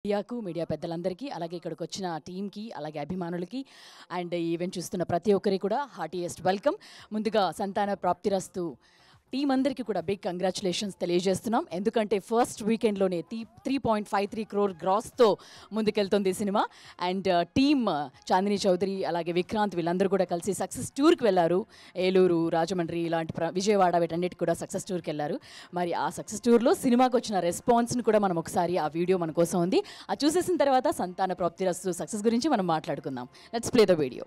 మీడియాకు మీడియా పెద్దలందరికీ అలాగే ఇక్కడికి వచ్చిన టీంకి అలాగే అభిమానులకి అండ్ ఈ ఈవెంట్ చూస్తున్న ప్రతి ఒక్కరికి కూడా హార్టియెస్ట్ వెల్కమ్. ముందుగా సంతాన ప్రాప్తిరస్తు టీం అందరికీ కూడా బిగ్ కంగ్రాచులేషన్స్ తెలియజేస్తున్నాం. ఎందుకంటే ఫస్ట్ వీకెండ్లోనే 3.53 crore గ్రాస్తో ముందుకెళ్తుంది సినిమా. అండ్ టీమ్ చాందిని చౌదరి అలాగే విక్రాంత్ వీళ్ళందరూ కూడా కలిసి సక్సెస్ టూర్కి వెళ్ళారు. ఏలూరు, రాజమండ్రి ఇలాంటి విజయవాడ వీటన్నిటికి కూడా సక్సెస్ టూర్కి వెళ్ళారు. మరి ఆ సక్సెస్ టూర్లో సినిమాకి వచ్చిన రెస్పాన్స్ని కూడా మనం ఒకసారి ఆ వీడియో మన కోసం ఉంది, అది చూసేసిన తర్వాత సంతాన ప్రాప్తిరస్తు సక్సెస్ గురించి మనం మాట్లాడుకుందాం. Let's play the video.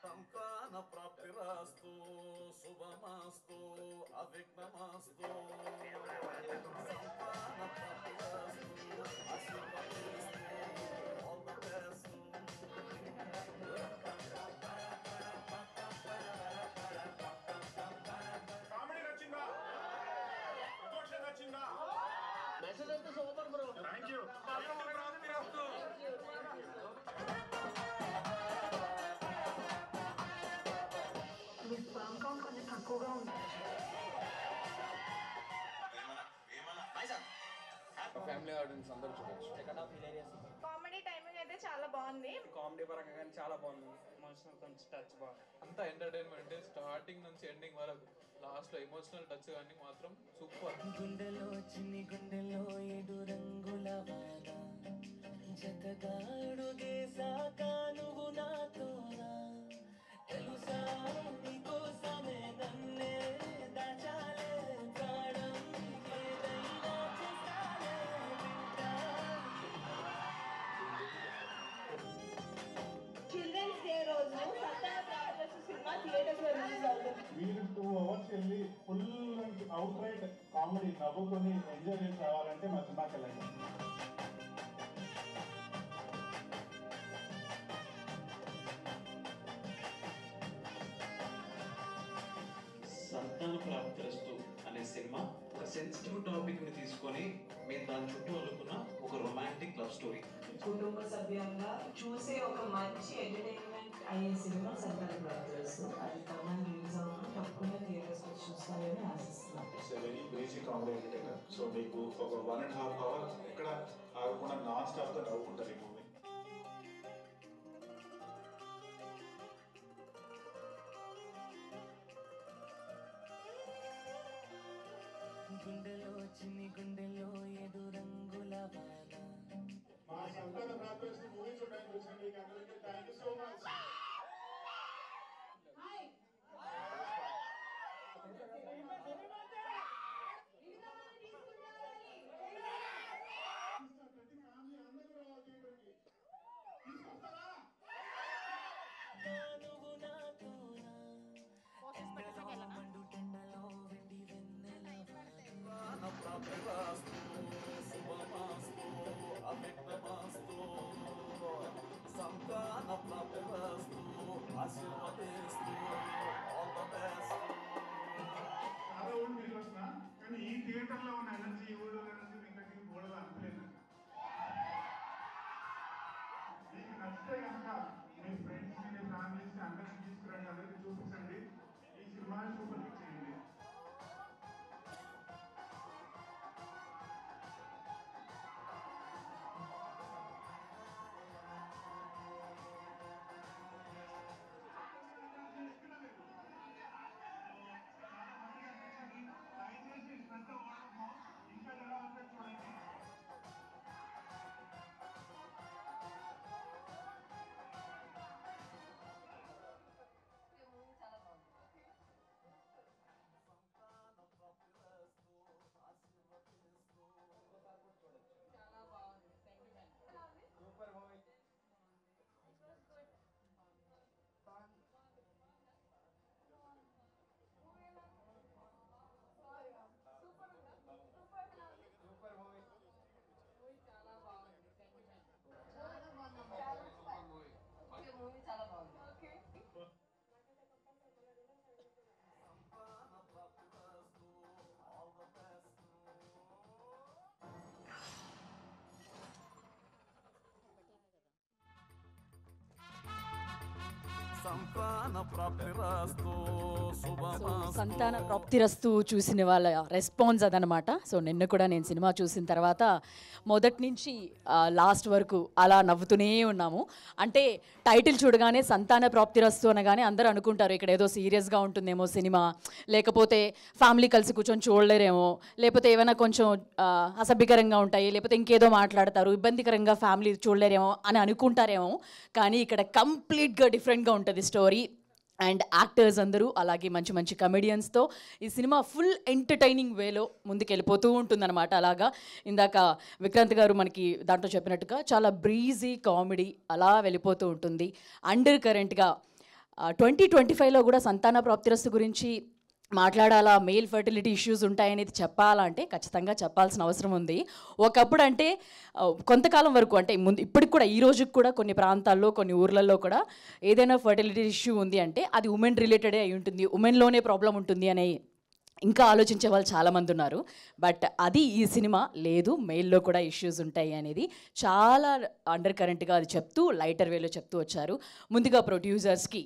సంతాన ప్రాప్తిరాస్తు శుభమాస్తు అవిఘ్నమాస్తు సంతాన ప్రాప్తిరాస్తు ఆశీర్వదిస్తూ ఆల్ ద బెస్ట్. కామెడీ నచ్చిందా? ప్రదోషం నచ్చిందా? మెసేజ్ అయితే సూపర్ బ్రో. Thank you. ప్రాప్తిరస్తు. మీ స్పర్మ్ కౌంట్ కొంచెం తక్కువగా ఉంది. ఫ్యామిలీ ఆడియన్స్ అందరూ చూడొచ్చు. కామెడీ టైమింగ్ అయితే చాలా బాగుంది. కామెడీ పరంగా కానీ చాలా బాగుంది. ఎమోషనల్ కొంచెం టచ్ బాగుంది. అంతా ఎంటర్టైన్మెంట్ స్టార్టింగ్ నుంచి ఎండింగ్ వరకు. లాస్ట్లో ఎమోషనల్ టచ్ కానీ మాత్రం సూపర్. గుండెలో చిన్ని గుండెలో 7 రంగుల వాన జతగాడుగే సాకా నువ్వు నాతోనా తెలుసా నీకోసమే నన్నే దాచాలే ప్రాణం ఏదైనా చేస్తాలే చిల్డ్రన్స్ డే రోజు సంతాన ప్రాప్తిరస్తు సినిమా థియేటర్స్ లో రిలీజ్ అవుతుంది. మీరు 2 hours వెళ్ళి ఫుల్ అవుట్ రైట్ కామెడీ నవ్వుకొని ఎంజాయ్ చేసి రావాలంటే మా సినిమాకి వెళ్ళండి. సంతాన ప్రాప్తిరస్తు అనే సినిమా ఒక సెన్సిటివ్ టాపిక్ ని తీసుకొని మేము దాని చుట్టూ అనుకున్న ఒక రొమాంటిక్ లవ్ స్టోరీ. కుటుంబ సభ్యంగా చూసే ఒక మంచి ఎంటర్టైన్మెంట్ అయ్యే సినిమా సంతాన ప్రాప్తిరస్తు. అది కమాండ్ రిలీజ్ అవుతుంది. తప్పకుండా థియేటర్స్ వచ్చి చూస్తారని ఆశిస్తున్నాం. It's a very basic comedy entertainer. So మీకు ఒక 1.5 hours ఎక్కడ ఆగకుండా నాన్ స్టాప్గా నవ్వుకుంటారు ఈ మూవీ. గుండెలో చిన్ని గుండెలో 7 రంగుల వాన మా సంతాన ప్రాప్తిరస్తు మూవీ చూడడానికి వచ్చిన మీకు అందరికీ థ్యాంక్ యూ సో మచ్. తాను ప్రాప్తిరస్తు శుభమస్తు అవిఘ్నమస్తు సంతాన ప్రాప్తిరస్తు ఆశీర్వదిస్తు ఆల్ ద బెస్ట్. చాలా ఊళ్ళు మీరు వచ్చిన కానీ ఈ థియేటర్లో ఉన్న ఎనర్జీ ఈ ఊళ్ళో ఎనర్జీ మీకు ఎక్కడికి కూడా అనిపించలేదు. మీకు నచ్చితే కనుక మీ ఫ్రెండ్స్ మీ ఫ్యామిలీస్ అందరికీ తీసుకురండి, అందరికీ చూపించండి. ఈ సినిమా సూపర్ హిట్ చేయండి. సంతాన ప్రాప్తిరస్తు శుభమస్తు. సంతాన ప్రాప్తిరస్తు చూసిన వాళ్ళ రెస్పాన్స్ అదనమాట. సో నిన్న కూడా నేను సినిమా చూసిన తర్వాత మొదటి నుంచి లాస్ట్ వరకు అలా నవ్వుతూనే ఉన్నాము. అంటే టైటిల్ చూడగానే సంతాన ప్రాప్తిరస్తు అనగానే అందరూ అనుకుంటారు ఇక్కడ ఏదో సీరియస్గా ఉంటుందేమో సినిమా, లేకపోతే ఫ్యామిలీ కలిసి కూర్చొని చూడలేరేమో, లేకపోతే ఏమైనా కొంచెం అసభ్యకరంగా ఉంటాయి, లేకపోతే ఇంకేదో మాట్లాడతారు, ఇబ్బందికరంగా ఫ్యామిలీ చూడలేరేమో అని అనుకుంటారేమో. కానీ ఇక్కడ కంప్లీట్గా డిఫరెంట్గా ఉంటుంది స్టోరీ. అండ్ యాక్టర్స్ అందరూ అలాగే మంచి మంచి కమెడియన్స్తో ఈ సినిమా ఫుల్ ఎంటర్టైనింగ్ వేలో ముందుకు వెళ్ళిపోతూ ఉంటుందన్నమాట. అలాగా ఇందాక విక్రాంత్ గారు మనకి దాంట్లో చెప్పినట్టుగా చాలా బ్రీజీ కామెడీ అలా వెళ్ళిపోతూ ఉంటుంది. అండర్ కరెంట్గా 2025లో కూడా సంతాన ప్రాప్తిరస్తు గురించి మాట్లాడాలా, మెయిల్ ఫర్టిలిటీ ఇష్యూస్ ఉంటాయనేది చెప్పాలంటే ఖచ్చితంగా చెప్పాల్సిన అవసరం ఉంది. ఒకప్పుడు అంటే కొంతకాలం వరకు అంటే ముందు ఇప్పటికి కూడా ఈ రోజుకి కూడా కొన్ని ప్రాంతాల్లో కొన్ని ఊర్లలో కూడా ఏదైనా ఫర్టిలిటీ ఇష్యూ ఉంది అంటే అది ఉమెన్ రిలేటెడే అయి ఉంటుంది, ఉమెన్లోనే ప్రాబ్లం ఉంటుంది అని ఇంకా ఆలోచించే వాళ్ళు చాలామంది ఉన్నారు. బట్ అది ఈ సినిమా లేదు, మెయిల్లో కూడా ఇష్యూస్ ఉంటాయి అనేది చాలా అండర్ కరెంట్గా అది చెప్తూ లైటర్ వేలో చెప్తూ వచ్చారు. ముందుగా ప్రొడ్యూసర్స్కి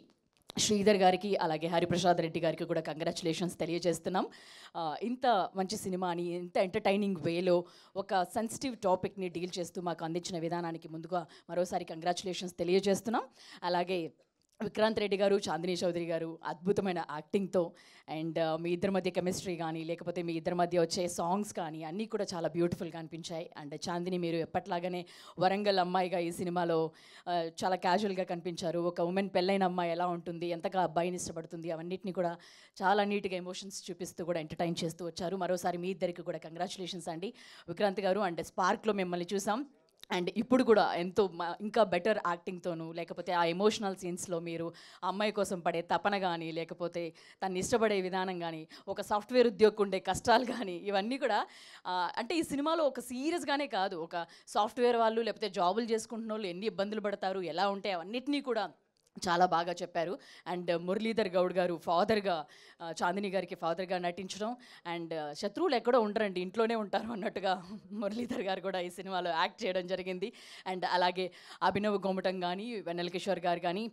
శ్రీధర్ గారికి అలాగే హరిప్రసాద్ రెడ్డి గారికి కూడా కంగ్రాచులేషన్స్ తెలియజేస్తున్నాం. ఇంత మంచి సినిమాని ఇంత ఎంటర్టైనింగ్ వేలో ఒక సెన్సిటివ్ టాపిక్ని డీల్ చేస్తూ మాకు అందించిన విధానానికి ముందుగా మరోసారి కంగ్రాచులేషన్స్ తెలియజేస్తున్నాం. అలాగే విక్రాంత్ రెడ్డి గారు, చాందిని చౌదరి గారు అద్భుతమైన యాక్టింగ్తో అండ్ మీ ఇద్దరి మధ్య కెమిస్ట్రీ కానీ లేకపోతే మీ ఇద్దరి మధ్య వచ్చే సాంగ్స్ కానీ అన్నీ కూడా చాలా బ్యూటిఫుల్గా అనిపించాయి. అండ్ చాందిని మీరు ఎప్పట్లాగానే వరంగల్ అమ్మాయిగా ఈ సినిమాలో చాలా క్యాజువల్గా కనిపించారు. ఒక ఉమెన్ పెళ్ళైన అమ్మాయి ఎలా ఉంటుంది, ఎంతగా అబ్బాయిని ఇష్టపడుతుంది, అవన్నిటిని కూడా చాలా నీట్గా ఎమోషన్స్ చూపిస్తూ కూడా ఎంటర్టైన్ చేస్తూ వచ్చారు. మరోసారి మీ ఇద్దరికి కూడా కంగ్రాచులేషన్స్ అండి విక్రాంత్ గారు. అండ్ స్పార్క్లో మిమ్మల్ని చూసాం అండ్ ఇప్పుడు కూడా ఎంతో ఇంకా బెటర్ యాక్టింగ్తోనూ లేకపోతే ఆ ఎమోషనల్ సీన్స్లో మీరు అమ్మాయి కోసం పడే తపన కానీ లేకపోతే తను ఇష్టపడే విధానం కానీ ఒక సాఫ్ట్వేర్ ఉద్యోగం ఉండే కష్టాలు కానీ ఇవన్నీ కూడా అంటే ఈ సినిమాలో ఒక సీరియస్గానే కాదు, ఒక సాఫ్ట్వేర్ వాళ్ళు లేకపోతే జాబులు చేసుకుంటున్న వాళ్ళు ఎన్ని ఇబ్బందులు పడతారు, ఎలా ఉంటాయి అవన్నిటినీ కూడా చాలా బాగా చెప్పారు. అండ్ మురళీధర్ గౌడ్ గారు ఫాదర్గా చాందిని గారికి ఫాదర్గా నటించడం అండ్ శత్రువులు ఎక్కడో ఉండరండి ఇంట్లోనే ఉంటారు అన్నట్టుగా మురళీధర్ గారు కూడా ఈ సినిమాలో యాక్ట్ చేయడం జరిగింది. అండ్ అలాగే అభినవ్ గోమటం కానీ వెన్నెల కిషోర్ గారు కానీ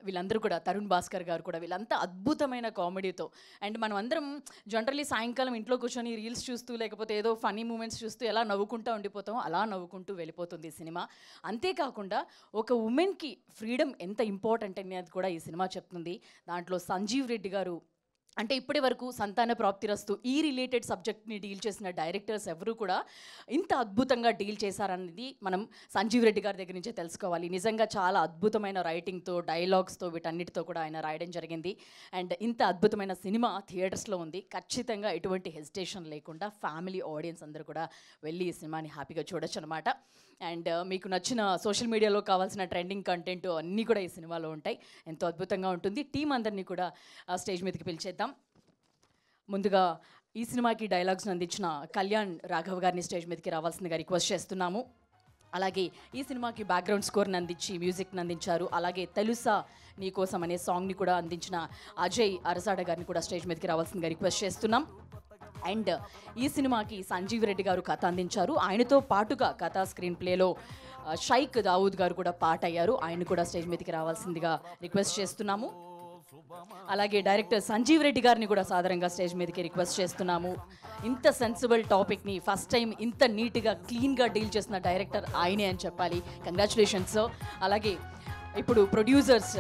వీళ్ళందరూ కూడా తరుణ్ భాస్కర్ గారు కూడా వీళ్ళంతా అద్భుతమైన కామెడీతో అండ్ మనం అందరం జనరల్లీ సాయంకాలం ఇంట్లో కూర్చొని రీల్స్ చూస్తూ లేకపోతే ఏదో ఫన్నీ మూమెంట్స్ చూస్తూ ఎలా నవ్వుకుంటూ ఉండిపోతాం అలా నవ్వుకుంటూ వెళ్ళిపోతుంది ఈ సినిమా. అంతేకాకుండా ఒక ఉమెన్కి ఫ్రీడమ్ ఎంత ఇంపార్టెంట్ అనేది కూడా ఈ సినిమా చెప్తుంది. దాంట్లో సంజీవ్ రెడ్డి గారు అంటే ఇప్పటి వరకు సంతాన ప్రాప్తిరస్తు ఈ రిలేటెడ్ సబ్జెక్ట్ని డీల్ చేసిన డైరెక్టర్స్ ఎవరు కూడా ఇంత అద్భుతంగా డీల్ చేశారనేది మనం సంజీవ్ రెడ్డి గారి దగ్గర నుంచే తెలుసుకోవాలి. నిజంగా చాలా అద్భుతమైన రైటింగ్తో డైలాగ్స్తో వీటన్నిటితో కూడా ఆయన రాయడం జరిగింది. అండ్ ఇంత అద్భుతమైన సినిమా థియేటర్స్లో ఉంది. ఖచ్చితంగా ఎటువంటి హెసిటేషన్ లేకుండా ఫ్యామిలీ ఆడియన్స్ అందరూ కూడా వెళ్ళి ఈ సినిమాని హ్యాపీగా చూడొచ్చు అనమాట. అండ్ మీకు నచ్చిన సోషల్ మీడియాలో కావాల్సిన ట్రెండింగ్ కంటెంట్ అన్నీ కూడా ఈ సినిమాలో ఉంటాయి. ఎంతో అద్భుతంగా ఉంటుంది. టీం అందరినీ కూడా స్టేజ్ మీదకి పిలిచేద్దాం. ముందుగా ఈ సినిమాకి డైలాగ్స్ అందించిన కళ్యాణ్ రాఘవ్ గారిని స్టేజ్ మీదకి రావాల్సిందిగా రిక్వెస్ట్ చేస్తున్నాము. అలాగే ఈ సినిమాకి బ్యాక్గ్రౌండ్ స్కోర్ని అందించి మ్యూజిక్ని అందించారు. అలాగే తెలుసా నీకోసం అనే సాంగ్ని కూడా అందించిన అజయ్ అరసాడ గారిని కూడా స్టేజ్ మీదకి రావాల్సిందిగా రిక్వెస్ట్ చేస్తున్నాం. అండ్ ఈ సినిమాకి సంజీవ్ రెడ్డి గారు కథ అందించారు. ఆయనతో పాటుగా కథ స్క్రీన్ ప్లేలో షైక్ దావూద్ గారు కూడా పార్ట్ అయ్యారు. ఆయన కూడా స్టేజ్ మీదకి రావాల్సిందిగా రిక్వెస్ట్ చేస్తున్నాము. అలాగే డైరెక్టర్ సంజీవ్ రెడ్డి గారిని కూడా సాధారణంగా స్టేజ్ మీదకి రిక్వెస్ట్ చేస్తున్నాము. ఇంత సెన్సిబుల్ టాపిక్ని ఫస్ట్ టైం ఇంత నీట్గా క్లీన్గా డీల్ చేసిన డైరెక్టర్ ఆయనే అని చెప్పాలి. కంగ్రాచులేషన్స్. అలాగే ఇప్పుడు ప్రొడ్యూసర్స్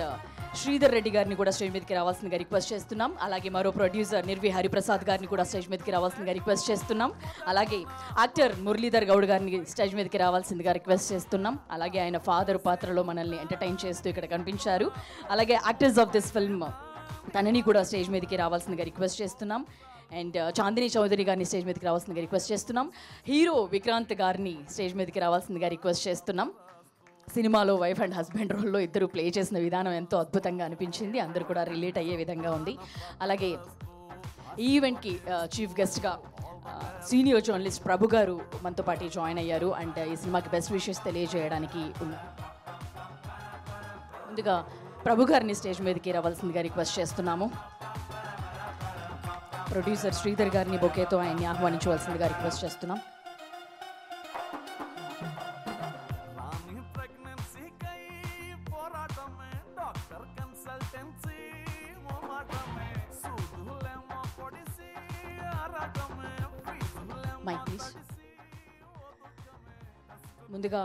శ్రీధర్ రెడ్డి గారిని కూడా స్టేజ్ మీదకి రావాల్సిందిగా రిక్వెస్ట్ చేస్తున్నాం. అలాగే మరో ప్రొడ్యూసర్ నిర్వి హరిప్రసాద్ గారిని కూడా స్టేజ్ మీదకి రావాల్సిందిగా రిక్వెస్ట్ చేస్తున్నాం. అలాగే యాక్టర్ మురళీధర్ గౌడ్ గారిని స్టేజ్ మీదకి రావాల్సిందిగా రిక్వెస్ట్ చేస్తున్నాం. అలాగే ఆయన ఫాదర్ పాత్రలో మనల్ని ఎంటర్టైన్ చేస్తూ ఇక్కడ కనిపించారు. అలాగే యాక్టర్స్ ఆఫ్ దిస్ ఫిల్మ్ తనని కూడా స్టేజ్ మీదకి రావాల్సిందిగా రిక్వెస్ట్ చేస్తున్నాం. అండ్ చాందిని చౌదరి గారిని స్టేజ్ మీదకి రావాల్సిందిగా రిక్వెస్ట్ చేస్తున్నాం. హీరో విక్రాంత్ గారిని స్టేజ్ మీదకి రావాల్సిందిగా రిక్వెస్ట్ చేస్తున్నాం. సినిమాలో వైఫ్ అండ్ హస్బెండ్ రోల్లో ఇద్దరు ప్లే చేసిన విధానం ఎంతో అద్భుతంగా అనిపించింది. అందరూ కూడా రిలేట్ అయ్యే విధంగా ఉంది. అలాగే ఈ ఈవెంట్కి చీఫ్ గెస్ట్గా సీనియర్ జర్నలిస్ట్ ప్రభు గారు మనతో పాటు జాయిన్ అయ్యారు. అండ్ ఈ సినిమాకి బెస్ట్ విషెస్ తెలియజేయడానికి ముందుగా ప్రభు గారిని స్టేజ్ మీదకి రావాల్సిందిగా రిక్వెస్ట్ చేస్తున్నాము. ప్రొడ్యూసర్ శ్రీధర్ గారిని బొకేతో ఆయన్ని ఆహ్వానించవలసిందిగా రిక్వెస్ట్ చేస్తున్నాం. Mike please. ముందుగా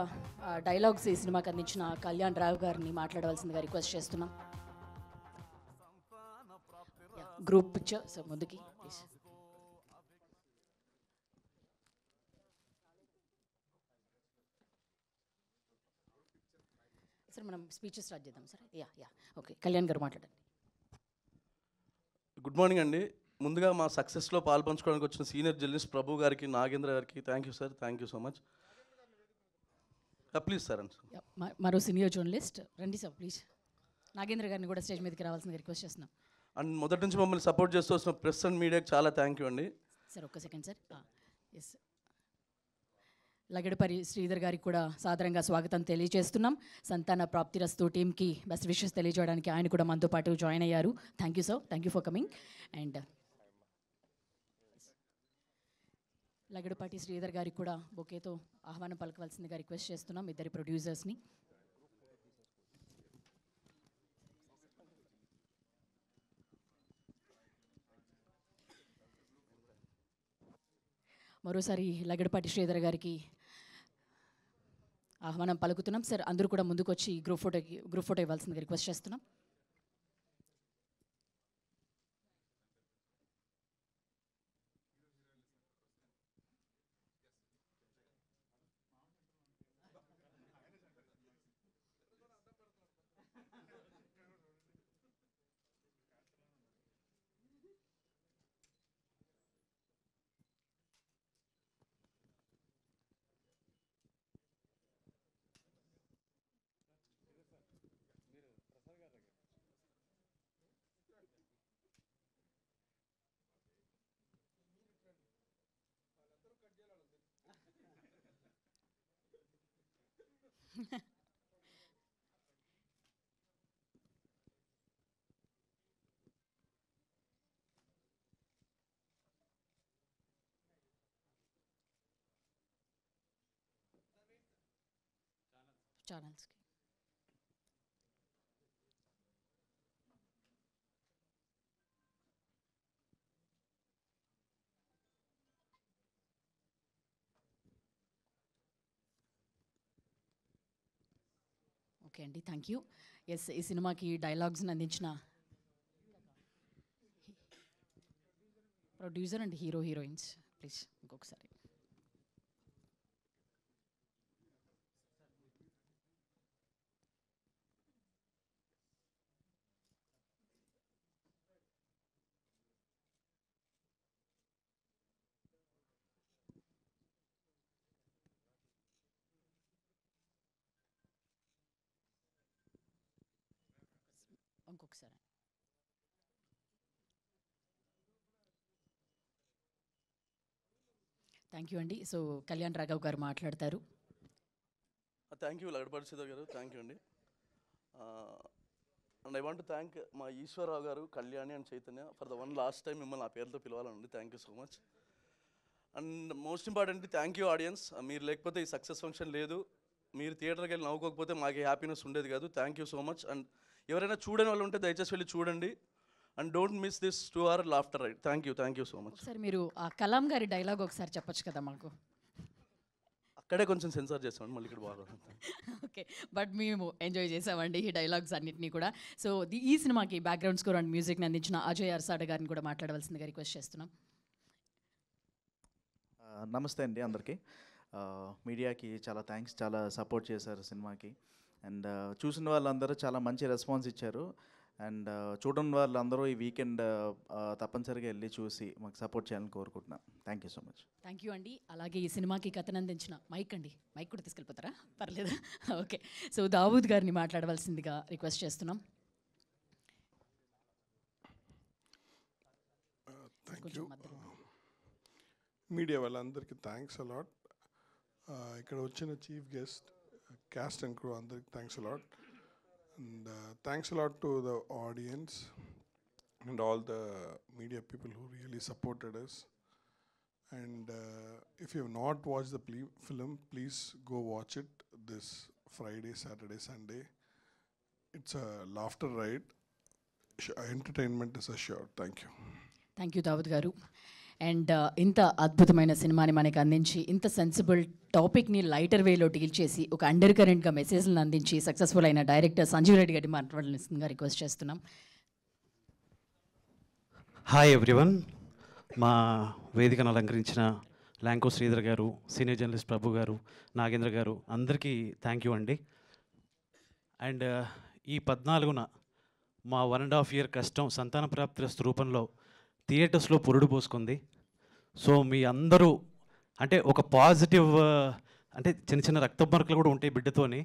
డైలాగ్స్ ఈ సినిమాకి అందించిన కళ్యాణ్ రావ్ గారిని మాట్లాడవలసిందిగా రిక్వెస్ట్ చేస్తున్నాం. గ్రూప్ పిక్చర్ సార్ ముందుకి ప్లీజ్. సార్ మనం స్పీచెస్ స్టార్ట్ చేద్దాం సార్. ఓకే, కళ్యాణ్ గారు మాట్లాడండి. గుడ్ మార్నింగ్ అండి. ముందుగా మా సక్సెస్లో పాల్పంచుకోవడానికి వచ్చిన సీనియర్ జర్నలిస్ట్ ప్రభు గారికి, నాగేంద్ర గారికి thank you sir. Thank you so much. Please sir అండి. మరో సీనియర్ జర్నలిస్ట్ రండి సార్ ప్లీజ్. నాగేంద్ర గారిని కూడా స్టేజ్ మీదకి రావాల్సిందిగా రిక్వెస్ట్ చేస్తున్నాం. అండ్ మొదటి నుంచి మమ్మల్ని సపోర్ట్ చేస్తూ వస్తున్న ప్రెస్ అండ్ మీడియాకి చాలా థ్యాంక్ యూ అండి. సార్ ఒక్క సెకండ్ సార్. ఎస్, లగడపరి శ్రీధర్ గారికి కూడా సాదరంగా స్వాగతం తెలియజేస్తున్నాం. సంతాన ప్రాప్తిరస్తు టీమ్కి బెస్ట్ విషెస్ తెలియజేయడానికి ఆయన కూడా మనతో పాటు జాయిన్ అయ్యారు. Thank you sir, thank you for coming. And Lagadapati Sridhar గారికి కూడా బొకేతో ఆహ్వానం పలకవలసిందిగా రిక్వెస్ట్ చేస్తున్నాం ఇద్దరి ప్రొడ్యూసర్స్ని. మరోసారి లగడపాటి శ్రీధర్ గారికి ఆహ్వానం పలుకుతున్నాం. సార్ అందరూ కూడా ముందుకు వచ్చి గ్రూప్ ఫోటో ఇవ్వాల్సిందిగా రిక్వెస్ట్ చేస్తున్నాం. ఛానల్స్కి ఓకే అండి, థ్యాంక్ యూ. ఎస్, ఈ సినిమాకి డైలాగ్స్ని అందించిన ప్రొడ్యూసర్ అండ్ హీరోయిన్స్ ప్లీజ్ ఇంకొకసారి. ఇంకొకసారి థ్యాంక్ యూ అండి. సో కళ్యాణ్ రాఘవ్ గారు మాట్లాడతారు. Thank you Lagadapati Sridhar garu, thank you అండి. అండ్ ఐ వాంట్ థ్యాంక్ మా Eswararao garu, Kalyani and Chaitanya for the one last time మిమ్మల్ని ఆ పేరుతో పిలవాలండి. Thank you so much. And most importantly thank you audience. మీరు లేకపోతే ఈ సక్సెస్ ఫంక్షన్ లేదు, మీరు థియేటర్కి వెళ్ళి నవ్వుకోకపోతే మాకు హ్యాపీనెస్ ఉండేది కాదు. Thank you so much. And ఎవరైనా చూడని వాళ్ళు ఉంటే దయచేసి వెళ్ళి చూడండి. And don't miss this 2 hour laughter ride. Thank you so much. ఒకసారి మీరు ఆ కలాం గారి డైలాగ్ ఒకసారి చెప్పొచ్చు కదా మాకు. అక్కడే కొంచెం సెన్సార్ చేస్తామండి, మళ్ళీ ఇక్కడ బాగా. ఓకే, బట్ మేము ఎంజాయ్ చేసామండి ఈ డైలాగ్స్ అన్నింటినీ కూడా. సో ఈ సినిమాకి బ్యాక్గ్రౌండ్ స్కోర్ అండ్ మ్యూజిక్ని అందించిన అజయ్ అర్సాడ గారిని కూడా మాట్లాడవలసిందిగా రిక్వెస్ట్ చేస్తున్నాం. నమస్తే అండి అందరికీ. మీడియాకి చాలా థ్యాంక్స్, చాలా సపోర్ట్ చేశారు సినిమాకి. అండ్ చూసిన వాళ్ళందరూ చాలా మంచి రెస్పాన్స్ ఇచ్చారు. అండ్ చూడని వాళ్ళందరూ ఈ వీకెండ్ తప్పనిసరిగా వెళ్ళి చూసి మాకు సపోర్ట్ చేయాలని కోరుకుంటున్నాను. Thank you so much. Thank you అండి. అలాగే ఈ సినిమాకి కథను అందించిన మైక్ అండి, మైక్ కూడా తీసుకెళ్ళిపోతారా? పర్లేదా? ఓకే, సో దావూద్ గారిని మాట్లాడవలసిందిగా రిక్వెస్ట్ చేస్తున్నాం. Thank you. మీడియా వాళ్ళందరికీ థ్యాంక్స్ అలాట్. ఇక్కడ వచ్చిన chief guest, cast and crew అందరికి thanks a lot. And thanks a lot to the audience and all the media people who really supported us. And if you have not watched the film, please go watch it this Friday, Saturday, Sunday. It's a laughter ride. Entertainment is assured. Thank you. Thank you Dawood గారు. And ఇంత అద్భుతమైన సినిమాని మనకి అందించి, ఇంత sensible టాపిక్ని lighter వేలో deal చేసి, ఒక అండర్ కరెంట్గా మెసేజ్లను అందించి సక్సెస్ఫుల్ అయిన డైరెక్టర్ సంజీవ్ రెడ్డి గారిని మాట్లాడాల్సిందిగా రిక్వెస్ట్ చేస్తున్నాం. Hi everyone. మా వేదికను అలంకరించిన ల్యాంకో శ్రీధర్ గారు, సీనియర్ జర్నలిస్ట్ ప్రభు గారు, నాగేంద్ర గారు అందరికీ థ్యాంక్ యూ అండి. అండ్ ఈ 14న మా 1.5 year కష్టం సంతాన ప్రాప్తి రూపంలో థియేటర్స్లో పురుడు పోసుకుంది. సో మీ అందరూ అంటే ఒక పాజిటివ్, అంటే చిన్న చిన్న రక్త మార్కులు కూడా ఉంటాయి బిడ్డతోని.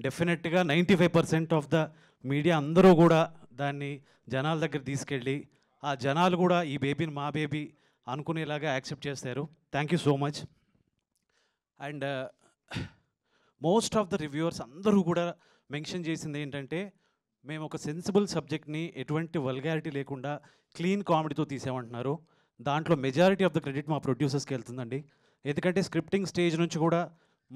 డెఫినెట్గా 95% ఆఫ్ ద మీడియా అందరూ కూడా దాన్ని జనాల దగ్గర తీసుకెళ్ళి, ఆ జనాలు కూడా ఈ బేబీని మా బేబీ అనుకునేలాగా యాక్సెప్ట్ చేస్తారు. Thank you so much. And most of the reviewers అందరూ కూడా మెన్షన్ చేసింది ఏంటంటే, మేము ఒక సెన్సిబుల్ సబ్జెక్ట్ని ఎటువంటి వల్గారిటీ లేకుండా క్లీన్ కామెడీతో తీసామంటున్నారు. దాంట్లో మెజారిటీ ఆఫ్ ద క్రెడిట్ మా ప్రొడ్యూసర్స్కి వెళ్తుందండి. ఎందుకంటే స్క్రిప్టింగ్ స్టేజ్ నుంచి కూడా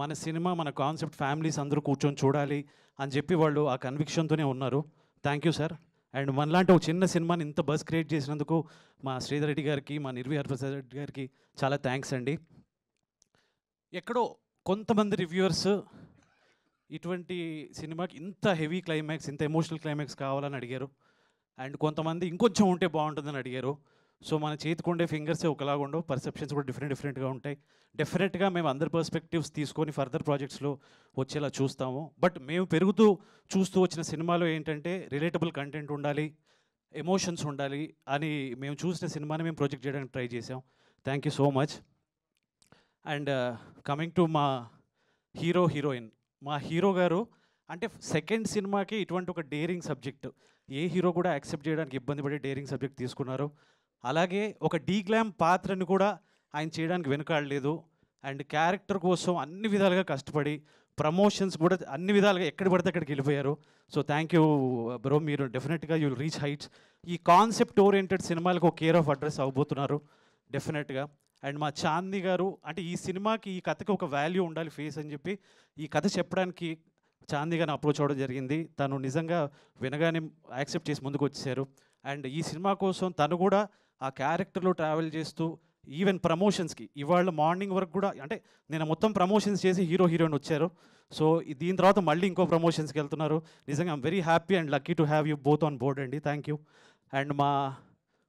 మన సినిమా, మన కాన్సెప్ట్ ఫ్యామిలీస్ అందరూ కూర్చొని చూడాలి అని చెప్పి వాళ్ళు ఆ కన్విక్షన్తోనే ఉన్నారు. Thank you sir. అండ్ మనలాంటి ఒక చిన్న సినిమాని ఇంత బస్ క్రియేట్ చేసినందుకు మా శ్రీధర్ రెడ్డి గారికి, మా నిర్వి హరిప్రసాద్ రెడ్డి గారికి చాలా థ్యాంక్స్ అండి. ఎక్కడో కొంతమంది రివ్యూవర్స్ ఇటువంటి సినిమాకి ఇంత హెవీ క్లైమాక్స్, ఇంత ఎమోషనల్ క్లైమాక్స్ కావాలని అడిగారు. అండ్ కొంతమంది ఇంకొంచెం ఉంటే బాగుంటుందని అడిగారు. సో మన చేతికి ఉండే ఫింగర్సే ఒకలాగా ఉండవు, పర్సెప్షన్స్ కూడా డిఫరెంట్గా ఉంటాయి. డెఫినెట్గా మేము అందరి పర్స్పెక్టివ్స్ తీసుకొని ఫర్దర్ ప్రాజెక్ట్స్లో వచ్చేలా చూస్తాము. బట్ మేము చూస్తూ వచ్చిన సినిమాలో ఏంటంటే రిలేటబుల్ కంటెంట్ ఉండాలి, ఎమోషన్స్ ఉండాలి అని మేము చూసిన సినిమాని మేము ప్రొజెక్ట్ చేయడానికి ట్రై చేసాం. Thank you so much. And coming to మా హీరోయిన్, మా హీరో గారు అంటే సెకండ్ సినిమాకి ఇటువంటి ఒక డేరింగ్ సబ్జెక్ట్ ఏ హీరో కూడా యాక్సెప్ట్ చేయడానికి ఇబ్బంది పడే డేరింగ్ సబ్జెక్ట్ తీసుకున్నారు. అలాగే ఒక డీగ్లామ్ పాత్రని కూడా ఆయన చేయడానికి వెనుకాడలేదు. అండ్ క్యారెక్టర్ కోసం అన్ని విధాలుగా కష్టపడి, ప్రమోషన్స్ కూడా అన్ని విధాలుగా ఎక్కడ పడితే అక్కడికి వెళ్ళిపోయారు. సో థ్యాంక్ యూ బ్రో, మీరు డెఫినెట్గా యూ విల్ రీచ్ హైట్స్. ఈ కాన్సెప్ట్ ఓరియంటెడ్ సినిమాలకు ఒక కేర్ ఆఫ్ అడ్రస్ అవబోతున్నారు డెఫినెట్గా. అండ్ మా చాందీ గారు అంటే ఈ సినిమాకి, ఈ కథకి ఒక వాల్యూ ఉండాలి ఫేస్ అని చెప్పి ఈ కథ చెప్పడానికి చాందీ గారిని అప్రోచ్ అవ్వడం జరిగింది. తను నిజంగా వినగానే యాక్సెప్ట్ చేసి ముందుకు వచ్చేసారు. అండ్ ఈ సినిమా కోసం తను కూడా ఆ క్యారెక్టర్లో ట్రావెల్ చేస్తూ ఈవెన్ ప్రమోషన్స్కి ఇవాళ మార్నింగ్ వరకు కూడా, అంటే నేను మొత్తం ప్రమోషన్స్ చేసి హీరోయిన్ వచ్చారు. సో దీని తర్వాత మళ్ళీ ఇంకో ప్రమోషన్స్కి వెళ్తున్నారు. నిజంగా I'm very happy and lucky to have you both on board అండి. Thank you. అండ్ మా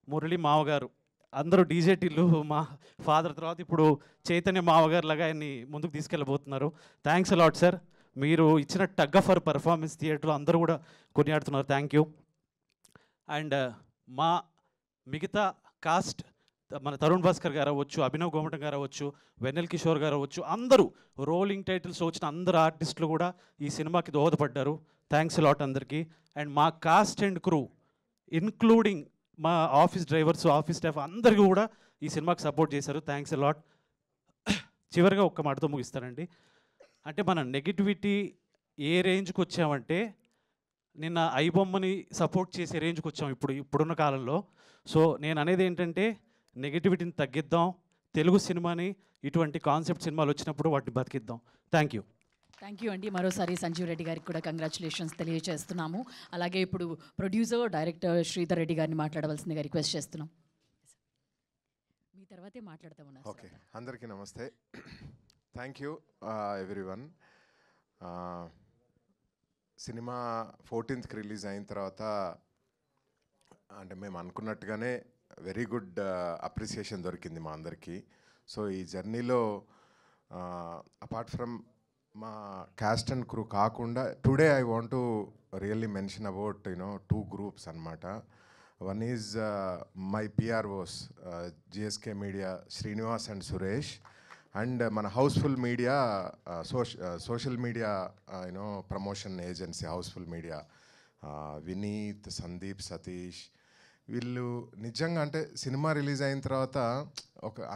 మురళి మావగారు, అందరూ డీజేటీలు మా ఫాదర్ తర్వాత ఇప్పుడు చైతన్య మావగారు లాగా ఆయన్ని ముందుకు తీసుకెళ్ళబోతున్నారు. Thanks a lot sir. మీరు ఇచ్చిన టగ్ ఫర్ పర్ఫార్మెన్స్ థియేటర్లో అందరూ కూడా కొనియాడుతున్నారు. Thank you. అండ్ మా మిగతా కాస్ట్, మన తరుణ్ భాస్కర్ గారు అవ్వచ్చు, అభినవ్ గోమటం గారు అవ్వచ్చు, వెన్నెల్ కిషోర్ గారు అవ్వచ్చు, అందరూ రోలింగ్ టైటిల్స్ వచ్చిన అందరు ఆర్టిస్టులు కూడా ఈ సినిమాకి దోహదపడ్డారు. థ్యాంక్స్ అలాట్ అందరికీ. అండ్ మా కాస్ట్ అండ్ క్రూ ఇన్క్లూడింగ్ మా ఆఫీస్ డ్రైవర్స్, ఆఫీస్ స్టాఫ్ అందరికీ కూడా ఈ సినిమాకి సపోర్ట్ చేశారు. Thanks a lot. చివరిగా ఒక్క మాటతో ముగిస్తానండి. అంటే మన నెగిటివిటీ ఏ రేంజ్కి వచ్చామంటే నిన్న ఐబొమ్మని సపోర్ట్ చేసే రేంజ్కి వచ్చాం ఇప్పుడున్న కాలంలో. సో నేను అనేది ఏంటంటే నెగిటివిటీని తగ్గిద్దాం, తెలుగు సినిమాని ఇటువంటి కాన్సెప్ట్ సినిమాలు వచ్చినప్పుడు వాటిని బతికిద్దాం. Thank you. థ్యాంక్ యూ అండి. మరోసారి సంజీవ్ రెడ్డి గారికి కూడా కంగ్రాచులేషన్స్ తెలియజేస్తున్నాము. అలాగే ఇప్పుడు ప్రొడ్యూసర్ డైరెక్టర్ శ్రీధర్ రెడ్డి గారిని మాట్లాడవలసిందిగా రిక్వెస్ట్ చేస్తున్నాం. మీ తర్వాతే మాట్లాడతాము. ఓకే, అందరికీ నమస్తే. Thank you everyone. Cinema 14th release అయిన తర్వాత అంటే మేము అనుకున్నట్టుగానే వెరీ గుడ్ అప్రిసియేషన్ దొరికింది మా అందరికీ. సో ఈ జర్నీలో అపార్ట్ ఫ్రమ్ మా క్యాస్ట్ అండ్ క్రూ కాకుండా today I want to really mention about 2 groups అనమాట. One is my PROs GSK media Srinivas and Suresh, and మన housefull media social media promotion agency housefull media Vineeth, Sandeep, Satish. వీళ్ళు నిజంగా అంటే సినిమా రిలీజ్ అయిన తర్వాత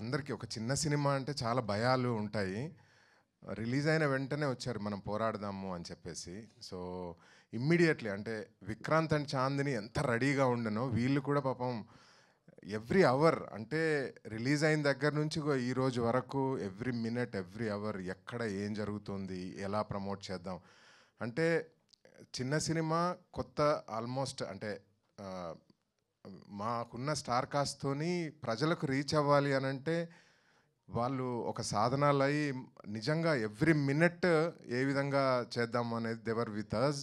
అందరికీ ఒక చిన్న సినిమా అంటే చాలా భయాలు ఉంటాయి. రిలీజ్ అయిన వెంటనే వచ్చారు మనం పోరాడదాము అని చెప్పేసి. సో ఇమ్మీడియట్లీ అంటే విక్రాంత్ అండ్ చాందిని ఎంత రెడీగా ఉండనో వీళ్ళు కూడా పాపం ఎవ్రీ అవర్ అంటే రిలీజ్ అయిన దగ్గర నుంచి ఈ రోజు వరకు ఎవ్రీ మినిట్ ఎవ్రీ అవర్ ఎక్కడ ఏం జరుగుతుంది, ఎలా ప్రమోట్ చేద్దాం అంటే చిన్న సినిమా కొత్త ఆల్మోస్ట్ అంటే మాకున్న స్టార్ కాస్ట్తోని ప్రజలకు రీచ్ అవ్వాలి అని అంటే వాళ్ళు ఒక సాధనాలు అయ్యి నిజంగా ఎవ్రీ మినిట్ ఏ విధంగా చేద్దాము అనేది దేవర్ విత్ అస్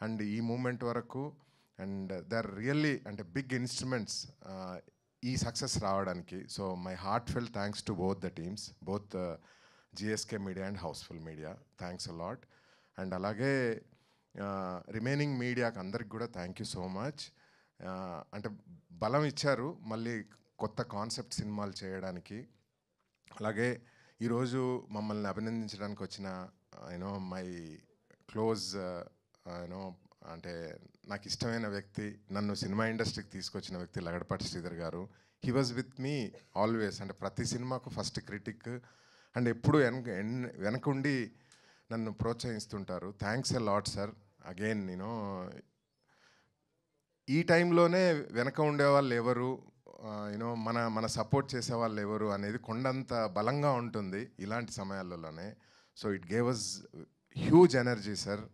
అండ్ ఈ మూమెంట్ వరకు. అండ్ దే ఆర్ రియల్లీ అంటే బిగ్ ఇన్స్ట్రుమెంట్స్ ఈ సక్సెస్ రావడానికి. So my heartfelt thanks to both the teams, both GSK media and Housefull media. Thanks a lot. And అలాగే remaining మీడియాకి అందరికి కూడా thank you so much. అంటే బలం ఇచ్చారు మళ్ళీ కొత్త కాన్సెప్ట్ సినిమాలు చేయడానికి. అలాగే ఈరోజు మమ్మల్ని అభినందించడానికి వచ్చిన మై క్లోజ్ అంటే నాకు ఇష్టమైన వ్యక్తి, నన్ను సినిమా ఇండస్ట్రీకి తీసుకొచ్చిన వ్యక్తి Lagadapati Sridhar garu. He was with me always. అంటే ప్రతి సినిమాకు ఫస్ట్ క్రిటిక్ అండ్ ఎప్పుడు వెనకుండి నన్ను ప్రోత్సహిస్తుంటారు. Thanks a lot sir. Again ఈ టైంలోనే వెనక ఉండేవాళ్ళు ఎవరు, మన సపోర్ట్ చేసేవాళ్ళు ఎవరు అనేది కొండంత బలంగా ఉంటుంది ఇలాంటి సమయాలలోనే. So it gave us huge energy sir.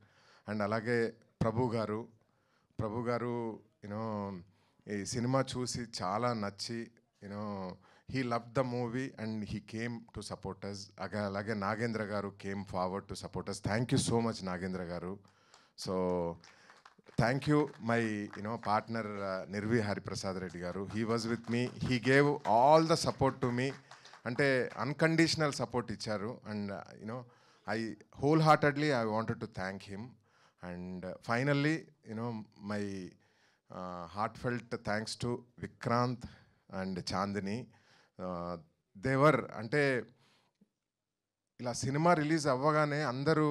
And అలాగే ప్రభు గారు ఈ సినిమా చూసి చాలా నచ్చి he love the movie and he came to support us. అలాగే Nagendra garu came forward to support us. Thank you so much Nagendra garu. So thank you my partner Nirvi Hariprasad Reddy garu. He was with me, he gave all the support to me. అంటే unconditional support ఇచ్చారు. And I wholeheartedly I wanted to thank him. And finally my heartfelt thanks to Vikranth and Chandini. దేవర్ అంటే ఇలా cinema release అవ్వగానే అందరూ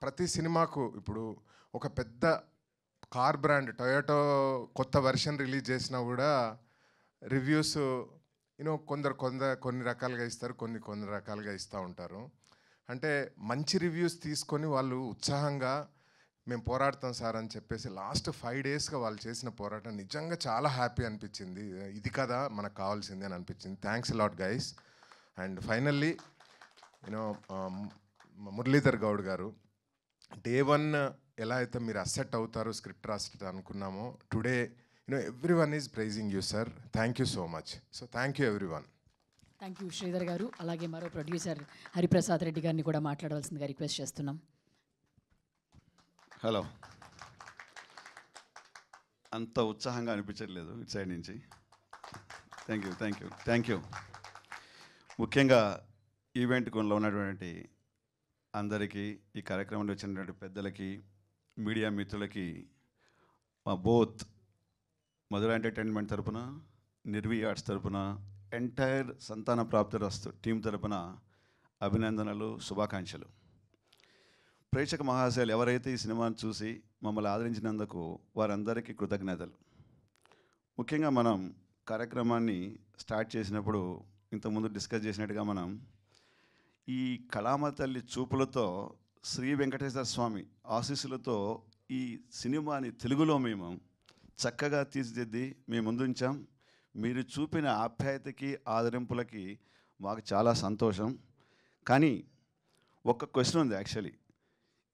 ప్రతి సినిమాకు ఇప్పుడు ఒక పెద్ద కార్ బ్రాండ్ టొయోటో కొత్త వెర్షన్ రిలీజ్ చేసినా కూడా రివ్యూస్ కొన్ని రకాలుగా ఇస్తారు, కొన్ని రకాలుగా ఇస్తూ ఉంటారు. అంటే మంచి రివ్యూస్ తీసుకొని వాళ్ళు ఉత్సాహంగా మేము పోరాడతాం సార్ అని చెప్పేసి లాస్ట్ 5 డేస్గా వాళ్ళు చేసిన పోరాటం నిజంగా చాలా హ్యాపీ అనిపించింది. ఇది కదా మనకు కావాల్సింది అని అనిపించింది. Thanks lot guys. And finally Muralidhar Goud గారు, డే 1 ఎలా అయితే మీరు అసెట్ అవుతారో స్క్రిప్ట్ రాస్తే అనుకున్నామో today everyone is praising you sir. Thank you so much. So thank you everyone. Thank you Sridhar garu. అలాగే మరో ప్రొడ్యూసర్ హరిప్రసాద్ రెడ్డి గారిని కూడా మాట్లాడవలసిందిగా రిక్వెస్ట్ చేస్తున్నాం. హలో. అంత ఉత్సాహంగా అనిపించట్లేదు ఇటు సైడ్ నుంచి. Thank you. ముఖ్యంగా ఈవెంట్ కొనలో ఉన్నటువంటి అందరికీ, ఈ కార్యక్రమంలో వచ్చినటువంటి పెద్దలకి, మీడియా మిత్రులకి మా బోత్ మధుర ఎంటర్టైన్మెంట్ తరపున, నిర్వి ఆర్ట్స్ తరపున, ఎంటైర్ సంతాన ప్రాప్తిరస్తు టీం తరపున అభినందనలు, శుభాకాంక్షలు. ప్రేక్షక మహాశయాలు ఎవరైతే ఈ సినిమాను చూసి మమ్మల్ని ఆదరించినందుకు వారందరికీ కృతజ్ఞతలు. ముఖ్యంగా మనం కార్యక్రమాన్ని స్టార్ట్ చేసినప్పుడు ఇంతకుముందు డిస్కస్ చేసినట్టుగా మనం ఈ కళామ తల్లి చూపులతో శ్రీ వెంకటేశ్వర స్వామి ఆశీస్సులతో ఈ సినిమాని తెలుగులో మేము చక్కగా తీర్చిదిద్ది మేము ముందుంచాం. మీరు చూపిన ఆప్యాయతకి ఆదరింపులకి మాకు చాలా సంతోషం. కానీ ఒక క్వశ్చన్ ఉంది. యాక్చువల్లీ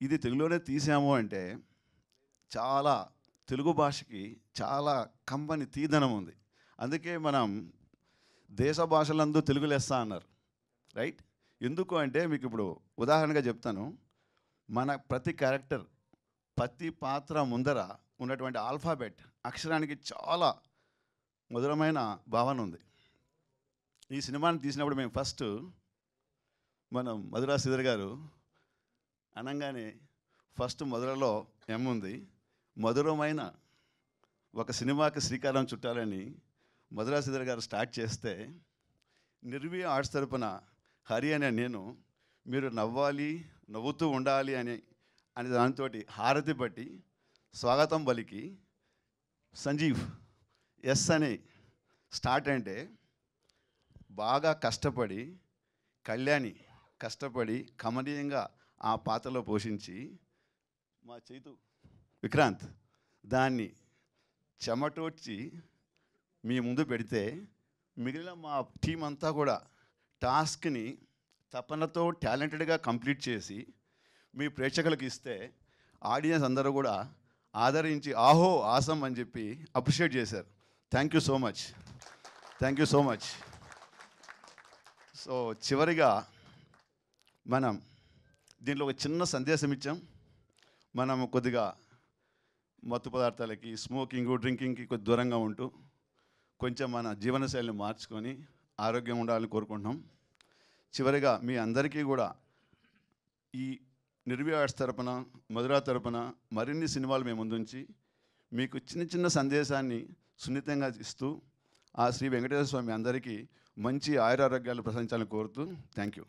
ఇది తెలుగులోనే తీసాము అంటే చాలా తెలుగు భాషకి చాలా కంబని తీదనం ఉంది. అందుకే మనం దేశ భాషలందు తెలుగు లెస్స అన్నారు, రైట్? ఎందుకు అంటే మీకు ఇప్పుడు ఉదాహరణగా చెప్తాను. మన ప్రతి క్యారెక్టర్ ప్రతి పాత్ర ముందర ఉన్నటువంటి ఆల్ఫాబెట్ అక్షరానికి చాలా మధురమైన భావన ఉంది. ఈ సినిమాని తీసినప్పుడు మేము ఫస్ట్ మనం మధురా శ్రీధర్ గారు అనగానే ఫస్ట్ మధురలో ఎం ఉంది. మధురమైన ఒక సినిమాకి శ్రీకారం చుట్టాలని మధురా శ్రీధర్ గారు స్టార్ట్ చేస్తే నిర్వి ఆర్ట్స్ తరపున హరి అనే నేను మీరు నవ్వాలి నవ్వుతూ ఉండాలి అనే దానితో హారతి పట్టి స్వాగతం పలికి సంజీవ్ ఎస్ అని స్టార్ట్ అంటే బాగా కష్టపడి కళ్యాణి కష్టపడి కమనీయంగా ఆ పాత్రలో పోషించి మా చైతు విక్రాంత్ దాన్ని చెమటోడ్చి మీ ముందు పెడితే మిగిలిన మా టీం అంతా కూడా టాస్క్ని తపనతో టాలెంటెడ్గా కంప్లీట్ చేసి మీ ప్రేక్షకులకు ఇస్తే ఆడియన్స్ అందరూ కూడా ఆదరించి ఆహో ఆసం అని చెప్పి అప్రిషియేట్ చేశారు. Thank you so much, thank you so much. So చివరిగా మనం దీంట్లో ఒక చిన్న సందేశం ఇచ్చాం. మనం కొద్దిగా మత్తు పదార్థాలకి స్మోకింగ్ డ్రింకింగ్కి కొద్ది దూరంగా ఉంటూ కొంచెం మన జీవనశైలిని మార్చుకొని ఆరోగ్యం ఉండాలని కోరుకుంటున్నాం. చివరిగా మీ అందరికీ కూడా ఈ నిర్వి ఆర్ట్స్ తరపున మధురా తరపున మరిన్ని సినిమాలు మేము ముందుంచి మీకు చిన్న చిన్న సందేశాన్ని సున్నితంగా ఇస్తూ ఆ శ్రీ వెంకటేశ్వర స్వామి అందరికీ మంచి ఆయురారోగ్యాలు ప్రసాదించాలని కోరుతూ thank you.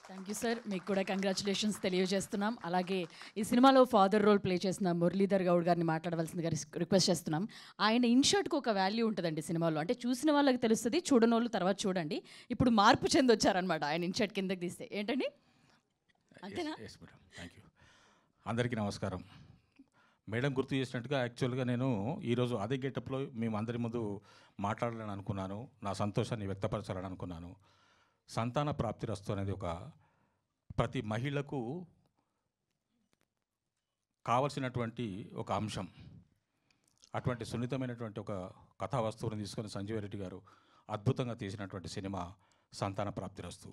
Thank you sir. మీకు కూడా కంగ్రాచులేషన్స్ తెలియజేస్తున్నాం. అలాగే ఈ సినిమాలో ఫాదర్ రోల్ ప్లే చేసిన మురళీధర్ గౌడ్ గారిని మాట్లాడవలసిందిగా రిక్వెస్ట్ చేస్తున్నాం. ఆయన ఇన్షర్ట్కి ఒక వాల్యూ ఉంటుందండి సినిమాలో. అంటే చూసిన వాళ్ళకి తెలుస్తుంది, చూడని వాళ్ళు తర్వాత చూడండి. ఇప్పుడు మార్పు చెందొచ్చారనమాట ఆయన ఇన్షర్ట్ కిందకి తీస్తే. ఏంటండి అంతేనా? Thank you. అందరికీ నమస్కారం. మేడం గుర్తు చేసినట్టుగా యాక్చువల్గా నేను ఈరోజు అదే గెటప్లో మేము అందరి ముందు మాట్లాడాలని అనుకున్నాను, నా సంతోషాన్ని వ్యక్తపరచాలని అనుకున్నాను. సంతాన ప్రాప్తిరస్తు అనేది ఒక ప్రతి మహిళకు కావలసినటువంటి ఒక అంశం. అటువంటి సున్నితమైనటువంటి ఒక కథా వస్తువుని తీసుకొని సంజీవ్ రెడ్డి గారు అద్భుతంగా తీసినటువంటి సినిమా సంతాన ప్రాప్తిరస్తు.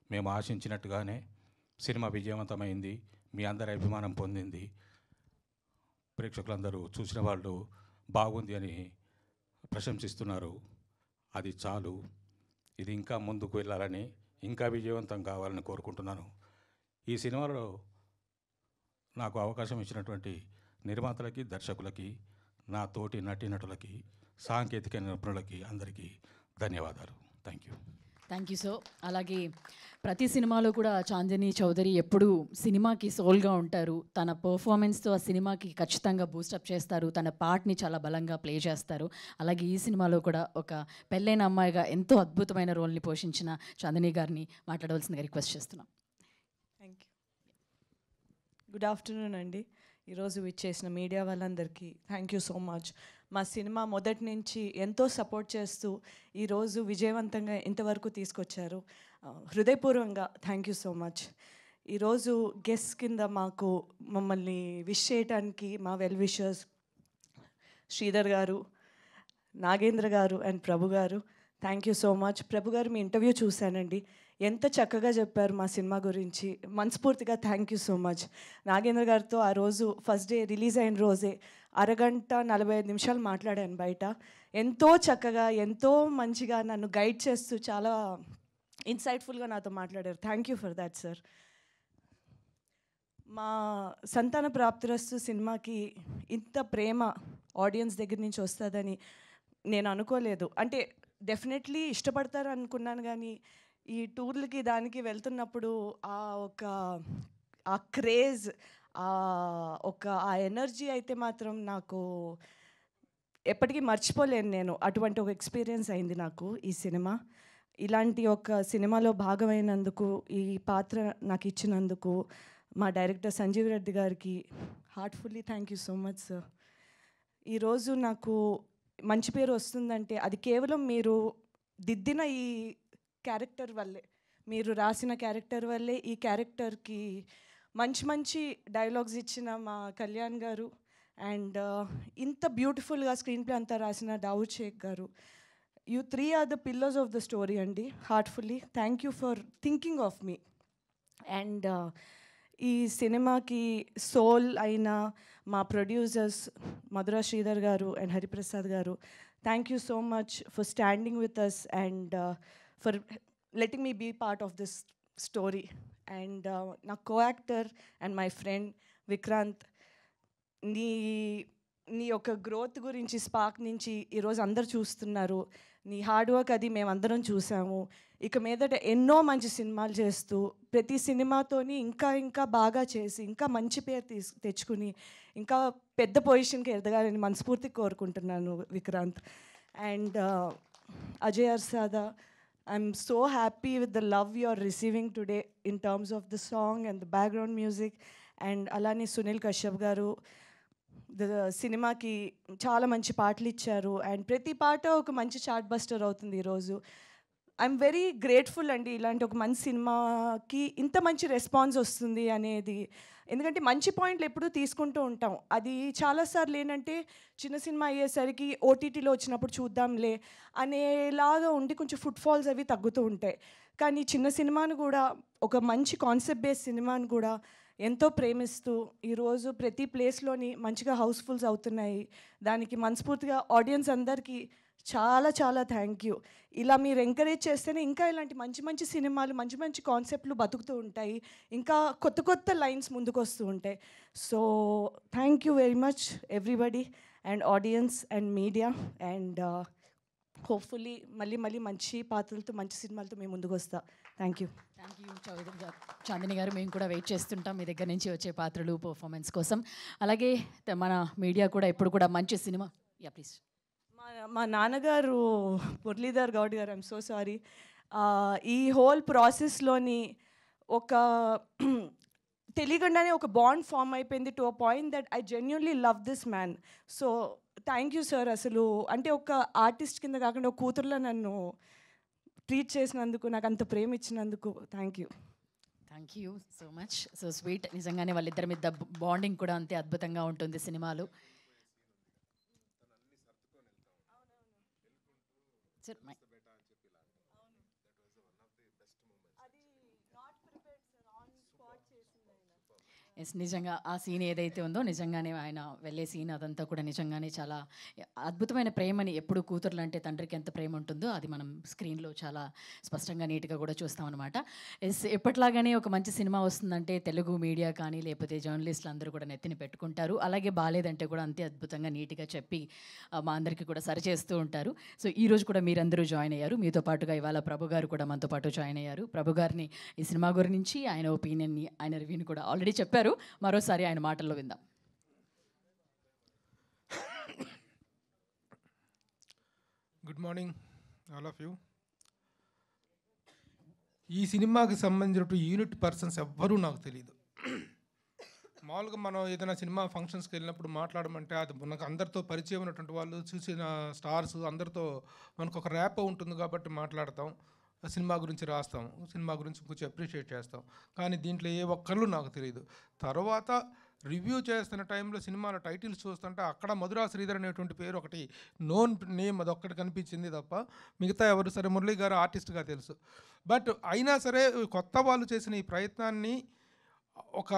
మేము ఆశించినట్టుగానే సినిమా విజయవంతమైంది, మీ అందరి అభిమానం పొందింది. ప్రేక్షకులందరూ చూసిన వాళ్ళు బాగుంది అని ప్రశంసిస్తున్నారు. అది చాలు. ఇది ఇంకా ముందుకు వెళ్ళాలని, ఇంకా విజయవంతం కావాలని కోరుకుంటున్నాను. ఈ సినిమాలో నాకు అవకాశం ఇచ్చినటువంటి నిర్మాతలకి, దర్శకులకి, నా తోటి నటీనటులకి, సాంకేతిక నిపుణులకి అందరికీ ధన్యవాదాలు. Thank you. Thank you so. అలాగే ప్రతి సినిమాలో కూడా చాందిని చౌదరి ఎప్పుడూ సినిమాకి సోల్గా ఉంటారు. తన పర్ఫార్మెన్స్తో ఆ సినిమాకి ఖచ్చితంగా బూస్టప్ చేస్తారు. తన పార్ట్ని చాలా బలంగా ప్లే చేస్తారు. అలాగే ఈ సినిమాలో కూడా ఒక పెళ్ళైన అమ్మాయిగా ఎంతో అద్భుతమైన రోల్ని పోషించిన చాందిని గారిని మాట్లాడవలసిందిగా రిక్వెస్ట్ చేస్తున్నాం. Thank you. గుడ్ ఆఫ్టర్నూన్ అండి. ఈరోజు విచ్చేసిన మీడియా వాళ్ళందరికీ థ్యాంక్ యూ సో మచ్. మా సినిమా మొదటి నుంచి ఎంతో సపోర్ట్ చేస్తూ ఈరోజు విజయవంతంగా ఇంతవరకు తీసుకొచ్చారు. హృదయపూర్వకంగా థ్యాంక్ యూ సో మచ్. ఈరోజు గెస్ట్ కింద మమ్మల్ని విష్ చేయడానికి మా వెల్ విషర్స్ శ్రీధర్ గారు, నాగేంద్ర గారు అండ్ ప్రభు గారు, థ్యాంక్ యూ సో మచ్. ప్రభు గారు మీ ఇంటర్వ్యూ చూశానండి, ఎంత చక్కగా చెప్పారు మా సినిమా గురించి. మనస్ఫూర్తిగా thank you so much. Nagendra గారితో ఆ రోజు ఫస్ట్ డే రిలీజ్ అయిన రోజే 1:45 మాట్లాడాను బయట. ఎంతో చక్కగా, ఎంతో మంచిగా నన్ను గైడ్ చేస్తూ చాలా ఇన్సైట్ఫుల్గా నాతో మాట్లాడారు. Thank you for that sir. మా సంతాన ప్రాప్తిరస్తు సినిమాకి ఇంత ప్రేమ ఆడియన్స్ దగ్గర నుంచి వస్తుందని నేను అనుకోలేదు. అంటే డెఫినెట్లీ ఇష్టపడతారు అనుకున్నాను, కానీ ఈ టూర్లకి దానికి వెళ్తున్నప్పుడు ఆ క్రేజ్, ఆ ఎనర్జీ అయితే మాత్రం నాకు ఎప్పటికీ మర్చిపోలేను. నేను అటువంటి ఒక ఎక్స్పీరియన్స్ అయింది నాకు ఈ సినిమా. ఇలాంటి ఒక సినిమాలో భాగమైనందుకు, ఈ పాత్ర నాకు ఇచ్చినందుకు మా డైరెక్టర్ సంజీవ్ రెడ్డి గారికి heartfully thank you so much sir. ఈరోజు నాకు మంచి పేరు వస్తుందంటే అది కేవలం మీరు దిద్దిన ఈ క్యారెక్టర్ వల్లే, మీరు రాసిన క్యారెక్టర్ వల్లే ఈ క్యారెక్టర్కి మంచి మంచి డైలాగ్స్ ఇచ్చిన మా కళ్యాణ్ గారు అండ్ ఇంత బ్యూటిఫుల్గా స్క్రీన్ ప్లే అంతా రాసిన Dawood Shaik garu. You 3 are the pillars of the story అండి. Heartfully thank you for thinking of me. And ఈ సినిమాకి సోల్ అయిన మా ప్రొడ్యూసర్స్ మధురా శ్రీధర్ గారు and Hariprasad garu, thank you so much for standing with us and for letting me be part of this story. And నా co actor and my friend Vikranth, నీ యొక్క growth గురించి spark నుంచి ఈరోజు అందరు చూస్తున్నారు. నీ హార్డ్ వర్క్ అది మేమందరం చూసాము. ఇక మీదట ఎన్నో మంచి సినిమాలు చేస్తూ ప్రతి సినిమాతోని ఇంకా ఇంకా బాగా చేసి ఇంకా మంచి పేరు తెచ్చుకుని ఇంకా పెద్ద పొజిషన్కి ఎదగాలని మనస్ఫూర్తిగా కోరుకుంటున్నాను Vikranth. And Ajay Arsada, I'm so happy with the love you are receiving today in terms of the song and the background music. And alani Sunil Kashyap garu సినిమాకి చాలా మంచి పాటలు ఇచ్చారు అండ్ ప్రతి పాట ఒక మంచి చార్ట్ బస్టర్ అవుతుంది ఈరోజు. ఐఎమ్ వెరీ గ్రేట్ఫుల్ అండి ఇలాంటి ఒక మంచి సినిమాకి ఇంత మంచి రెస్పాన్స్ వస్తుంది అనేది. ఎందుకంటే మంచి పాయింట్లు ఎప్పుడూ తీసుకుంటూ ఉంటాం. అది చాలాసార్లు ఏంటంటే చిన్న సినిమా అయ్యేసరికి ఓటీటీలో వచ్చినప్పుడు చూద్దాంలే అనేలాగా ఉండి కొంచెం ఫుట్ఫాల్స్ అవి తగ్గుతూ ఉంటాయి. కానీ చిన్న సినిమాను కూడా, ఒక మంచి కాన్సెప్ట్ బేస్డ్ సినిమాను కూడా ఎంతో ప్రేమిస్తూ ఈరోజు ప్రతి ప్లేస్లోని మంచిగా హౌస్ఫుల్స్ అవుతున్నాయి. దానికి మనస్ఫూర్తిగా ఆడియన్స్ అందరికీ చాలా చాలా థ్యాంక్ యూ. ఇలా మీరు ఎంకరేజ్ చేస్తేనే ఇంకా ఇలాంటి మంచి మంచి సినిమాలు, మంచి మంచి కాన్సెప్ట్లు బతుకుతూ ఉంటాయి, ఇంకా కొత్త కొత్త లైన్స్ ముందుకు వస్తూ ఉంటాయి. So thank you very much everybody and audience and media. And hopefully మళ్ళీ మళ్ళీ మంచి పాత్రలతో మంచి సినిమాలతో మేము ముందుకు వస్తాం. Thank you. Thank you Chowdary గారు. చాందిని గారు, మేము కూడా వెయిట్ చేస్తుంటాం మీ దగ్గర నుంచి వచ్చే పాత్రలు, పర్ఫార్మెన్స్ కోసం. అలాగే మన మీడియా కూడా ఎప్పుడు కూడా మంచి సినిమా. Yeah please. మా నాన్నగారు మురళీధర్ గౌడ్ గారు, ఐఎమ్ సో సారీ, ఈ హోల్ ప్రాసెస్లోని ఒక తెలియకుండానే ఒక బాండ్ ఫామ్ అయిపోయింది to a point that I genuinely love this man. So thank you sir. అసలు అంటే ఒక ఆర్టిస్ట్ కింద కాకుండా ఒక కూతురులో నన్ను ట్రీట్ చేసినందుకు, నాకు అంత ప్రేమ ఇచ్చినందుకు thank you. Thank you so much. So sweet. నిజంగానే వాళ్ళిద్దరి మీద బాండింగ్ కూడా అంతే అద్భుతంగా ఉంటుంది సినిమాలు. ఎస్, నిజంగా ఆ సీన్ ఏదైతే ఉందో, నిజంగానే ఆయన వెళ్ళే సీన్ అదంతా కూడా నిజంగానే చాలా అద్భుతమైన ప్రేమని, ఎప్పుడు కూతుర్లు అంటే తండ్రికి ఎంత ప్రేమ ఉంటుందో అది మనం స్క్రీన్లో చాలా స్పష్టంగా నీట్గా కూడా చూస్తామన్నమాట. ఎస్, ఎప్పట్లాగానే ఒక మంచి సినిమా వస్తుందంటే తెలుగు మీడియా కానీ లేకపోతే జర్నలిస్టులు అందరూ కూడా నెత్తిని పెట్టుకుంటారు. అలాగే బాలేదంటే కూడా అంతే అద్భుతంగా నీట్గా చెప్పి మా అందరికీ కూడా సరిచేస్తూ ఉంటారు. సో ఈరోజు కూడా మీరందరూ జాయిన్ అయ్యారు. మీతో పాటుగా ఇవాళ ప్రభు గారు కూడా మనతో పాటు జాయిన్ అయ్యారు. ప్రభు గారిని ఈ సినిమా గురించి, ఆయన ఒపీనియన్ని, ఆయన రివ్యూని కూడా ఆల్రెడీ చెప్పారు. మరోసారి ఆయన మాటల్లో విందాం. Good morning all of you. ఈ సినిమాకి సంబంధించిన యూనిట్ పర్సన్స్ ఎవ్వరూ నాకు తెలియదు. మామూలుగా మనం ఏదైనా సినిమా ఫంక్షన్స్కి వెళ్ళినప్పుడు మాట్లాడమంటే అది మనకు అందరితో పరిచయం ఉన్నటువంటి వాళ్ళు, చూసిన స్టార్స్ అందరితో మనకు ఒక ర్యాప్ ఉంటుంది కాబట్టి మాట్లాడతాం, సినిమా గురించి రాస్తాం, సినిమా గురించి కొంచెం అప్రిషియేట్ చేస్తాం. కానీ దీంట్లో ఏ ఒక్కళ్ళు నాకు తెలియదు. తర్వాత రివ్యూ చేస్తున్న టైంలో సినిమాల టైటిల్స్ చూస్తుంటే అక్కడ మధురా శ్రీధర్ అనేటువంటి పేరు ఒకటి నోన్ నేమ్, అదొక్కటి కనిపించింది తప్ప మిగతా ఎవరు, సరే మురళీ గారు ఆర్టిస్ట్గా తెలుసు, బట్ అయినా సరే కొత్త వాళ్ళు చేసిన ఈ ప్రయత్నాన్ని ఒక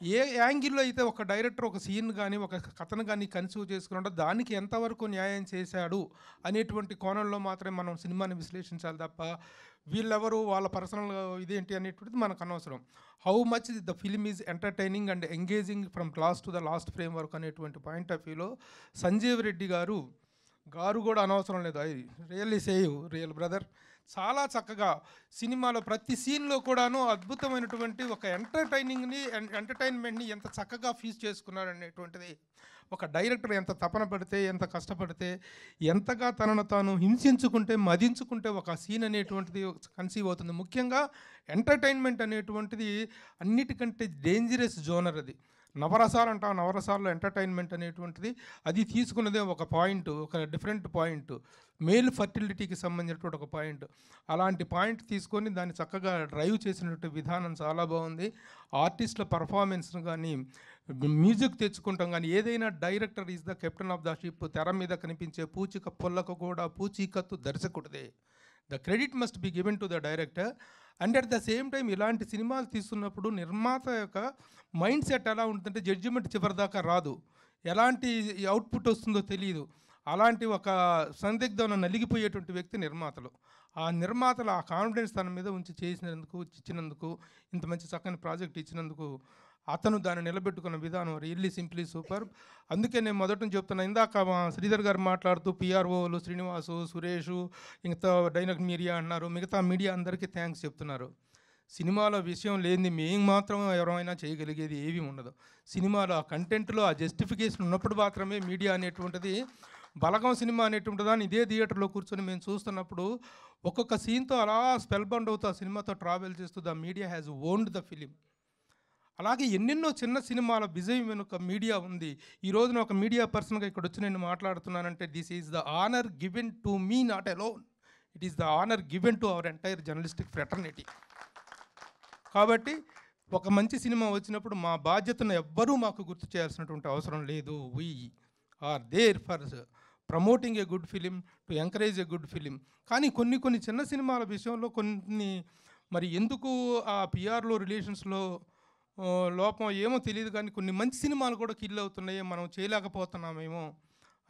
ఏ యాంగిల్లో అయితే ఒక డైరెక్టర్ ఒక సీన్ కానీ ఒక కథను కానీ కన్సీవ్ చేసుకున్నాడో దానికి ఎంతవరకు న్యాయం చేశాడు అనేటువంటి కోణంలో మాత్రమే మనం సినిమాని విశ్లేషించాలి తప్ప వీళ్ళెవరు, వాళ్ళ పర్సనల్ ఇదేంటి అనేటువంటిది మనకు అనవసరం. How much the film is entertaining and engaging from last to the last frame work అనేటువంటి పాయింట్ ఆఫ్ వ్యూలో సంజీవ్ రెడ్డి గారు కూడా అనవసరం లేదు. I really save real brother. చాలా చక్కగా సినిమాలో ప్రతి సీన్లో కూడాను అద్భుతమైనటువంటి ఒక ఎంటర్టైన్మెంట్ని ఎంత చక్కగా ఫీజ్ చేసుకున్నాడు అనేటువంటిది ఒక డైరెక్టర్ ఎంత తపన పడితే, ఎంత కష్టపడితే, ఎంతగా తనను తాను హింసించుకుంటే, మదించుకుంటే ఒక సీన్ అనేటువంటిది కన్సీవ్ అవుతుంది. ముఖ్యంగా ఎంటర్టైన్మెంట్ అనేటువంటిది అన్నిటికంటే డేంజరస్ జోనర్ అది. నవరసాలు అంటాం, నవరసాల్లో ఎంటర్టైన్మెంట్ అనేటువంటిది అది తీసుకున్నదే ఒక పాయింట్, ఒక డిఫరెంట్ పాయింట్, మేల్ ఫర్టిలిటీకి సంబంధించినటువంటి ఒక పాయింట్. అలాంటి పాయింట్ తీసుకొని దాన్ని చక్కగా డ్రైవ్ చేసినటువంటి విధానం చాలా బాగుంది. ఆర్టిస్టుల పర్ఫార్మెన్స్ను కానీ, మ్యూజిక్ తెచ్చుకుంటాం కానీ, ఏదైనా director is the captain of the ship. తెర మీద కనిపించే పూచిక పుల్లకు కూడా పూచీకత్తు దర్శకుడిదే. The credit must be given to the director. And at the same time ఇలాంటి సినిమాలు తీస్తున్నప్పుడు నిర్మాత యొక్క మైండ్ సెట్ ఎలా ఉంటుందంటే జడ్జిమెంట్ చివరిదాకా రాదు, ఎలాంటి అవుట్పుట్ వస్తుందో తెలియదు. అలాంటి ఒక సందిగ్ధం నలిగిపోయేటువంటి వ్యక్తి నిర్మాతలు. ఆ నిర్మాతలు ఆ కాన్ఫిడెన్స్ తన మీద ఉంచి ఇచ్చినందుకు, ఇంత మంచి చక్కని ప్రాజెక్ట్ ఇచ్చినందుకు అతను దాన్ని నిలబెట్టుకున్న విధానం రియల్లీ సింప్లీ సూపర్. అందుకే నేను మొదట నుంచి చెప్తున్నా. ఇందాక శ్రీధర్ గారు మాట్లాడుతూ పిఆర్ఓలు శ్రీనివాసు, సురేషు, మిగతా డైనమిక్ మీడియా అన్నారు, మిగతా మీడియా అందరికీ థ్యాంక్స్ చెప్తున్నారు. సినిమాలో విషయం లేనిది మేము మాత్రం ఎవరైనా చేయగలిగేది ఏమీ ఉండదు. సినిమాలో ఆ కంటెంట్లో ఆ జస్టిఫికేషన్ ఉన్నప్పుడు మాత్రమే మీడియా అనేటువంటిది. బలగం సినిమా అనేటువంటి దాన్ని ఇదే థియేటర్లో కూర్చొని మేము చూస్తున్నప్పుడు ఒక్కొక్క సీన్తో అలా స్పెల్ బౌండ్ అవుతూ ఆ సినిమాతో ట్రావెల్ చేస్తూ the media has owned the film. అలాగే ఎన్నెన్నో చిన్న సినిమాల విజయం వెనుక మీడియా ఉంది. ఈ రోజున ఒక మీడియా పర్సన్గా ఇక్కడ వచ్చి నేను మాట్లాడుతున్నానంటే this is the honour given to me, not alone. It is the honour given to our entire journalistic fraternity. కాబట్టి ఒక మంచి సినిమా వచ్చినప్పుడు మా బాధ్యతను ఎవ్వరూ మాకు గుర్తు చేయాల్సినటువంటి అవసరం లేదు. We are there for promoting a good film, to encourage a good film. కానీ కొన్ని చిన్న సినిమాల విషయంలో కొన్ని మరి ఎందుకు ఆ పిఆర్లో రిలేషన్స్లో లోపం ఏమో తెలియదు, కానీ కొన్ని మంచి సినిమాలు కూడా కిల్ అవుతున్నాయి, మనం చేయలేకపోతున్నామేమో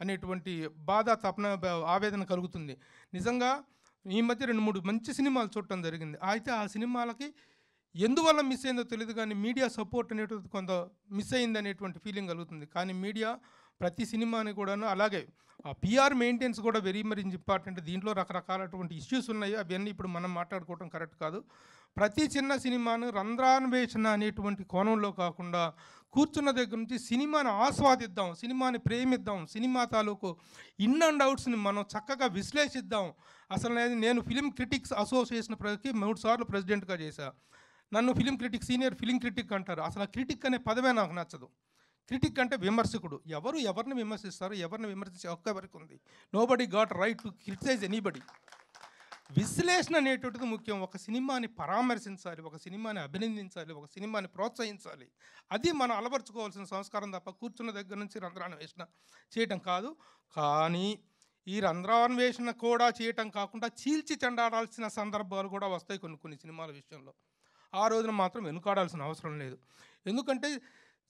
అనేటువంటి బాధ, తపన, ఆవేదన కలుగుతుంది. నిజంగా ఈ మధ్య 2-3 మంచి సినిమాలు చూడటం జరిగింది. అయితే ఆ సినిమాలకి ఎందువల్ల మిస్ అయిందో తెలియదు, కానీ మీడియా సపోర్ట్ అనేటువంటి కొంత మిస్ అయింది అనేటువంటి ఫీలింగ్ కలుగుతుంది. కానీ మీడియా ప్రతి సినిమాని కూడాను, అలాగే ఆ పిఆర్ మెయింటెనెన్స్ కూడా వెరీ మరీ ఇంపార్టెంట్. దీంట్లో రకరకాలటువంటి ఇష్యూస్ ఉన్నాయి, అవన్నీ ఇప్పుడు మనం మాట్లాడుకోవడం కరెక్ట్ కాదు. ప్రతి చిన్న సినిమాను రంధ్రాన్వేషణ అనేటువంటి కోణంలో కాకుండా కూర్చున్న దగ్గర నుంచి సినిమాని ఆస్వాదిద్దాం, సినిమాని ప్రేమిద్దాం, సినిమా తాలూకు ఇన్ అండ్ అవుట్స్ని మనం చక్కగా విశ్లేషిద్దాం. అసలు నేను ఫిలిం క్రిటిక్స్ అసోసియేషన్కి 3 సార్లు ప్రెసిడెంట్గా చేశా. నన్ను film critic, senior film critic అంటారు. అసలు క్రిటిక్ అనే పదమే నాకు నచ్చదు. క్రిటిక్ అంటే విమర్శకుడు. ఎవరిని విమర్శిస్తారు, ఎవరిని విమర్శించే హక్కు ఎవరికి ఉంది? Nobody got right to criticize anybody. విశ్లేషణ అనేటువంటిది ముఖ్యం. ఒక సినిమాని పరామర్శించాలి, ఒక సినిమాని అభినందించాలి, ఒక సినిమాని ప్రోత్సహించాలి. అది మనం అలవర్చుకోవాల్సిన సంస్కారం తప్ప కూర్చున్న దగ్గర నుంచి రంధ్రాన్వేషణ చేయటం కాదు. కానీ ఈ రంధ్రాన్వేషణ కూడా చేయటం కాకుండా చీల్చి చెండాడాల్సిన సందర్భాలు కూడా వస్తాయి కొన్ని సినిమాల విషయంలో. ఆ రోజున మాత్రం వెనుకాడాల్సిన అవసరం లేదు. ఎందుకంటే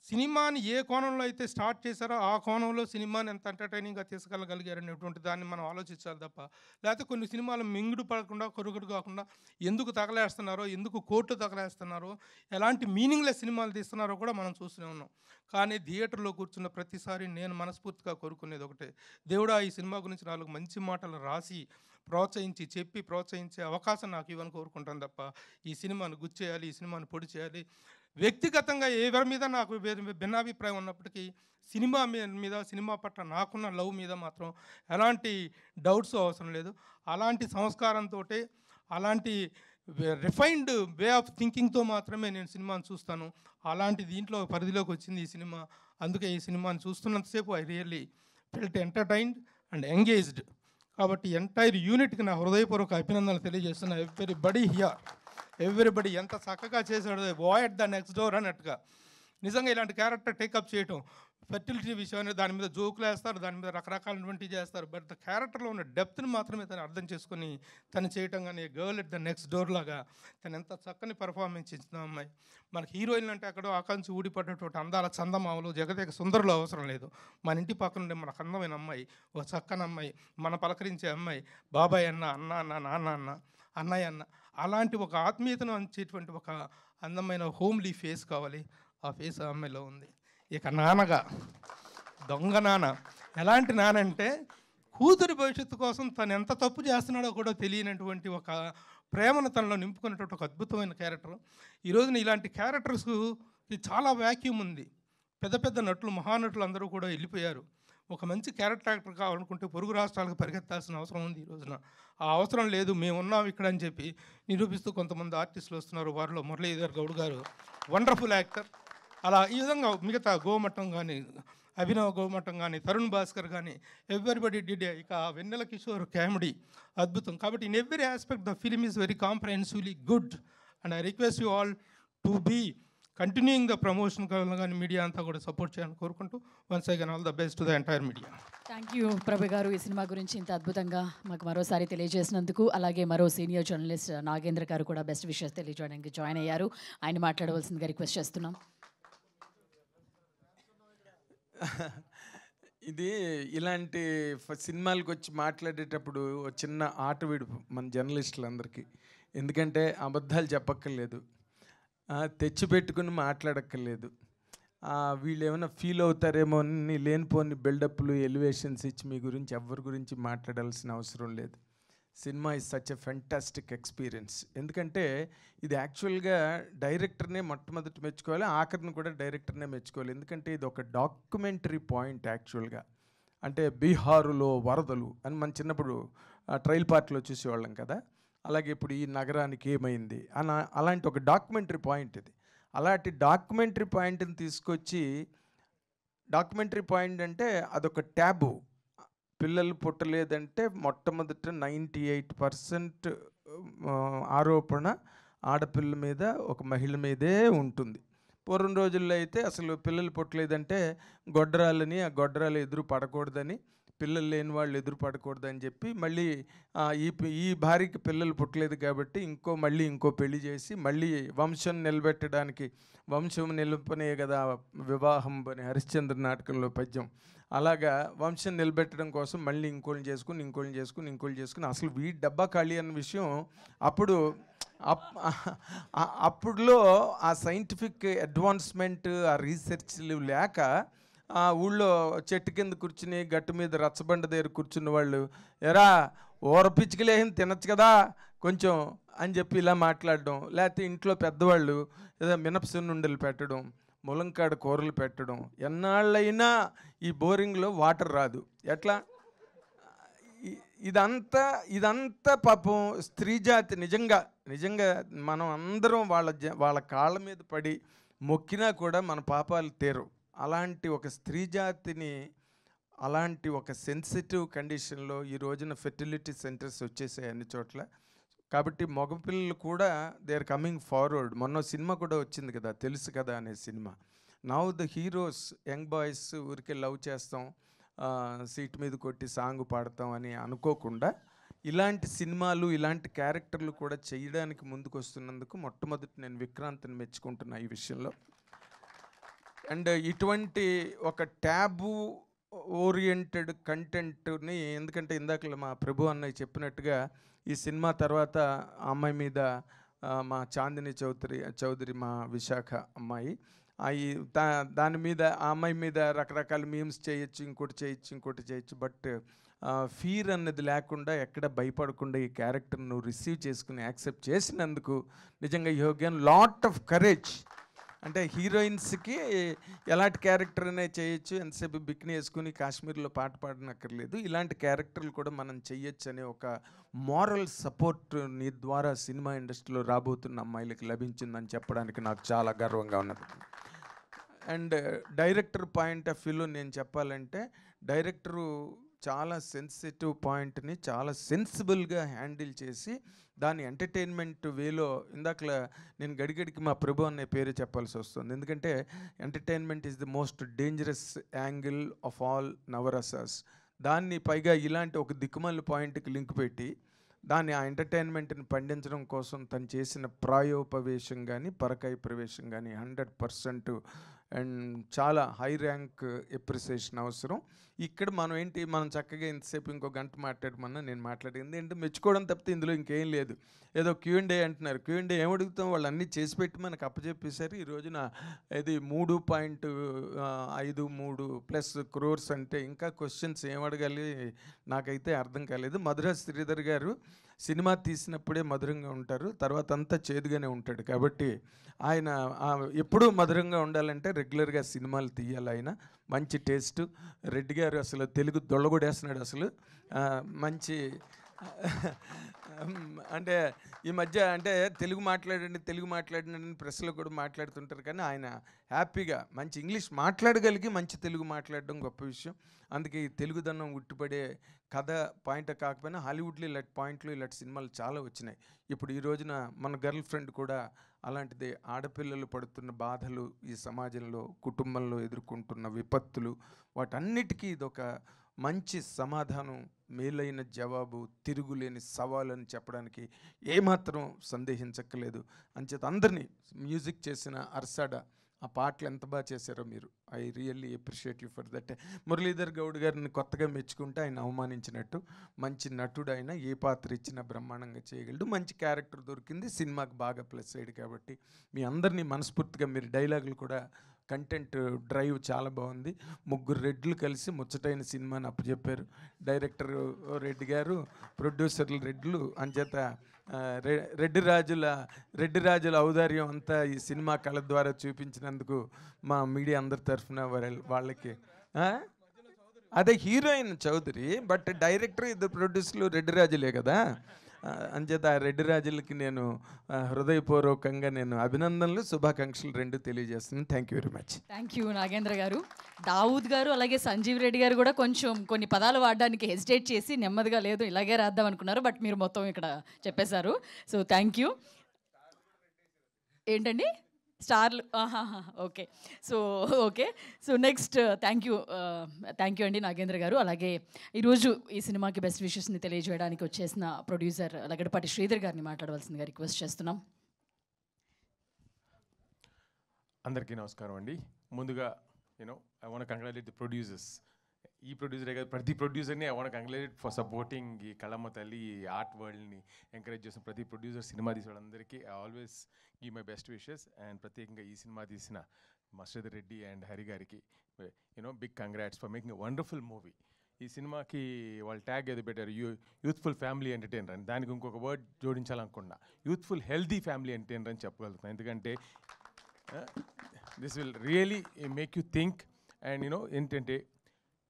సినిమాని ఏ కోణంలో అయితే స్టార్ట్ చేశారో ఆ కోణంలో సినిమాని ఎంత ఎంటర్టైనింగ్గా తీసుకెళ్ళగలిగారనేటువంటి దాన్ని మనం ఆలోచించాలి తప్ప, లేకపోతే కొన్ని సినిమాలు మింగుడు పడకుండా, కొరుగుడు కాకుండా ఎందుకు తగలేస్తున్నారో, ఎందుకు కోర్టు తగలేస్తున్నారో, ఎలాంటి మీనింగ్లెస్ సినిమాలు తీస్తున్నారో కూడా మనం చూస్తూనే ఉన్నాం. కానీ థియేటర్లో కూర్చున్న ప్రతిసారి నేను మనస్ఫూర్తిగా కోరుకునేది ఒకటే, దేవుడా ఈ సినిమా గురించి 4 మంచి మాటలు రాసి ప్రోత్సహించి ప్రోత్సహించే అవకాశం నాకు ఇవ్వని కోరుకుంటాను తప్ప ఈ సినిమాను గుచ్చేయాలి, ఈ సినిమాను పొడి చేయాలి. వ్యక్తిగతంగా ఎవరి మీద నాకు భిన్నాభిప్రాయం ఉన్నప్పటికీ సినిమా మీద, సినిమా పట్ల నాకున్న లవ్ మీద మాత్రం ఎలాంటి డౌట్స్ అవసరం లేదు. అలాంటి సంస్కారంతో, అలాంటి రిఫైన్డ్ వే ఆఫ్ థింకింగ్తో మాత్రమే నేను సినిమాను చూస్తాను. అలాంటి దీంట్లో పరిధిలోకి వచ్చింది ఈ సినిమా. అందుకే ఈ సినిమాని చూస్తున్నంతసేపు I really felt entertained and engaged. కాబట్టి ఎంటైర్ యూనిట్కి నా హృదయపూర్వక అభినందనలు తెలియజేస్తున్నా. ఎవ్రీబడి ఎంత చక్కగా చేశాడు, boy at the next door అన్నట్టుగా. నిజంగా ఇలాంటి క్యారెక్టర్ టేకప్ చేయటం, ఫెర్టిలిటీ విషయాన్ని దాని మీద జోకులు వేస్తారు, దాని మీద రకరకాలటువంటి చేస్తారు. బట్ ద క్యారెక్టర్లో ఉన్న డెప్త్ని మాత్రమే తను అర్థం చేసుకుని తను చేయటం. కానీ girl at the next door లాగా తను ఎంత చక్కని పర్ఫార్మెన్స్ ఇచ్చిన అమ్మాయి. మనకి హీరోయిన్ అంటే అక్కడో ఆకాంక్ష ఊడిపడ్డటువంటి అందాల చందమామలు, జగదేక సుందరులు అవసరం లేదు. మన ఇంటి పక్కన ఉండే మనకు అందమైన అమ్మాయి, ఒక చక్కని అమ్మాయి, మన పలకరించే అమ్మాయి, బాబాయ్ అన్న, అన్న అన్న, నాన్న అన్న, అన్నయ్య అన్న, అలాంటి ఒక ఆత్మీయతను అంచేటువంటి ఒక అందమైన హోమ్లీ ఫేస్ కావాలి. ఆ ఫేస్ ఆ అమ్మాయిలో ఉంది. ఇక నాన్నగా దొంగ నాన్న. ఎలాంటి నాన్న అంటే కూతురి భవిష్యత్తు కోసం తను ఎంత తప్పు చేస్తున్నాడో కూడా తెలియనటువంటి ఒక ప్రేమను తనలో నింపుకున్నటువంటి ఒక అద్భుతమైన క్యారెక్టర్. ఈరోజున ఇలాంటి క్యారెక్టర్స్కి చాలా వ్యాక్యూమ్ ఉంది. పెద్ద పెద్ద నటులు మహానటులు అందరూ కూడా వెళ్ళిపోయారు. ఒక మంచి క్యారెక్టర్ యాక్టర్ కావాలనుకుంటే పొరుగు రాష్ట్రాలకు పరిగెత్తాల్సిన అవసరం ఉంది ఈ రోజున. ఆ అవసరం లేదు, మేము ఉన్నాం ఇక్కడ అని చెప్పి నిరూపిస్తూ కొంతమంది ఆర్టిస్టులు వస్తున్నారు. వారిలో మురళీధర్ గౌడ్ గారు వండర్ఫుల్ యాక్టర్. అలా ఈ విధంగా మిగతా గోమఠం కానీ, అభినవ్ గోమఠం కానీ, తరుణ్ భాస్కర్ కానీ, ఎవ్రీబడి డిడ్. ఇక వెన్నెల కిషోర్ కామెడీ అద్భుతం. కాబట్టి in every aspect the film is very comprehensively good and I request you all to be continuing the promotion కానీ మీడియా అంతా కూడా సపోర్ట్ చేయాలని కోరుకుంటూ once again all the best to the entire media. Thank you Prabhu garu, ఈ cinema గురించి ఇంత అద్భుతంగా మాకు మరోసారి తెలియజేసినందుకు. అలాగే మరో సీనియర్ జర్నలిస్ట్ నాగేంద్ర గారు కూడా బెస్ట్ విషెస్ తెలియజేయడానికి జాయిన్ అయ్యారు. ఆయన మాట్లాడవలసిందిగా రిక్వెస్ట్ చేస్తున్నాం. ఇది ఇలాంటి సినిమాలకు వచ్చి మాట్లాడేటప్పుడు చిన్న ఆట విడుపు మన జర్నలిస్టులందరికీ. ఎందుకంటే అబద్ధాలు చెప్పక్కర్లేదు, తెచ్చిపెట్టుకుని మాట్లాడక్కర్లేదు. వీళ్ళు ఏమైనా ఫీల్ అవుతారేమో అని లేనిపోని బిల్డప్లు, ఎలివేషన్స్ ఇచ్చి మీ గురించి ఎవరి గురించి మాట్లాడాల్సిన అవసరం లేదు. Cinema is such a fantastic experience. ఎందుకంటే ఇది యాక్చువల్గా డైరెక్టర్నే మొట్టమొదటి మెచ్చుకోవాలి, ఆఖరిని కూడా డైరెక్టర్నే మెచ్చుకోవాలి. ఎందుకంటే ఇది ఒక డాక్యుమెంటరీ పాయింట్ యాక్చువల్గా. అంటే బీహారులో వరదలు అని మన చిన్నప్పుడు ట్రైల్ పార్ట్లో చూసేవాళ్ళం కదా, అలాగే ఇప్పుడు ఈ నగరానికి ఏమైంది అలాంటి ఒక డాక్యుమెంటరీ పాయింట్ ఇది. అలాంటి డాక్యుమెంటరీ పాయింట్ని తీసుకొచ్చి, డాక్యుమెంటరీ పాయింట్ అంటే అదొక ట్యాబు. పిల్లలు పుట్టలేదంటే మొట్టమొదట 98% ఆరోపణ ఆడపిల్ల మీద, ఒక మహిళ మీదే ఉంటుంది. పూర్వం రోజుల్లో అయితే అసలు పిల్లలు పుట్టలేదంటే గొడ్రాలని, ఆ గొడ్రాలు ఎదురు పడకూడదని, పిల్లలు లేని వాళ్ళు ఎదురు పడకూడదని చెప్పి మళ్ళీ ఈ భార్యకి పిల్లలు పుట్టలేదు కాబట్టి మళ్ళీ ఇంకో పెళ్లి చేసి మళ్ళీ వంశం నిలబెట్టడానికి, వంశం నిలుపనే కదా వివాహం అని హరిశ్చంద్ర నాటకంలో పద్యం. అలాగా వంశం నిలబెట్టడం కోసం మళ్ళీ ఇంకోళ్ళని చేసుకుని అసలు వీడి డబ్బా ఖాళీ అన్న విషయం అప్పుడులో ఆ సైంటిఫిక్ అడ్వాన్స్మెంట్, ఆ రీసెర్చ్లు లేక ఊళ్ళో చెట్టు కింద కూర్చుని గట్టు మీద రచ్చబండ దగ్గర కూర్చున్న వాళ్ళు, ఎరా ఓరపిచ్చికలేం తినచ్చు కదా కొంచెం అని చెప్పి ఇలా మాట్లాడడం. లేకపోతే ఇంట్లో పెద్దవాళ్ళు ఏదో మినపసున్నుండలు పెట్టడం, ములంకాడ కూరలు పెట్టడం. ఎన్నాళ్ళైనా ఈ బోరింగ్లో వాటర్ రాదు, ఎట్లా? ఇదంతా పాపం స్త్రీ జాతి నిజంగా మనం అందరం వాళ్ళ కాళ్ళ మీద పడి మొక్కినా కూడా మన పాపాలు తీరవు. అలాంటి ఒక స్త్రీ జాతిని అలాంటి ఒక సెన్సిటివ్ కండిషన్లో ఈ రోజున ఫెర్టిలిటీ సెంటర్స్ వచ్చేసాయి అన్ని చోట్ల. కాబట్టి మగపిల్లలు కూడా దే ఆర్ కమింగ్ ఫార్వర్డ్. మొన్న సినిమా కూడా వచ్చింది కదా, తెలుసు కదా అనే cinema. Now the heroes, young boys ఊరికే లవ్ చేస్తాం, సీట్ మీద కొట్టి సాంగ్ పాడతాం అని అనుకోకుండా ఇలాంటి సినిమాలు, ఇలాంటి క్యారెక్టర్లు కూడా చేయడానికి ముందుకు వస్తున్నందుకు మొట్టమొదటి నేను విక్రాంత్ని మెచ్చుకుంటున్నా ఈ విషయంలో. అండ్ ఇటువంటి ఒక ట్యాబు ఓరియంటెడ్ కంటెంట్ని, ఎందుకంటే ఇందాక మా ప్రభు అన్నయ్య చెప్పినట్టుగా ఈ సినిమా తర్వాత ఆ అమ్మాయి మీద, మా చాందిని చౌదరి మా విశాఖ అమ్మాయి, దాని మీద ఆ అమ్మాయి మీద రకరకాల మీమ్స్ చేయొచ్చు, ఇంకోటి చేయొచ్చు. బట్ ఫీర్ అన్నది లేకుండా, ఎక్కడ భయపడకుండా ఈ క్యారెక్టర్ను రిసీవ్ చేసుకుని యాక్సెప్ట్ చేసినందుకు నిజంగా you have given lot of courage. అంటే హీరోయిన్స్కి ఎలాంటి క్యారెక్టర్ అనే చేయొచ్చు, ఎంతసేపు బిక్ని వేసుకుని కాశ్మీర్లో పాట పాడనక్కర్లేదు, ఇలాంటి క్యారెక్టర్లు కూడా మనం చెయ్యొచ్చు అనే ఒక మారల్ సపోర్ట్ నీ ద్వారా సినిమా ఇండస్ట్రీలో రాబోతున్న అమ్మాయిలకి లభించిందని చెప్పడానికి నాకు చాలా గర్వంగా ఉన్నది. అండ్ డైరెక్టర్ పాయింట్ ఆఫ్ వ్యూలో నేను చెప్పాలంటే, డైరెక్టరు చాలా సెన్సిటివ్ పాయింట్ని చాలా సెన్సిబుల్గా హ్యాండిల్ చేసి దాని ఎంటర్టైన్మెంట్ వేలో, ఇందాకలా నేను గడిగడికి మా ప్రభు అనే పేరు చెప్పాల్సి వస్తుంది. ఎందుకంటే entertainment is the most dangerous angle of all నవరసాస్. దాన్ని పైగా ఇలాంటి ఒక దిక్కుమాల పాయింట్కి లింక్ పెట్టి దాన్ని ఆ ఎంటర్టైన్మెంట్ని పండించడం కోసం తను చేసిన ప్రాయోపవేశం కానీ, పరకాయ ప్రవేశం కానీ 100% అండ్ చాలా హై ర్యాంక్ ఎప్రిసియేషన్ అవసరం. ఇక్కడ మనం చక్కగా ఇంతసేపు ఇంకో గంట మాట్లాడమన్నా నేను మాట్లాడింది ఏంటంటే మెచ్చుకోవడం తప్పితే ఇందులో ఇంకేం లేదు. ఏదో Q&A అంటున్నారు, Q&A ఏమడుగుతాం, వాళ్ళు అన్నీ చేసి పెట్టి మనకు అప్పచెప్పేశారు. ఈ రోజున ఇది 3.53 crores అంటే ఇంకా క్వశ్చన్స్ ఏం అడగాలి నాకైతే అర్థం కాలేదు. మధుర శ్రీధర్ గారు సినిమా తీసినప్పుడే మధురంగా ఉంటారు, తర్వాత అంతా చేదుగానే ఉంటాడు. కాబట్టి ఆయన ఎప్పుడూ మధురంగా ఉండాలంటే రెగ్యులర్గా సినిమాలు తీయాలి ఆయన. మంచి టేస్ట్. రెడ్డి గారు అసలు తెలుగు దొళ్ళగొడేస్తున్నాడు అసలు. మంచి అంటే ఈ మధ్య అంటే తెలుగు మాట్లాడండి అని ప్రెస్లో కూడా మాట్లాడుతుంటారు, కానీ ఆయన హ్యాపీగా మంచి ఇంగ్లీష్ మాట్లాడగలిగి మంచి తెలుగు మాట్లాడడం గొప్ప విషయం. అందుకే ఈ తెలుగుదనం ఉట్టిపడే కథ పాయింట్ కాకపోయినా హాలీవుడ్లో ఇలాంటి పాయింట్లు ఇలాంటి సినిమాలు చాలా వచ్చినాయి. ఇప్పుడు ఈ రోజున మన గర్ల్ ఫ్రెండ్ కూడా అలాంటిదే. ఆడపిల్లలు పడుతున్న బాధలు, ఈ సమాజంలో కుటుంబంలో ఎదుర్కొంటున్న విపత్తులు, వాటన్నిటికీ ఇదొక మంచి సమాధానం, మేలైన జవాబు, తిరుగులేని సవాలని చెప్పడానికి ఏమాత్రం సందేహించక్కలేదు. అంచేత అందరినీ మ్యూజిక్ చేసిన అర్సాడా, ఆ పాటలు ఎంత బాగా చేశారో మీరు. I really appreciate you for that. Muralidhar Goud గారిని కొత్తగా మెచ్చుకుంటే ఆయన అవమానించినట్టు. మంచి నటుడు ఆయన, ఏ పాత్ర ఇచ్చినా బ్రహ్మాండంగా చేయగలడు. మంచి క్యారెక్టర్ దొరికింది, సినిమాకి బాగా ప్లస్ అయ్యాడు. కాబట్టి మీ అందరినీ మనస్ఫూర్తిగా, మీరు డైలాగులు కూడా కంటెంట్ డ్రైవ్ చాలా బాగుంది. ముగ్గురు రెడ్లు కలిసి ముచ్చటైన సినిమాని అప్పచెప్పారు. డైరెక్టర్ రెడ్డి గారు, ప్రొడ్యూసర్లు రెడ్లు. అంచేత రెడ్డి రాజుల ఔదార్యం అంతా ఈ సినిమా కళ ద్వారా చూపించినందుకు మా మీడియా అందరి తరఫున వాళ్ళకి అదే హీరోయిన్ చౌదరి, బట్ డైరెక్టర్ ఇద్దరు ప్రొడ్యూసర్లు రెడ్డి రాజులే కదా. అంచేత ఆ రెడ్డి రాజులకి నేను హృదయపూర్వకంగా నేను అభినందనలు, శుభాకాంక్షలు రెండు తెలియజేస్తున్నాను. Thank you very much. Thank you Nagendra గారు. దావూద్ గారు అలాగే సంజీవ్ రెడ్డి గారు కూడా కొంచెం కొన్ని పదాలు వాడడానికి హెసిటేట్ చేసి నెమ్మదిగా లేదు ఇలాగే రాద్దాం అనుకున్నారు, బట్ మీరు మొత్తం ఇక్కడ చెప్పేశారు. So thank you. ఏంటండి స్టార్లు? Okay. So next thank you అండి నాగేంద్ర గారు. అలాగే ఈరోజు ఈ సినిమాకి బెస్ట్ విషెస్ని తెలియజేయడానికి వచ్చేసిన ప్రొడ్యూసర్ లగడపాటి శ్రీధర్ గారిని మాట్లాడవలసిందిగా రిక్వెస్ట్ చేస్తున్నాం. అందరికీ నమస్కారం అండి. ముందుగా I want congratulate the producers. ఈ ప్రొడ్యూసరే కాదు, ప్రతి ప్రొడ్యూసర్ని I want congratulate for supporting ఈ కళమ్మ తల్లి, ఈ ఆర్ట్ వరల్డ్ని ఎంకరేజ్ చేసిన ప్రతి ప్రొడ్యూసర్, సినిమా తీసిన వాళ్ళందరికీ I always give my best wishes. And ప్రత్యేకంగా ఈ సినిమా తీసిన మా శ్రీధర్ రెడ్డి అండ్ హరి గారికి big congrats for making a wonderful movie. ఈ సినిమాకి వాళ్ళు ట్యాగ్ ఏదో పెట్టారు, యూత్ఫుల్ ఫ్యామిలీ ఎంటర్టైనర్ అని. దానికి ఇంకొక వర్డ్ జోడించాలనుకున్నా, యూత్ఫుల్ హెల్దీ ఫ్యామిలీ ఎంటర్టైనర్ అని చెప్పగలుగుతాను. ఎందుకంటే this will really make you think. And ఏంటంటే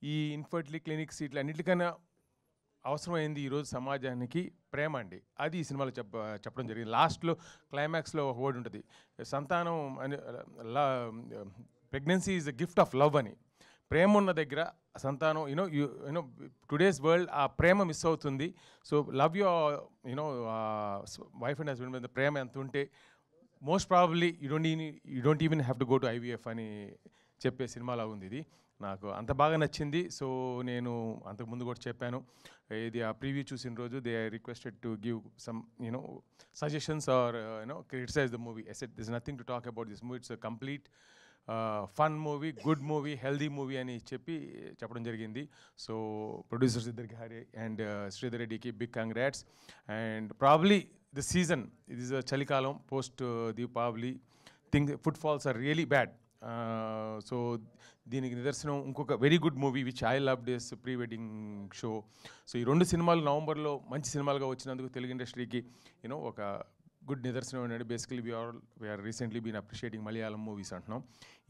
ఈ ఇన్ఫర్టిలిటీ క్లినిక్స్ ఇట్లా అన్నిటికన్నా అవసరమైంది ఈరోజు సమాజానికి ప్రేమ అండి. అది ఈ సినిమాలో చెప్పడం జరిగింది. లాస్ట్లో క్లైమాక్స్లో ఒక వర్డ్ ఉంటుంది, సంతానం అని, pregnancy is a gift of love అని. ప్రేమ ఉన్న దగ్గర సంతానం టుడేస్ వరల్డ్ ఆ ప్రేమ మిస్ అవుతుంది. So love your wife and husband మీద ప్రేమ ఎంత ఉంటే most probably you don't even have to go to IVF అని చెప్పే సినిమాలా ఉంది ఇది. నాకు అంత బాగా నచ్చింది. సో నేను అంతకుముందు కూడా చెప్పాను, ఇది ఆ ప్రీవ్యూ చూసిన రోజు they are requested to give some suggestions or criticize the movie. I said this nothing to talk about this movie, it's a complete fun movie, good movie, healthy movie అని చెప్పడం జరిగింది. సో ప్రొడ్యూసర్స్ ఇద్దరికి Hari and Sridhar రెడ్డికి big congrats. And probably this season, ఇది is చలికాలం, post Deepavali, footfalls are really bad. So దీనికి నిదర్శనం ఇంకొక very good movie which I love days pre wedding show. So ఈ రెండు సినిమాలు నవంబర్లో మంచి సినిమాలుగా వచ్చినందుకు తెలుగు ఇండస్ట్రీకి ఒక గుడ్ నిదర్శనం అనేది. Basically we're recently been appreciating Malayalam movies అంటున్నాం.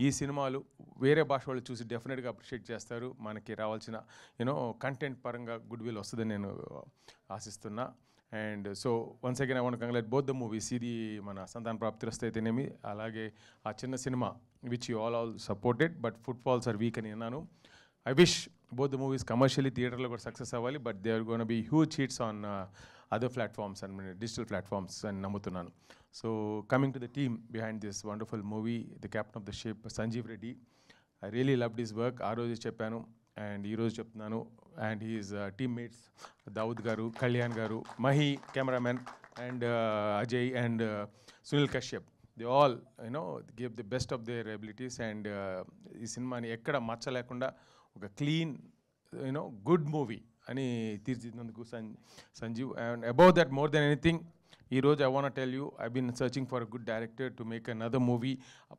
ఈ సినిమాలు వేరే భాష వాళ్ళు చూసి డెఫినెట్గా అప్రిషియేట్ చేస్తారు. మనకి రావాల్సిన కంటెంట్ పరంగా గుడ్ విల్ వస్తుందని నేను ఆశిస్తున్నా. And so once again I want congratulate both the movies. ఇది మన సంతాన ప్రాప్తిరస్తు అయితేనేమి, అలాగే ఆ చిన్న cinema which you all supported, but footfalls are weak అని అన్నాను. I wish both the movies commercially థియేటర్లో కూడా సక్సెస్ అవ్వాలి, but they are gonna be huge hits on other platforms and digital platforms అని నమ్ముతున్నాను. So coming to the team behind this wonderful movie, the captain of the ship Sanjeev Reddy. I really loved his work. ఆ రోజు చెప్పాను and ఈరోజు చెప్తున్నాను. And he's teammates Dawood గారు, కళ్యాణ్ గారు, Mahi cameraman, and Ajay and Sunil Kashyap, they all give the best of their abilities. And ఈ సినిమాని ఎక్కడ మచ్చ లేకుండా ఒక క్లీన్ గుడ్ మూవీ అని తీర్చిదిద్దినందుకు Sanjeev. And about that more than anything, ఈరోజు I want tell you, I been searching for a good director to make another movie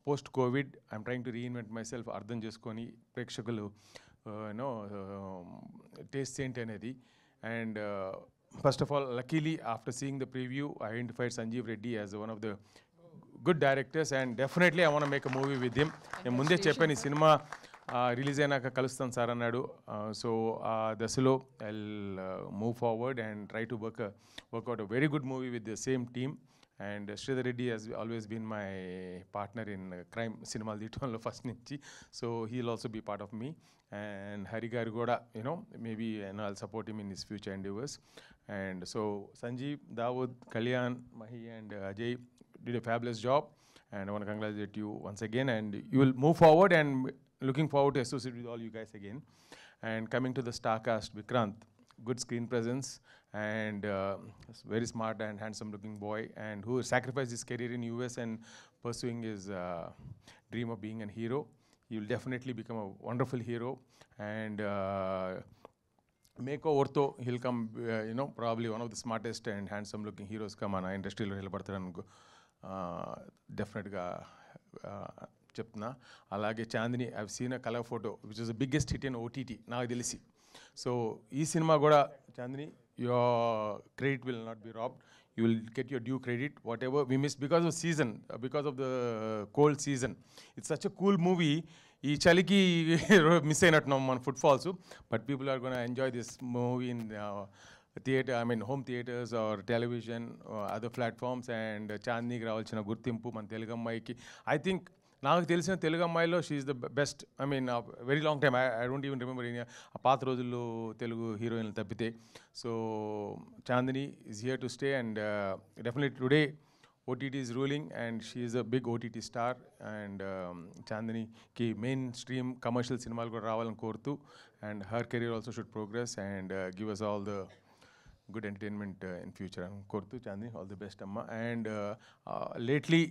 post COVID. I'm trying to reinvent myself, అర్థం చేసుకొని ప్రేక్షకులు taste ఏంటి అనేది. And first of all, luckily after seeing the preview, I identified Sanjeev Reddy as one of the good directors, and definitely I want to make a movie with him. నేను ముందే చెప్పాను ఈ cinema release అయినాక కలుస్తాను sir అన్నాడు. So ఆ దశలో I will move forward and try to work out a very good movie with the same team. And Sridhar Reddy has always been my partner in crime సినిమాలు తీయటంలో ఫస్ట్ నుంచి. So he will also be part of me. And Hari garu kuda, maybe I'll support him in his future endeavors. And so Sanjeev, Dawood, Kalyan, Mahi and Ajay did a fabulous job, and I want to congratulate you once again, and you will move forward, and looking forward to associate with all you guys again. And coming to the star cast, Vikrant, good screen presence, and very smart and handsome looking boy, and who sacrificed his career in US and pursuing his dream of being a hero. He will definitely become a wonderful hero, and Meko Ortho, he'll come, probably one of the smartest and handsome looking heroes come on our industry lo helpartanu definitely ga cheptuna. Alage Chandni, I've seen a color photo which is the biggest hit in OTT naaku telisi. So ee cinema kuda Chandni, your credit will not be robbed. You will get your due credit, whatever we missed because of season, because of the cold season. It's such a cool movie. ఈ చలికి miss అయినట్టున్నాం మన footfalls, but people are gonna enjoy this movie in theatre, home theatres or television, other platforms. And చాందీకి రావాల్సిన గుర్తింపు మన తెలుగు అమ్మాయికి, I think నాకు తెలిసిన తెలుగు అమ్మాయిలో she is the best. Very long time I don't even remember ఆ పాత రోజుల్లో తెలుగు హీరోయిన్లు తప్పితే. So Chandini is here to stay, and definitely today OTT is ruling, and she is a big OTT star. And Chandni ki mainstream commercial cinemalu kuda ravalani kortu, and her career also should progress and give us all the good entertainment in future. Kortu Chandni, all the best amma. And lately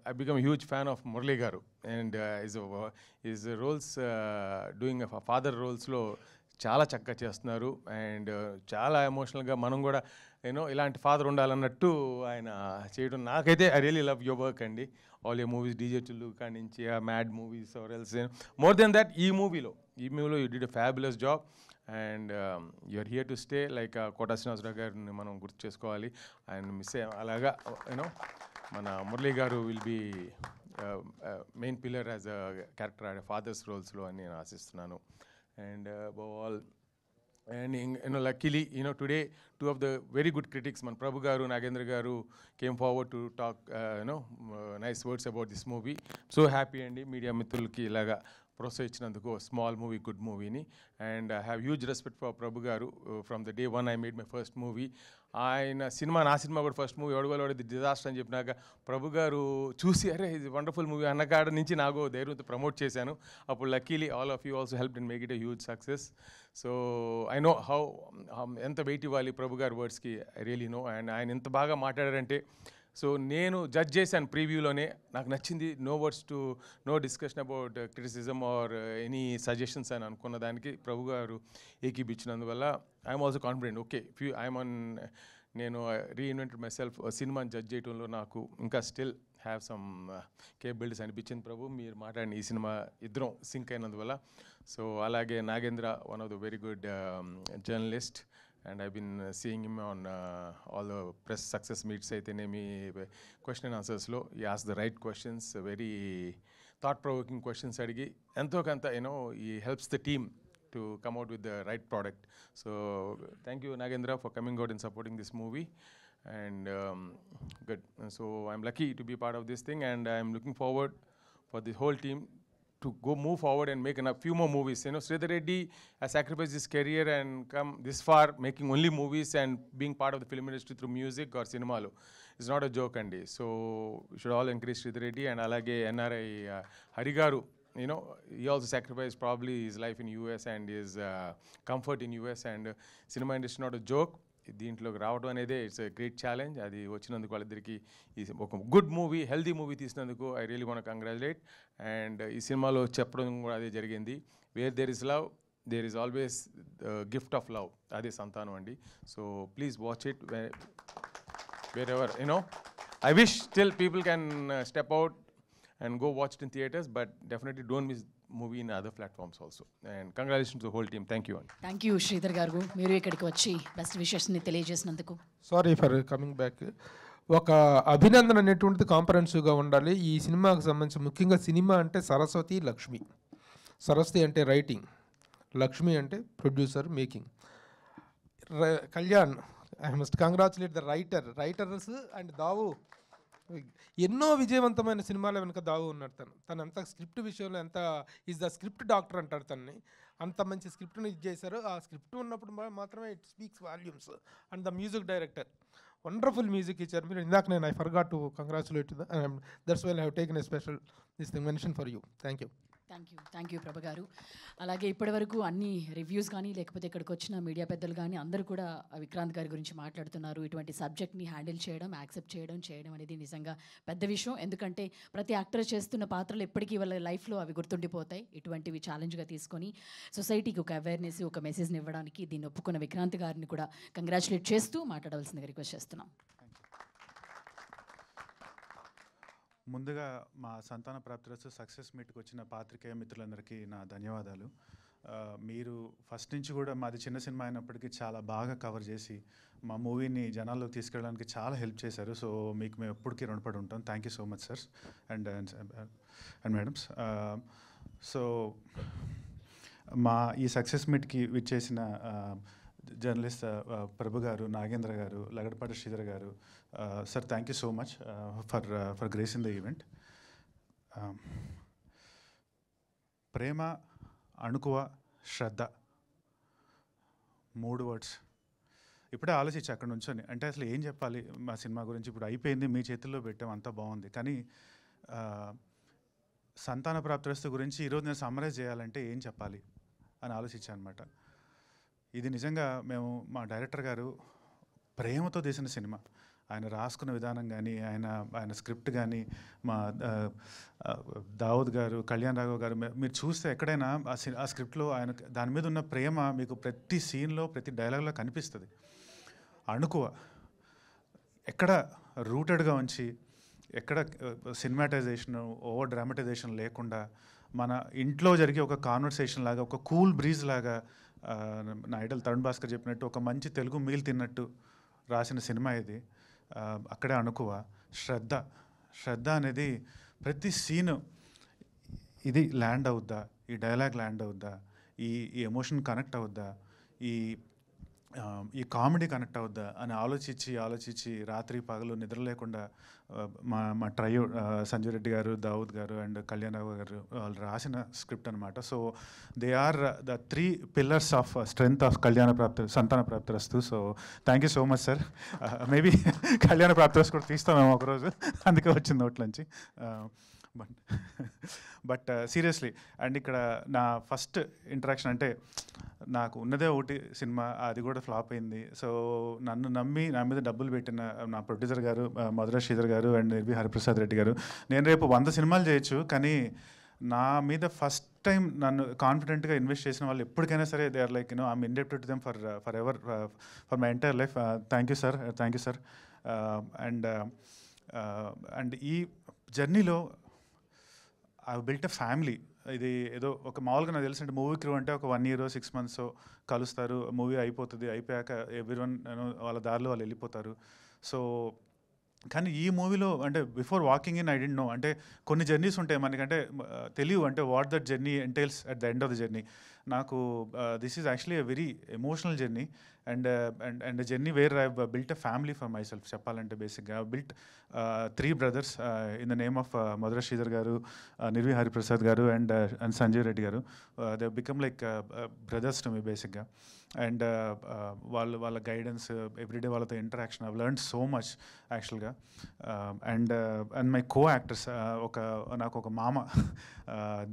I become a huge fan of Murali garu, and his roles doing a father roles lo చాలా చక్కగా చేస్తున్నారు. And చాలా ఎమోషనల్గా మనం కూడా ఇలాంటి father ఉండాలన్నట్టు ఆయన చేయడం, నాకైతే I really love your work అండి. ఆల్ యువర్ మూవీస్, డీజే చుల్లు కాడి నుంచి ఆ Mad movies or else, more than that ఈ మూవీలో you did a fabulous job, and you're here to stay. Like Kota Srinivasa Rao గారిని మనం గుర్తు చేసుకోవాలి, ఆయన మిస్ అలాగా మన మురళీ గారు will be main pillar as a character ఆడే ఫాదర్స్ రోల్స్లో అని నేను ఆశిస్తున్నాను. And above all, and luckily, today two of the very good critics, Man Prabhu garu, Nagendra garu, came forward to talk nice words about this movie. So happy and media mitrulki ilaga ప్రోత్సహించినందుకు, small movie good మూవీని. And I have huge respect for Prabhu garu. From the day one I made my first movie. ఆయన cinema, నా cinema కూడా first movie ఒడగోలది disaster అని చెప్పినాక ప్రభు గారు చూసి అరే ఇది వండర్ఫుల్ మూవీ అన్నకాడ నుంచి నాకు ధైర్యంతో ప్రమోట్ చేశాను. అప్పుడు luckily all of you also help and make it a huge success. So I know how ఎంత వెయిట్ ఇవ్వాలి ప్రభు గారి వర్డ్స్కి, ఐ రియలీ నో. అండ్ ఆయన ఎంత బాగా మాట్లాడారంటే, సో నేను జడ్జ్ చేశాను ప్రీవ్యూలోనే, నాకు నచ్చింది. No words to no discussion about criticism or any suggestions అని అనుకున్న దానికి ప్రభు గారు ఏకీపించినందువల్ల ఐఎమ్ ఆల్సో కాన్ఫిడెంట్. ఓకే నేను రీఇన్వెంటెడ్ మై సెల్ఫ్. సినిమాని జడ్జ్ చేయడంలో నాకు ఇంకా స్టిల్ హ్యావ్ సమ్ కేపబిలిటీస్ అనిపించింది. ప్రభు మీరు మాట్లాడిన ఈ సినిమా ఇద్దరం సింక్ అయినందువల్ల. సో అలాగే Nagendra, one of the very good journalist, and I've been seeing him on all the press success meets అయితేనేమి, question and answers లో he asked the right questions, very thought provoking questions అడిగి ఎంతో కొంత he helps the team to come out with the right product. So thank you Nagendra for coming out and supporting this movie, and good. So I'm lucky to be part of this thing, and I'm looking forward for the whole team to move forward and make a few more movies. Sridhar Reddy has sacrificed his career and come this far, making only movies and being part of the film industry through music or cinema. It's not a joke, Andy. So we should all encourage Sridhar Reddy. And alage NRI Hari garu, he also sacrificed probably his life in US and his comfort in US, and cinema industry not a joke. దీంట్లోకి రావడం అనేది it's a great challenge. అది వచ్చినందుకు వాళ్ళిద్దరికి ఒక good movie, healthy movie తీసినందుకు I really want congratulate. And ఈ సినిమాలో చెప్పడం కూడా అదే జరిగింది. Where there is love there is always gift of love. అదే సంతానం అండి. So please watch it wherever I wish still people can step out and go watch it in theaters, but definitely don't miss movie in other platforms also. And congratulations to the whole team. Thank you. Thank you Sridhar garu, మీరు ఇక్కడికి వచ్చి best wishes ని తెలియజేసినందుకు. Sorry for coming back. ఒక అభినందన అనేటువంటిది కాంప్రహెన్సివ్గా ఉండాలి. ఈ సినిమాకు సంబంధించి ముఖ్యంగా సినిమా అంటే సరస్వతి, లక్ష్మి. సరస్వతి అంటే రైటింగ్, లక్ష్మి అంటే producer, making. Kalyan, I must congratulate the writers and Dawood. ఎన్నో విజయవంతమైన సినిమాల వెనుక దావు ఉన్నాడు. తను ఎంత స్క్రిప్ట్ విషయంలో ఎంత ఈజ్ ద స్క్రిప్ట్ డాక్టర్ అంటారు తనని. అంత మంచి స్క్రిప్ట్ని ఇది చేశారు. ఆ స్క్రిప్ట్ ఉన్నప్పుడు మాత్రమే it speaks volumes. And the music director wonderful music ఇచ్చారు. మీరు ఇందాక నేను I forgot to congratulate that's why I have taken a special this thing mention for you. Thank you. Thank you Prabhu garu. అలాగే ఇప్పటివరకు అన్ని రివ్యూస్ కానీ లేకపోతే ఇక్కడికి వచ్చిన మీడియా పెద్దలు కానీ అందరూ కూడా విక్రాంత్ గారి గురించి మాట్లాడుతున్నారు. ఇటువంటి సబ్జెక్ట్ని హ్యాండిల్ చేయడం, యాక్సెప్ట్ చేయడం అనేది నిజంగా పెద్ద విషయం. ఎందుకంటే ప్రతి యాక్టర్ చేస్తున్న పాత్రలు ఎప్పటికీ వాళ్ళ లైఫ్లో అవి గుర్తుండిపోతాయి. ఇటువంటివి ఛాలెంజ్గా తీసుకొని సొసైటీకి ఒక అవేర్నెస్, ఒక మెసేజ్ని ఇవ్వడానికి దీన్ని ఒప్పుకున్న విక్రాంత్ గారిని కూడా కంగ్రాచులేట్ చేస్తూ మాట్లాడవలసిందిగా రిక్వెస్ట్ చేస్తున్నాం. ముందుగా మా సంతాన ప్రాప్తిరస్తు సక్సెస్ మీట్కి వచ్చిన పాత్రికేయ మిత్రులందరికీ నా ధన్యవాదాలు. మీరు ఫస్ట్ నుంచి కూడా మాది చిన్న సినిమా అయినప్పటికీ చాలా బాగా కవర్ చేసి మా మూవీని జనాల్లోకి తీసుకెళ్ళడానికి చాలా హెల్ప్ చేశారు. సో మీకు మేము ఎప్పటికీ రుణపడి ఉంటాం. Thank you so much sir and madams. So మా ఈ సక్సెస్ మీట్కి విచ్చేసిన జర్నలిస్ట్ ప్రభు గారు, నాగేంద్ర గారు, Lagadapati Sridhar garu, sir thank you so much for grace in the event. ప్రేమ, అణుకువ, శ్రద్ధ, 3 వర్డ్స్. ఇప్పుడే ఆలోచించి అక్కడ నుంచొని అంటే అసలు ఏం చెప్పాలి మా సినిమా గురించి. ఇప్పుడు అయిపోయింది, మీ చేతుల్లో పెట్టాం, అంతా బాగుంది. కానీ సంతాన ప్రాప్తిరస్తు గురించి ఈరోజు నేను సమ్మరైజ్ చేయాలంటే ఏం చెప్పాలి అని ఆలోచించాను అనమాట. ఇది నిజంగా మేము మా డైరెక్టర్ గారు ప్రేమతో తీసిన సినిమా. ఆయన రాసుకున్న విధానం కానీ, ఆయన స్క్రిప్ట్ కానీ, మా దావుద్ గారు, కళ్యాణ్ రాఘవ్ గారు, మీరు చూస్తే ఎక్కడైనా ఆ స్క్రిప్ట్లో ఆయన దాని మీద ఉన్న ప్రేమ మీకు ప్రతి సీన్లో, ప్రతి డైలాగ్లో కనిపిస్తుంది. అణుకువ ఎక్కడ రూటెడ్గా ఉంచి, ఎక్కడ సినిమాటైజేషన్, ఓవర్ డ్రామటైజేషన్ లేకుండా మన ఇంట్లో జరిగే ఒక కాన్వర్సేషన్ లాగా, ఒక కూల్ బ్రీజ్ లాగా, నా ఐడల్ తరుణ్ భాస్కర్ చెప్పినట్టు ఒక మంచి తెలుగు మీల్ తిన్నట్టు రాసిన సినిమా ఇది. అక్కడే అణుకువ. శ్రద్ధ అనేది ప్రతి సీను ఇది ల్యాండ్ అవుద్దా, ఈ డైలాగ్ ల్యాండ్ అవుద్దా, ఈ ఎమోషన్ కనెక్ట్ అవుద్దా, ఈ కామెడీ కనెక్ట్ అవుద్దా అని ఆలోచించి రాత్రి పగలు నిద్ర లేకుండా మా ట్రయో సంజయ్ రెడ్డి గారు, దావుద్ గారు అండ్ కళ్యాణ్ రావు గారు వాళ్ళు రాసిన స్క్రిప్ట్ అనమాట. So they are the 3 pillars of strength of Santhana Prapthirasthu. So thank you so much sir. Maybe Kalyana Prapthirasthu కూడా తీస్తామేమో ఒకరోజు, అందుకే వచ్చింది నోట్లోంచి. బట్ సీరియస్లీ, అండ్ ఇక్కడ నా ఫస్ట్ ఇంటరాక్షన్ అంటే నాకు ఉన్నదే ఒకటి సినిమా, అది కూడా ఫ్లాప్ అయింది. సో నన్ను నమ్మి నా మీద డబ్బులు పెట్టిన నా ప్రొడ్యూసర్ గారు మధుర శ్రీధర్ గారు అండ్ నిర్వి హరిప్రసాద్ రెడ్డి గారు, నేను రేపు 100 సినిమాలు చేయొచ్చు, కానీ నా మీద ఫస్ట్ టైం నన్ను కాన్ఫిడెంట్గా ఇన్వెస్ట్ చేసిన వాళ్ళు ఎప్పటికైనా సరే they are like I'm indebted to them forever, for my entire life. Thank you sir. And ఈ జర్నీలో ఐ బిల్ట్ ఎ ఫ్యామిలీ. ఇది ఏదో ఒక మామూలుగా నాకు తెలిసి మూవీ క్రూ అంటే ఒక 1 year 6 months కలుస్తారు, మూవీ అయిపోతుంది, అయిపోయాక ఎవ్రీవన్ వాళ్ళ దారిలో వాళ్ళు వెళ్ళిపోతారు. సో కానీ ఈ మూవీలో అంటే before walking in I didn't know, అంటే కొన్ని జర్నీస్ ఉంటాయి మనకంటే తెలియవు, అంటే what that journey entails at the end of the journey. నాకు this is actually a very emotional journey and journey where I built a family for myself చెప్పాలంటే. బేసిక్గా I built 3 brothers in the name of Madhura Sridhar garu, Nirvi Hariprasad garu and Sanjay Reddy garu. They become like brothers to me బేసిక్గా. And వాళ్ళ guidance, everyday వాళ్ళతో interaction, I learned so much యాక్చువల్గా. And my co actors, నాకు ఒక మామ,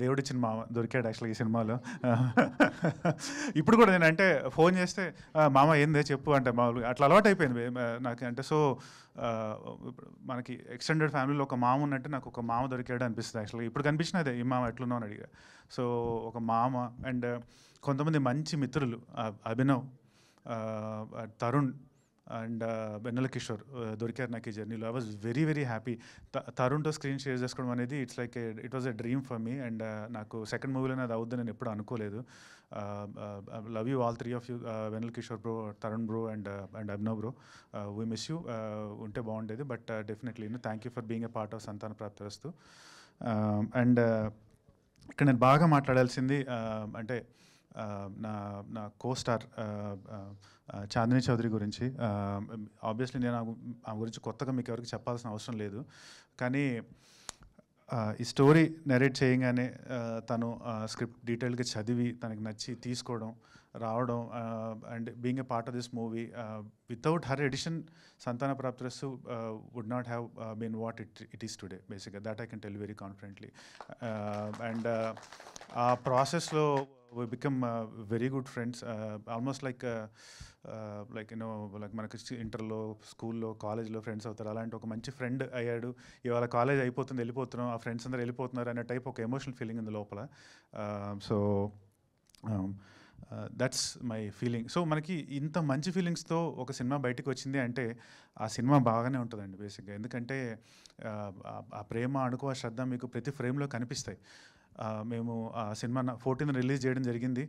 దేవుడిచ్చిన మామ దొరికాడు యాక్చువల్గా ఈ సినిమాలో. ఇప్పుడు కూడా నేను అంటే ఫోన్ చేస్తే మామ ఏందే చెప్పు అంటే మామూలుగా అట్లా అలవాటు అయిపోయింది నాకు. అంటే సో మనకి ఎక్స్టెండెడ్ ఫ్యామిలీలో ఒక మామ ఉన్నట్టు నాకు ఒక మామ దొరికాడు అనిపిస్తుంది యాక్చువల్గా. ఇప్పుడు కనిపించిన అదే, ఈ మామ ఎట్లున్నావు అని అడిగా. సో ఒక మామ అండ్ కొంతమంది మంచి మిత్రులు, అభినవ్, తరుణ్, అండ్ వెన్నెల కిషోర్ దొరికారు నాకు ఈ జర్నీలో. I was very very happy. తరుణ్తో స్క్రీన్ షేర్ చేసుకోవడం అనేది it was a dream for me. And నాకు సెకండ్ మూవీలోనే అది అవుద్దని నేను ఎప్పుడు అనుకోలేదు. Love you all three of you, Vennela Kishore bro, Tarun bro and Abhinav bro. We miss you. ఉంటే బాగుండేది, but definitely thank you for being a part of Santhana Prapthirasthu. And ఇక్కడ నేను బాగా మాట్లాడాల్సింది అంటే నా నా కోస్టార్ చాందిని చౌదరి గురించి. ఆబ్వియస్లీ నేను ఆ గురించి కొత్తగా మీకు ఎవరికి చెప్పాల్సిన అవసరం లేదు, కానీ ఈ స్టోరీ నెరేట్ చేయగానే తను స్క్రిప్ట్ డీటెయిల్గా చదివి తనకి నచ్చి తీసుకోవడం రావడం and being a part of this movie, without her addition Santhana Prapthirasthu would not have been what it is today బేసిక్గా. That I can tell very confidently. And ఆ ప్రాసెస్లో we become very good friends, almost like మనకి ఇంటర్లో, స్కూల్లో, కాలేజ్లో friends అవుతారు. అలాంటి ఒక మంచి ఫ్రెండ్ అయ్యాడు. ఇవాళ కాలేజ్ అయిపోతుంది, వెళ్ళిపోతున్నాం, ఆ ఫ్రెండ్స్ అందరూ వెళ్ళిపోతున్నారు అనే టైప్ ఒక ఎమోషనల్ ఫీలింగ్ ఉంది లోపల. So that's my feeling. So మనకి ఇంత మంచి ఫీలింగ్స్తో ఒక సినిమా బయటకు వచ్చింది అంటే ఆ సినిమా బాగానే ఉంటుందండి బేసిక్గా. ఎందుకంటే ఆ ప్రేమ, అణుకు, ఆ శ్రద్ధ మీకు ప్రతి ఫ్రేమ్లో కనిపిస్తాయి. మేము ఆ సినిమా 14th రిలీజ్ చేయడం జరిగింది.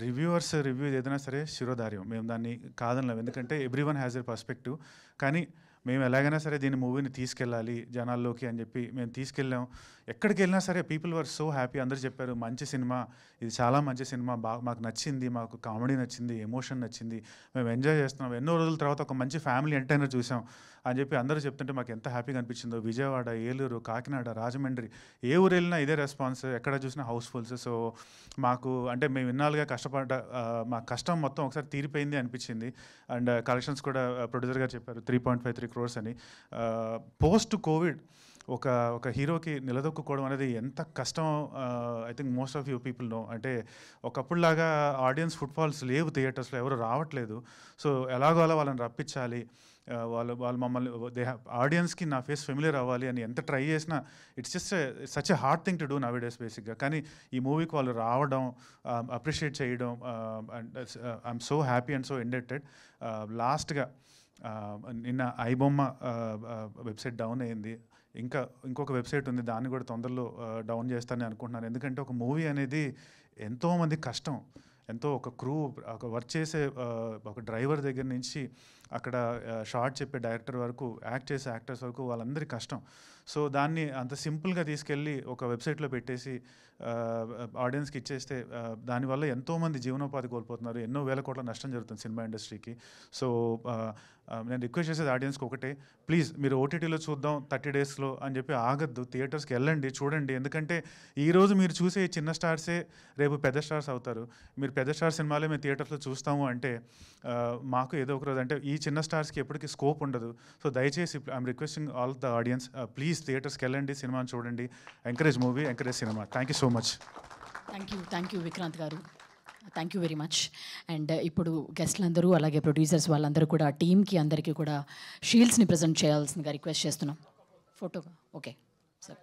రివ్యూవర్స్ రివ్యూ ఏదైనా సరే శిరోధార్యం, మేము దాన్ని కాదనలేము, ఎందుకంటే every one has a perspective. కానీ మేము ఎలాగైనా సరే దీని మూవీని తీసుకెళ్ళాలి జనాల్లోకి అని చెప్పి మేము తీసుకెళ్ళాం. ఎక్కడికి వెళ్ళినా సరే పీపుల్ వర్ సో హ్యాపీ. అందరూ చెప్పారు మంచి సినిమా, ఇది చాలా మంచి సినిమా, బాగా మాకు నచ్చింది, మాకు కామెడీ నచ్చింది, ఎమోషన్ నచ్చింది, మేము ఎంజాయ్ చేస్తున్నాం, ఎన్నో రోజుల తర్వాత ఒక మంచి ఫ్యామిలీ ఎంటర్టైనర్ చూసాం అని చెప్పి అందరూ చెప్తుంటే మాకు ఎంత హ్యాపీగా అనిపించిందో. విజయవాడ, ఏలూరు, కాకినాడ, రాజమండ్రి, ఏ ఊరు వెళ్ళినా ఇదే రెస్పాన్స్, ఎక్కడ చూసినా హౌస్ఫుల్స్. సో మాకు అంటే మేము ఇన్నాళ్ళుగా కష్టపడ్డ మా కష్టం మొత్తం ఒకసారి తీరిపోయింది అనిపించింది. అండ్ కలెక్షన్స్ కూడా ప్రొడ్యూసర్ గారు చెప్పారు 3.53 crores అని. పోస్ట్ కోవిడ్ ఒక హీరోకి నిలదొక్కుకోవడం అనేది ఎంత కష్టం I think most of you people know. అంటే ఒకప్పుడులాగా ఆడియన్స్ ఫుట్ఫాల్స్ లేవు, థియేటర్స్లో ఎవరు రావట్లేదు. సో ఎలాగో అలా వాళ్ళని రప్పించాలి, వాళ్ళు మమ్మల్ని ఆడియన్స్కి నా ఫేస్ ఫెమిలియర్ అవ్వాలి అని ఎంత ట్రై చేసినా it's just such a hard thing to do now days బేసిక్గా. కానీ ఈ మూవీకి వాళ్ళు రావడం, అప్రిషియేట్ చేయడం, and I'm so happy and so indebted. లాస్ట్గా నిన్న ఐబొమ్మ వెబ్సైట్ డౌన్ అయింది. ఇంకొక వెబ్సైట్ ఉంది, దాన్ని కూడా తొందరలో డౌన్ చేస్తానని అనుకుంటున్నాను. ఎందుకంటే ఒక మూవీ అనేది ఎంతోమంది కష్టం, ఎంతో ఒక క్రూ, ఒక వర్క్ చేసే ఒక డ్రైవర్ దగ్గర నుంచి అక్కడ షార్ట్ చెప్పే డైరెక్టర్ వరకు, యాక్ట్ చేసే యాక్టర్స్ వరకు వాళ్ళందరి కష్టం. సో దాన్ని అంత సింపుల్గా తీసుకెళ్ళి ఒక వెబ్సైట్లో పెట్టేసి ఆడియన్స్కి ఇచ్చేస్తే దానివల్ల ఎంతోమంది జీవనోపాధి కోల్పోతున్నారు, ఎన్నో వేల కోట్ల నష్టం జరుగుతుంది సినిమా ఇండస్ట్రీకి. సో నేను రిక్వెస్ట్ చేసేది ఆడియన్స్కి ఒకటే, ప్లీజ్ మీరు ఓటీటీలో చూద్దాం 30 daysలో అని చెప్పి ఆగద్దు, థియేటర్స్కి వెళ్ళండి, చూడండి. ఎందుకంటే ఈరోజు మీరు చూసే చిన్న స్టార్సే రేపు పెద్ద స్టార్స్ అవుతారు. మీరు పెద్ద స్టార్ సినిమాలే మేము థియేటర్స్లో చూస్తాము అంటే మాకు ఏదో ఒక రోజు అంటే ఈ చిన్న స్టార్స్కి ఎప్పటికీ స్కోప్ ఉండదు. సో దయచేసి I'm requesting all the audience, please థియేటర్స్కి వెళ్ళండి, సినిమాని చూడండి, encourage movie, encourage cinema. Thank you so much. Thank you Vikrant garu, thank you very much. And ఇప్పుడు గెస్ట్లందరూ అలాగే ప్రొడ్యూసర్స్ వాళ్ళందరూ కూడా టీమ్కి అందరికీ కూడా షీల్డ్స్ని ప్రజెంట్ చేయాల్సిందిగా రిక్వెస్ట్ చేస్తున్నాం. Photo okay sir.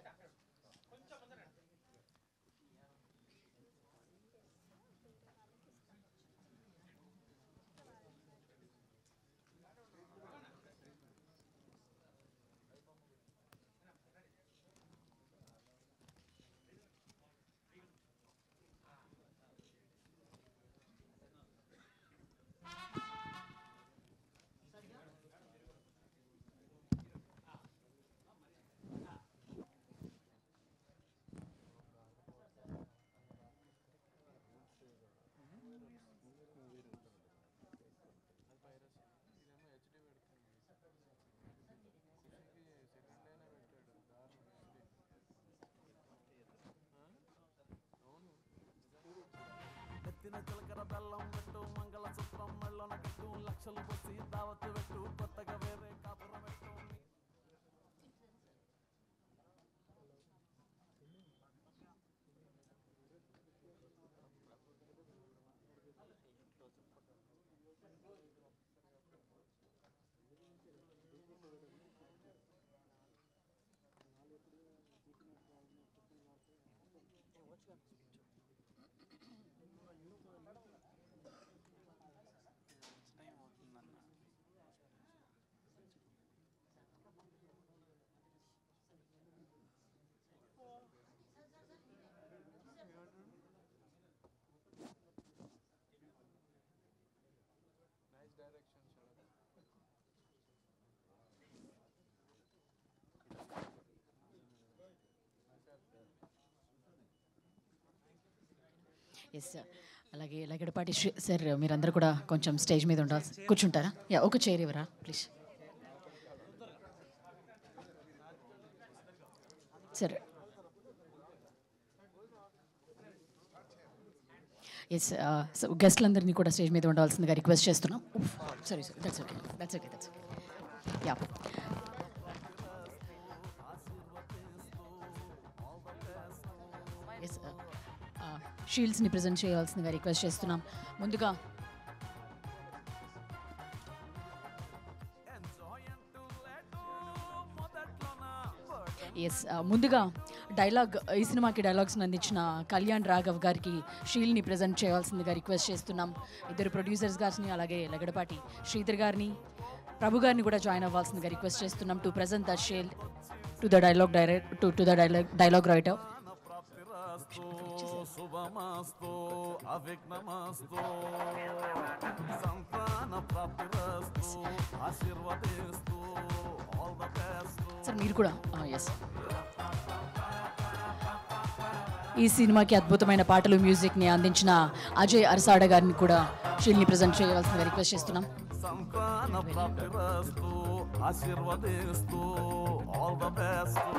ఎత్తిన చిలకర బెల్లం పెట్టు, మంగళసూత్రం మెళ్ళన కట్టు, లక్షలు పోసి దావత్తు పెట్టు, కొత్తగా వేరే కాపురం పెట్టు. Yes sir. అలాగే లగడపాటి సార్ మీరందరూ కూడా కొంచెం స్టేజ్ మీద ఉండాల్సి కూర్చుంటారా? యా, ఒక చైర్ ఇవ్వరా ప్లీజ్. సార్ ఎస్, గెస్ట్లందరినీ కూడా స్టేజ్ మీద ఉండవలసిందిగా రిక్వెస్ట్ చేస్తున్నాం. Sorry sir, that's okay, that's okay, that's okay. Yeah, yes, షీల్డ్స్ని ప్రజెంట్ చేయాల్సిందిగా రిక్వెస్ట్ చేస్తున్నాం. ముందుగా ఎస్, ముందుగా ఈ సినిమాకి డైలాగ్స్ని అందించిన కళ్యాణ్ రాఘవ్ గారికి షీల్డ్ని ప్రజెంట్ చేయాల్సిందిగా రిక్వెస్ట్ చేస్తున్నాం. ఇద్దరు ప్రొడ్యూసర్స్ గారిని అలాగే లగడపాటి శ్రీధర్ గారిని, ప్రభు గారిని కూడా జాయిన్ అవ్వాల్సిందిగా రిక్వెస్ట్ చేస్తున్నాం to present the shield to the dialogue writer. శుభమస్తు అవిఘ్నమస్తు సంతాన ప్రాప్తిరస్తు ఆశీర్వదిస్తూ ఆల్ ద బెస్ట్. సార్ మీరు కూడా ఎస్, ఈ సినిమాకి అద్భుతమైన పాటలు మ్యూజిక్ని అందించిన అజయ్ అర్సాడ గారిని కూడా షీల్డ్ని ప్రజెంట్ చేయవలసిందిగా రిక్వెస్ట్ చేస్తున్నాం. సంతాన ప్రాప్తిరస్తు ఆశీర్వదిస్తూ ఆల్ ద బెస్ట్.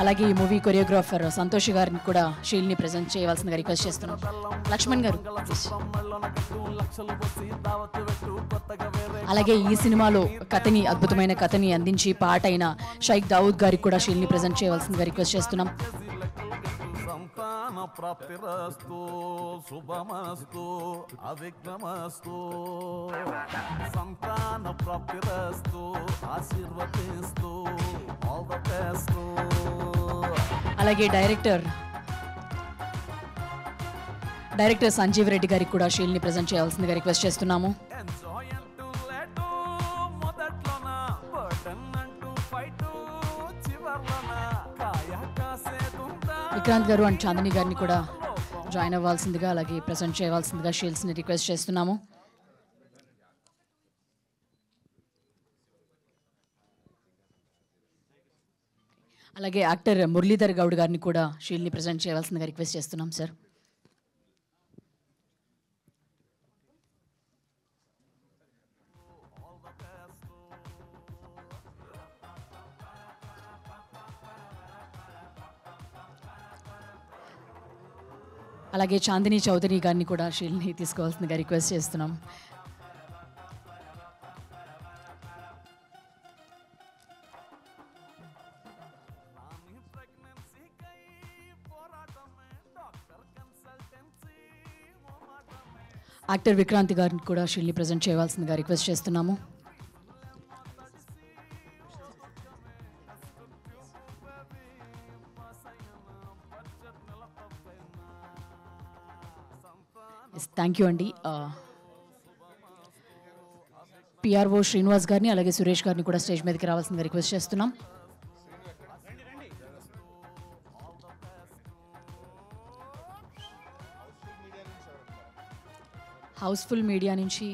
అలాగే ఈ మూవీ కొరియోగ్రాఫర్ సంతోష్ గారిని కూడా షీల్డ్ని ప్రజెంట్ చేయవలసిందిగా రిక్వెస్ట్ చేస్తున్నాం. లక్ష్మణ్ గారు. అలాగే ఈ సినిమాలో అద్భుతమైన కథని అందించి పాట అయిన షైక్ దావుద్ గారికి కూడా షీల్డ్ని ప్రజెంట్ చేయవలసిందిగా రిక్వెస్ట్ చేస్తున్నాం. సంతాన ప్రాప్తిరస్తు శుభమస్తు అవిఘ్నమస్తు సంతాన ప్రాప్తిరస్తు ఆశీర్వదిస్తూ ఆల్ ద బెస్ట్. అలాగే డైరెక్టర్ సంజీవ్ రెడ్డి గారికి కూడా షీల్డ్ని ప్రజెంట్ చేయాల్సిందిగా రిక్వెస్ట్ చేస్తున్నాము. విక్రాంత్ గారు అండ్ చాందిని గారిని కూడా జాయిన్ అవ్వాల్సిందిగా అలాగే ప్రజెంట్ చేయవలసిందిగా షీల్డ్స్ని రిక్వెస్ట్ చేస్తున్నాము. అలాగే యాక్టర్ మురళీధర్ గౌడ్ గారిని కూడా షీల్డ్ని ప్రజెంట్ చేయవలసిందిగా రిక్వెస్ట్ చేస్తున్నాం సార్. అలాగే చాందిని చౌదరి గారిని కూడా షీల్డ్ని తీసుకోవాల్సిందిగా రిక్వెస్ట్ చేస్తున్నాం. యాక్టర్ విక్రాంత్ గారిని కూడా షీల్డ్ని ప్రజెంట్ చేయవలసిందిగా రిక్వెస్ట్ చేస్తున్నాము. థ్యాంక్ యూ అండి. పిఆర్ఓ శ్రీనివాస్ గారిని అలాగే సురేష్ గారిని కూడా స్టేజ్ మీదకి రావాల్సిందిగా రిక్వెస్ట్ చేస్తున్నాం. హౌస్ఫుల్ మీడియా నుంచి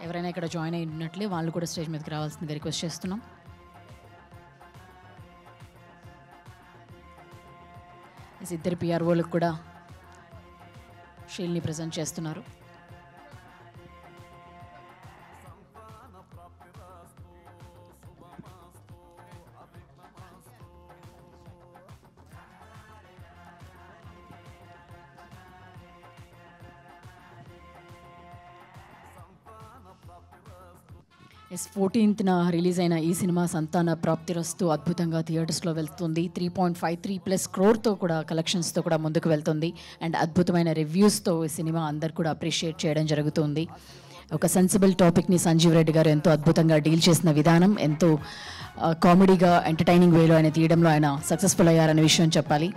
ఎవరైనా ఇక్కడ జాయిన్ అయి ఉన్నట్లే వాళ్ళు కూడా స్టేజ్ మీదకి రావాల్సిందిగా రిక్వెస్ట్ చేస్తున్నాం. ఇద్దరు పిఆర్ఓలకు కూడా షీల్డ్ని ప్రజెంట్ చేస్తున్నారు. ఎస్ 14th రిలీజ్ అయిన ఈ సినిమా సంతాన ప్రాప్తిరస్తు అద్భుతంగా థియేటర్స్లో వెళ్తుంది. 3.53+ crore కూడా కలెక్షన్స్తో కూడా ముందుకు వెళ్తుంది. అండ్ అద్భుతమైన రివ్యూస్తో ఈ సినిమా అందరు కూడా అప్రిషియేట్ చేయడం జరుగుతుంది. ఒక సెన్సిబుల్ టాపిక్ని సంజీవ్ రెడ్డి గారు ఎంతో అద్భుతంగా డీల్ చేసిన విధానం, ఎంతో కామెడీగా ఎంటర్టైనింగ్ వేలో ఆయన తీయడంలో ఆయన సక్సెస్ఫుల్ అయ్యారనే విషయం చెప్పాలి.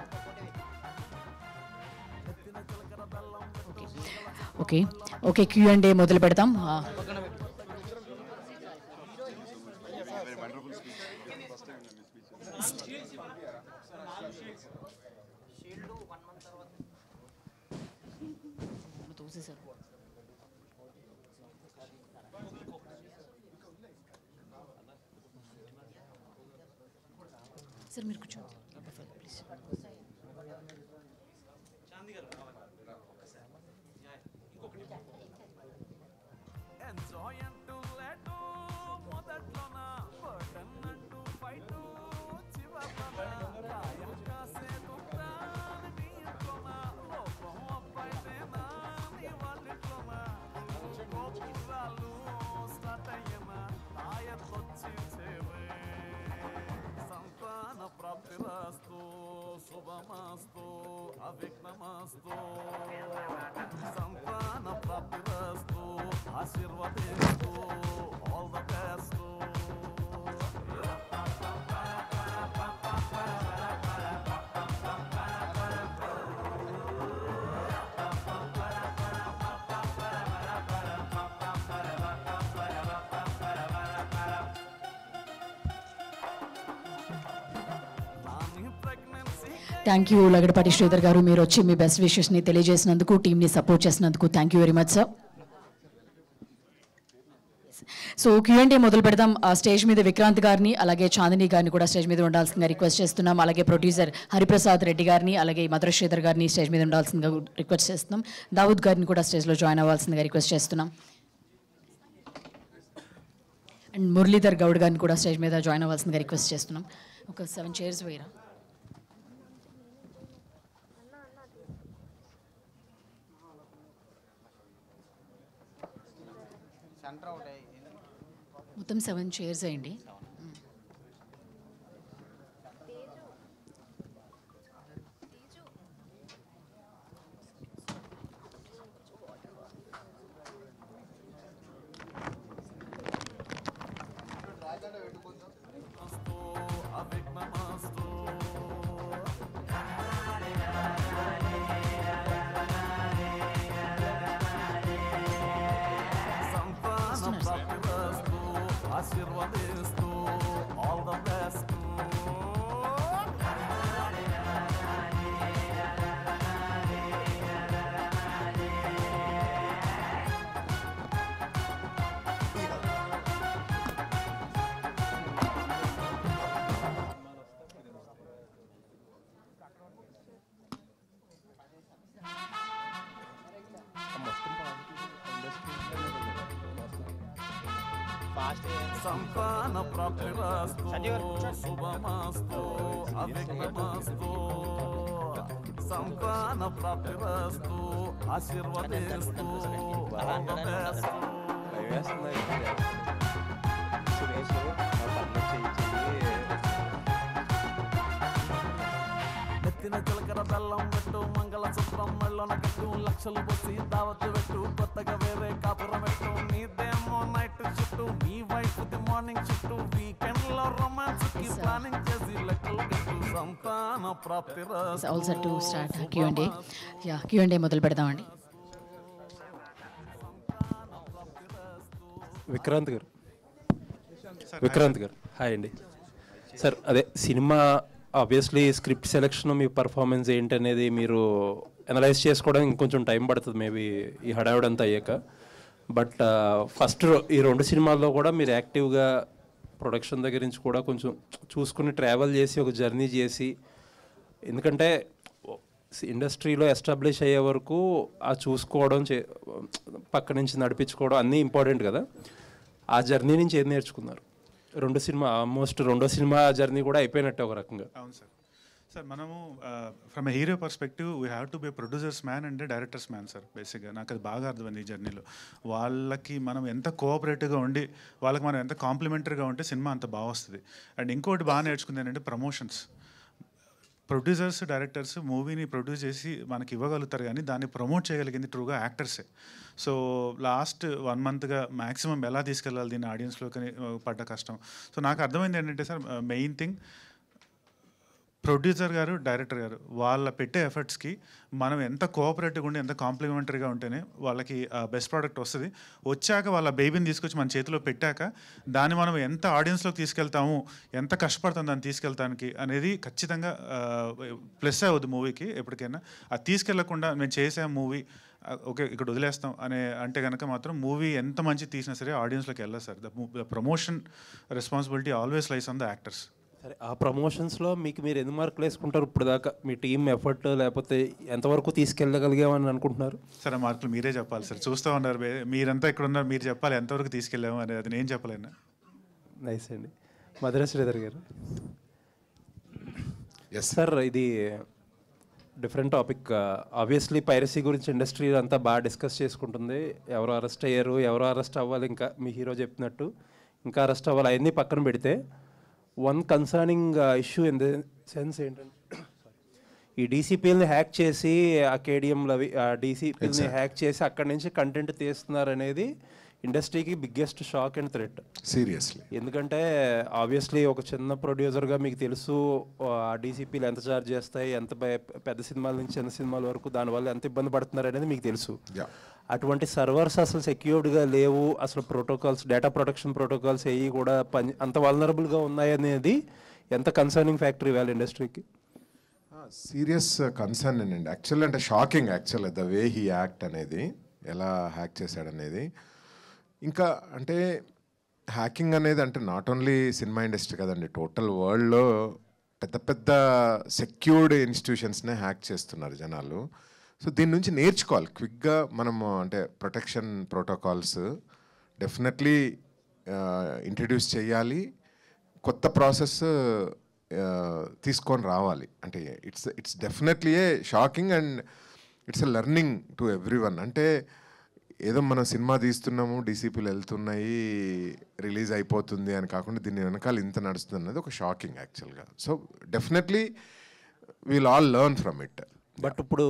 ఓకే Q&A మొదలు పెడతాం. సార్ మీరు కూర్చోండి. ఎంజాయ్ అంటూ లేటు మొదట్లోన బర్డన్ అంటూ ఫైటు చివరన గాయం కాసేపు ప్రాణి ఇంట్లోన లోపం అబ్బాయితేనా నీ వాళ్ళిట్లోన గోపురాలు స్టార్ట్ అయ్యేనా తాయతొచ్చి చేవే సంతాన ప్రాప్తిరస్తు శుభమస్తు అవిఘ్నమస్తు సంతాన ప్రాప్తిరస్తు ఆశీర్వదిస్తూ all the best thank you Lagadapati Sridhar గారు, మీరు వచ్చి మీ బెస్ట్ విషెస్ని తెలియజేసినందుకు, టీంని సపోర్ట్ చేసినందుకు thank you very much sir. So Q&A మొదలు పెడదాం. స్టేజ్ మీద విక్రాంత్ గారిని అలాగే చాందిని గారిని కూడా స్టేజ్ మీద ఉండాల్సిందిగా రిక్వెస్ట్ చేస్తున్నాం. అలాగే ప్రొడ్యూసర్ హరిప్రసాద్ రెడ్డి గారిని అలాగే మధుర శ్రీధర్ గారిని స్టేజ్ మీద ఉండాల్సిందిగా రిక్వెస్ట్ చేస్తున్నాం. దావుద్ గారిని కూడా స్టేజ్లో జాయిన్ అవ్వాల్సిందిగా రిక్వెస్ట్ చేస్తున్నాం. అండ్ మురళీధర్ గౌడ్ గారిని కూడా స్టేజ్ మీద జాయిన్ అవ్వాల్సిందిగా రిక్వెస్ట్ చేస్తున్నాం. ఒక 7 చైర్స్ వేయరా. మొత్తం 7 చైర్స్ అయ్యండి. ఆశీర్వదిస్తూ ఆల్ ద బెస్ట్ సంతాన ప్రాప్తిరస్తు శుభమస్తు అవిఘ్నమస్తు సంతాన ప్రాప్తిరస్తు ఆశీర్వదిస్తూ ఆల్ ద బెస్ట్ నెత్తిన చిలకర బెల్లం పెట్టు మంగళసూత్రం మెళ్ళన కట్టు లక్షలు బస్సి దావత్తు పెట్టు కొత్తగా వేరే కాపురం పెట్టు నీదేమో నైట్ షిఫ్ట్ నీ wife the morning shift weekend లో రొమాన్స్ కి ప్లానింగ్ చేసి లెక్కలు కట్టు సంతాన ప్రాప్తి all set to start Q&A. Q&A మొదలు పెడదామండి. విక్రాంత్ గారు హాయ్ అండి సార్. అదే సినిమా ఆబ్వియస్లీ స్క్రిప్ట్ సెలెక్షన్ మీ పర్ఫార్మెన్స్ ఏంటనేది మీరు అనలైజ్ చేసుకోవడానికి ఇంకొంచెం టైం పడుతుంది మేబీ ఈ హడావుడంతా అయ్యాక. బట్ ఫస్ట్ ఈ 2 సినిమాల్లో కూడా మీరు యాక్టివ్గా ప్రొడక్షన్ దగ్గర నుంచి కూడా కొంచెం చూసుకుని ట్రావెల్ చేసి ఒక జర్నీ చేసి, ఎందుకంటే ఇండస్ట్రీలో ఎస్టాబ్లిష్ అయ్యే వరకు ఆ చూసుకోవడం పక్క నుంచి నడిపించుకోవడం అన్నీ ఇంపార్టెంట్ కదా. ఆ జర్నీ నుంచి ఏం నేర్చుకున్నారు? 2 సినిమా ఆల్మోస్ట్ 2వ సినిమా జర్నీ కూడా అయిపోయినట్టే ఒక రకంగా. అవును సార్. సార్ మనము from a hero perspective we have to be producers man and directors man sir. బేసిక్గా నాకు అది బాగా అర్థమైంది ఈ జర్నీలో. వాళ్ళకి మనం ఎంత కోఆపరేటివ్గా ఉండి వాళ్ళకి మనం ఎంత కాంప్లిమెంటరీగా ఉంటే సినిమా అంత బాగా వస్తుంది. అండ్ ఇంకోటి బాగా నేర్చుకుంది ఏంటంటే ప్రమోషన్స్. ప్రొడ్యూసర్స్ డైరెక్టర్స్ మూవీని ప్రొడ్యూస్ చేసి మనకి ఇవ్వగలుగుతారు, కానీ దాన్ని ప్రమోట్ చేయగలిగింది ట్రూగా యాక్టర్సే. సో లాస్ట్ 1 మంత్గా మ్యాక్సిమం ఎలా తీసుకెళ్ళాలి దీన్ని ఆడియన్స్లోకి పడ్డ కష్టం. సో నాకు అర్థమైంది ఏంటంటే సార్, మెయిన్ థింగ్ ప్రొడ్యూసర్ గారు డైరెక్టర్ గారు వాళ్ళ పెట్టే ఎఫర్ట్స్కి మనం ఎంత కోఆపరేటివ్గా ఉండి ఎంత కాంప్లిమెంటరీగా ఉంటేనే వాళ్ళకి బెస్ట్ ప్రోడక్ట్ వస్తుంది. వచ్చాక వాళ్ళ బేబీని తీసుకొచ్చి మన చేతిలో పెట్టాక దాన్ని మనం ఎంత ఆడియన్స్లోకి తీసుకెళ్తాము, ఎంత కష్టపడతాం దాన్ని తీసుకెళ్తానికి అనేది ఖచ్చితంగా ప్లస్ అవుద్ది మూవీకి ఎప్పటికైనా. అది తీసుకెళ్లకుండా మేము చేసే మూవీ ఓకే ఇక్కడ వదిలేస్తాం అంటే కనుక మాత్రం మూవీ ఎంత మంచి తీసినా సరే ఆడియన్స్లోకి వెళ్ళదు sir. The promotion responsibility always lies on the actors. సరే, ఆ ప్రమోషన్స్లో మీకు మీరు ఎన్ని మార్కులు వేసుకుంటారు ఇప్పుడు దాకా? మీ టీం ఎఫర్ట్ లేకపోతే ఎంతవరకు తీసుకెళ్ళగలిగామని అనుకుంటున్నారు? సరే, మార్కులు మీరే చెప్పాలి సార్. చూస్తూ ఉన్నారు మీరంతా ఇక్కడ ఉన్నారు, మీరు చెప్పాలి ఎంతవరకు తీసుకెళ్ళాము అనేది. అది నేను చెప్పలేను. నైస్ అండి. మధుర శ్రీధర్ గారు. సార్, ఇది డిఫరెంట్ టాపిక్. ఆబ్వియస్లీ పైరసీ గురించి ఇండస్ట్రీ అంతా బాగా డిస్కస్ చేసుకుంటుంది. ఎవరు అరెస్ట్ అయ్యారు, ఎవరు అరెస్ట్ అవ్వాలి, ఇంకా మీ హీరో చెప్పినట్టు ఇంకా అరెస్ట్ అవ్వాలి, అవన్నీ పక్కన పెడితే one concerning issue in the sense ఏంటంటే, ఈ డీసీపీఎల్ని హ్యాక్ చేసి ఆ కేడిఎంలో డీసీపీఎల్ని హ్యాక్ చేసి అక్కడి నుంచి కంటెంట్ తీస్తున్నారు అనేది ఇండస్ట్రీకి biggest shock and threat. Seriously. ఎందుకంటే ఆబ్వియస్లీ ఒక చిన్న ప్రొడ్యూసర్గా మీకు తెలుసు ఆ డీసీపీలు ఎంత ఛార్జ్ చేస్తాయి, ఎంత పెద్ద సినిమాల నుంచి చిన్న సినిమాల వరకు దానివల్ల ఎంత ఇబ్బంది పడుతున్నారు అనేది మీకు తెలుసు. అటువంటి సర్వర్స్ అసలు సెక్యూర్డ్గా లేవు, అసలు ప్రోటోకాల్స్, డేటా ప్రొటెక్షన్ ప్రోటోకాల్స్ ఏవి కూడా అంత వల్నరబుల్గా ఉన్నాయి అనేది ఎంత కన్సర్నింగ్ ఫ్యాక్టర్ ఇవ్వాలి ఇండస్ట్రీకి? సీరియస్ కన్సర్న్ అండి. యాక్చువల్ అంటే shocking actual the way he act అనేది, ఎలా హ్యాక్ చేశాడనేది. ఇంకా అంటే హ్యాకింగ్ అనేది అంటే నాట్ ఓన్లీ సినిమా ఇండస్ట్రీ కదండి, టోటల్ వరల్డ్లో పెద్ద పెద్ద సెక్యూర్డ్ ఇన్స్టిట్యూషన్స్నే హ్యాక్ చేస్తున్నారు జనాలు. సో దీని నుంచి నేర్చుకోవాలి క్విక్గా మనము. అంటే ప్రొటెక్షన్ ప్రోటోకాల్స్ డెఫినెట్లీ ఇంట్రడ్యూస్ చేయాలి, కొత్త ప్రాసెస్ తీసుకొని రావాలి. అంటే it's definitely A shocking and it's a learning to everyone. అంటే ఏదో మనం సినిమా తీస్తున్నాము, డీసీపీలు వెళ్తున్నాయి, రిలీజ్ అయిపోతుంది అని కాకుండా దీని వెనకాల ఇంత నడుస్తుంది అన్నది ఒక షాకింగ్ యాక్చువల్గా. So definitely we'll all learn from it. But ఇప్పుడు